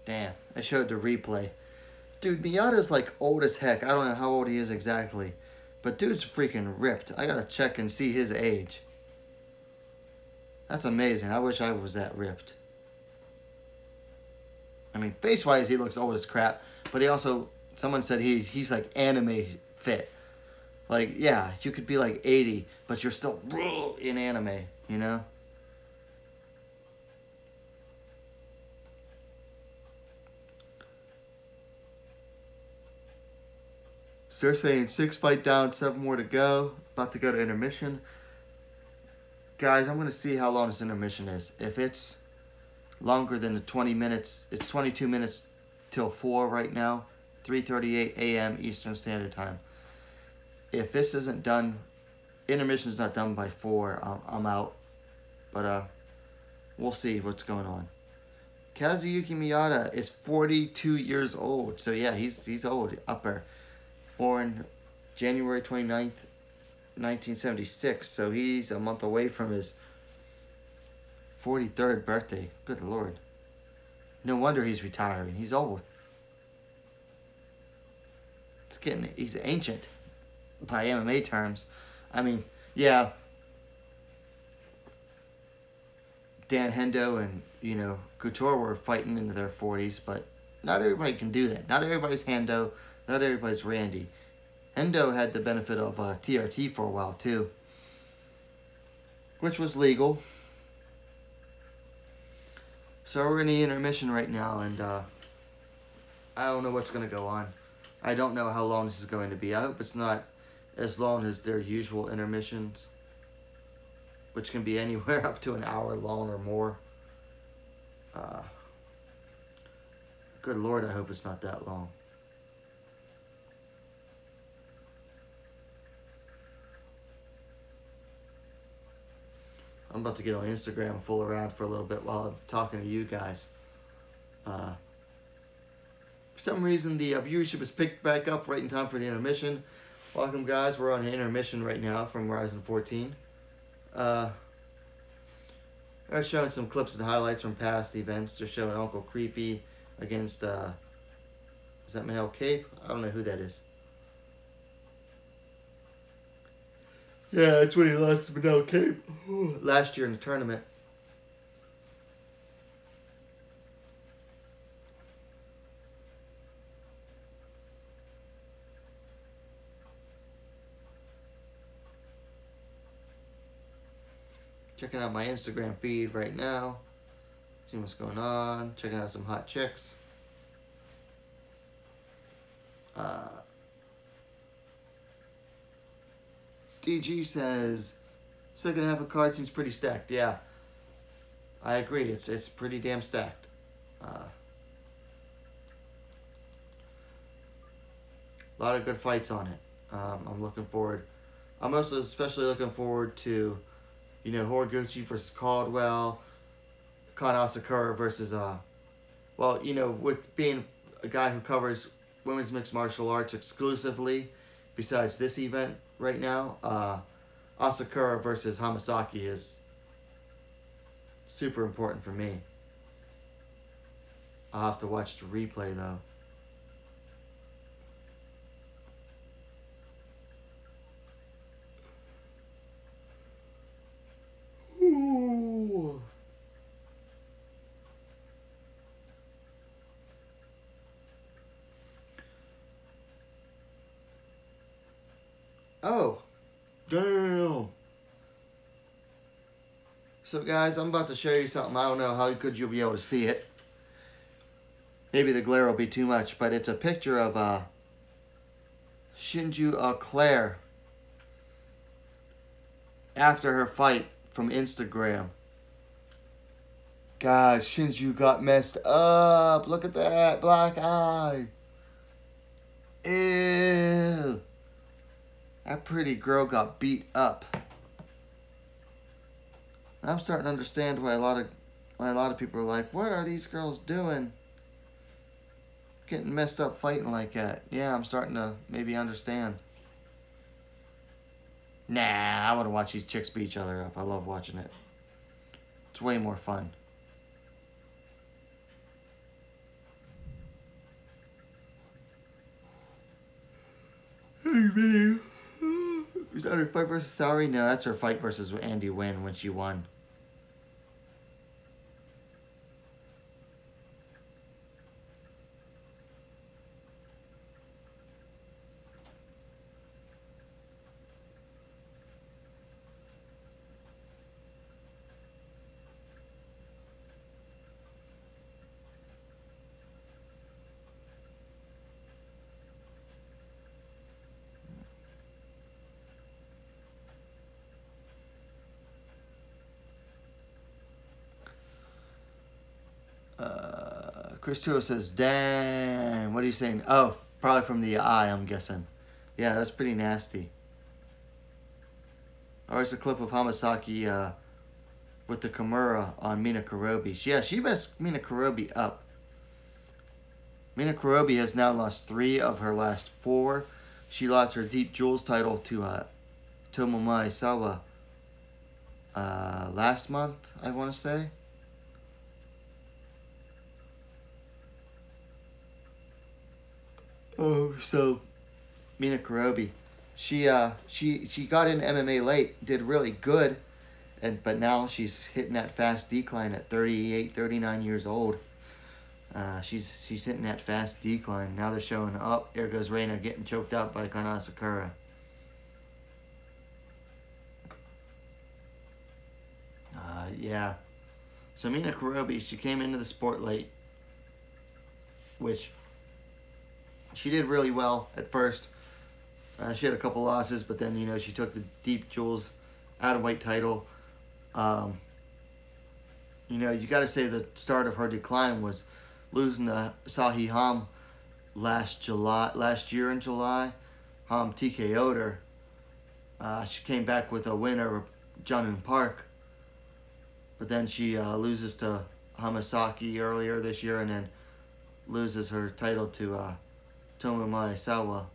Damn, I showed the replay. Dude, Miata's like old as heck. I don't know how old he is exactly. But dude's freaking ripped. I gotta check and see his age. That's amazing. I wish I was that ripped. I mean, face-wise, he looks old as crap. But he also, someone said he's like anime fit. Like, yeah, you could be like 80, but you're still in anime, you know? So they're saying 6 fight down, 7 more to go. About to go to intermission. Guys, I'm going to see how long this intermission is. If it's longer than the 20 minutes, it's 22 minutes till 4 right now. 3:38 a.m. Eastern Standard Time. If this isn't done, intermission's not done by 4, I'm out. But we'll see what's going on. Kazuyuki Miyata is 42 years old. So yeah, he's old, upper. Born January 29th, 1976. So he's a month away from his 43rd birthday. Good Lord. No wonder he's retiring. He's old. He's ancient by MMA terms. I mean, yeah. Dan Hendo and, Couture were fighting into their 40s, but not everybody can do that. Not everybody's Hendo. Not everybody's Randy. Hendo had the benefit of TRT for a while, too. Which was legal. So we're in the intermission right now, and I don't know what's going to go on. I don't know how long this is going to be. I hope it's not as long as their usual intermissions, which can be anywhere up to an hour long or more. Good Lord, I hope it's not that long. I'm about to get on Instagram and fool around for a little bit while I'm talking to you guys. For some reason, the viewership is picked back up right in time for the intermission. Welcome, guys. We're on an intermission right now from Rizin 14. They're showing some clips and highlights from past events. They're showing Uncle Creepy against, is that Manel Cape? I don't know who that is. Yeah, that's when he lost to Manel Cape last year in the tournament. Checking out my Instagram feed right now. Seeing what's going on. Checking out some hot chicks. DG says, second half of card seems pretty stacked. Yeah, I agree. It's pretty damn stacked. A lot of good fights on it. I'm looking forward. I'm also especially looking forward to, Horiguchi versus Caldwell, Kan Asakura versus, with being a guy who covers women's mixed martial arts exclusively, besides this event right now, Asakura versus Hamasaki is super important for me. I'll have to watch the replay, though. Ooh. Oh, damn. So guys, I'm about to show you something. I don't know how good you'll be able to see it. Maybe the glare will be too much, but it's a picture of Shinju Claire after her fight from Instagram. Guys, Shinju got messed up. Look at that black eye. Ew. That pretty girl got beat up. I'm starting to understand why a lot of people are like, what are these girls doing? Getting messed up fighting like that. Yeah, I'm starting to maybe understand. Nah, I want to watch these chicks beat each other up. I love watching it. It's way more fun. Hey, man. Is that her fight versus Salary? No, that's her fight versus Andy Wynn when she won. Christo says, dang, what are you saying? Oh, probably from the eye, I'm guessing. Yeah, that's pretty nasty. Or it's a clip of Hamasaki with the Kimura on Mina Kurobi. Yeah, she messed Mina Kurobi up. Mina Kurobi has now lost 3 of her last 4. She lost her Deep Jewels title to Tomomi Isawa last month, I want to say. Oh, so Mina Kurobi, she got in MMA late, did really good, but now she's hitting that fast decline at 38, 39 years old. She's hitting that fast decline. Now they're showing up. There goes Reina getting choked out by Kana Sakura. Yeah. So Mina Kurobi, she came into the sport late, which she did really well at first. She had a couple losses, but then, you know, she took the Deep Jewels Atomweight title. You know, you got to say the start of her decline was losing to Sahi Ham last year in July. Ham TKO'd her. She came back with a win over Junun Park. But then she loses to Hamasaki earlier this year and then loses her title to Tomomi Isawa.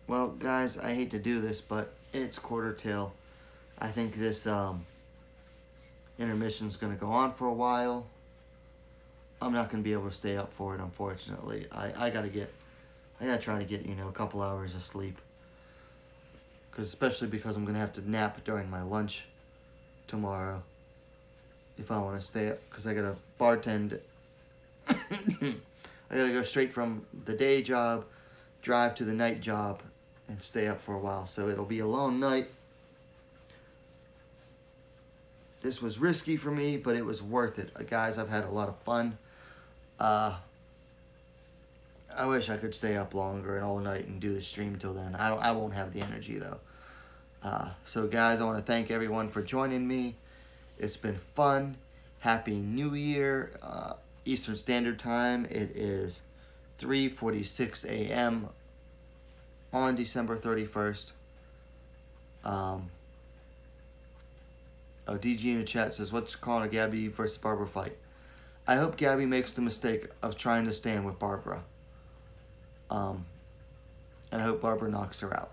Well, guys, I hate to do this, but it's quarter till. I think this intermission's going to go on for a while. I'm not going to be able to stay up for it, unfortunately. I got to try to get, you know, a couple hours of sleep. Especially because I'm going to have to nap during my lunch tomorrow if I want to stay up, because I got to bartend. I got to go straight from the day job, drive to the night job, and stay up for a while. So it'll be a long night. This was risky for me, but it was worth it. Guys, I've had a lot of fun. I wish I could stay up longer and all night and do the stream till then. I won't have the energy, though. So, guys, I want to thank everyone for joining me. It's been fun. Happy New Year. Eastern Standard Time. It is 3:46 a.m. on December 31st. DG in the chat says, what's calling a Gabby versus Barbara fight? I hope Gabby makes the mistake of trying to stand with Barbara. And I hope Barbara knocks her out.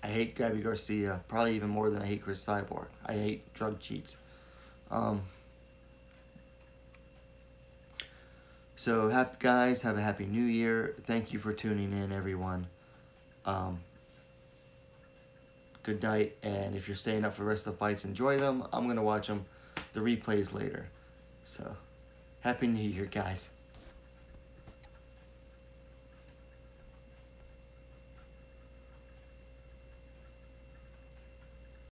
I hate Gabby Garcia, probably even more than I hate Chris Cyborg. I hate drug cheats. So, guys, have a happy New Year. Thank you for tuning in, everyone. good night. And if you're staying up for the rest of the fights, enjoy them. I'm going to watch them, the replays later. So, Happy New Year, guys.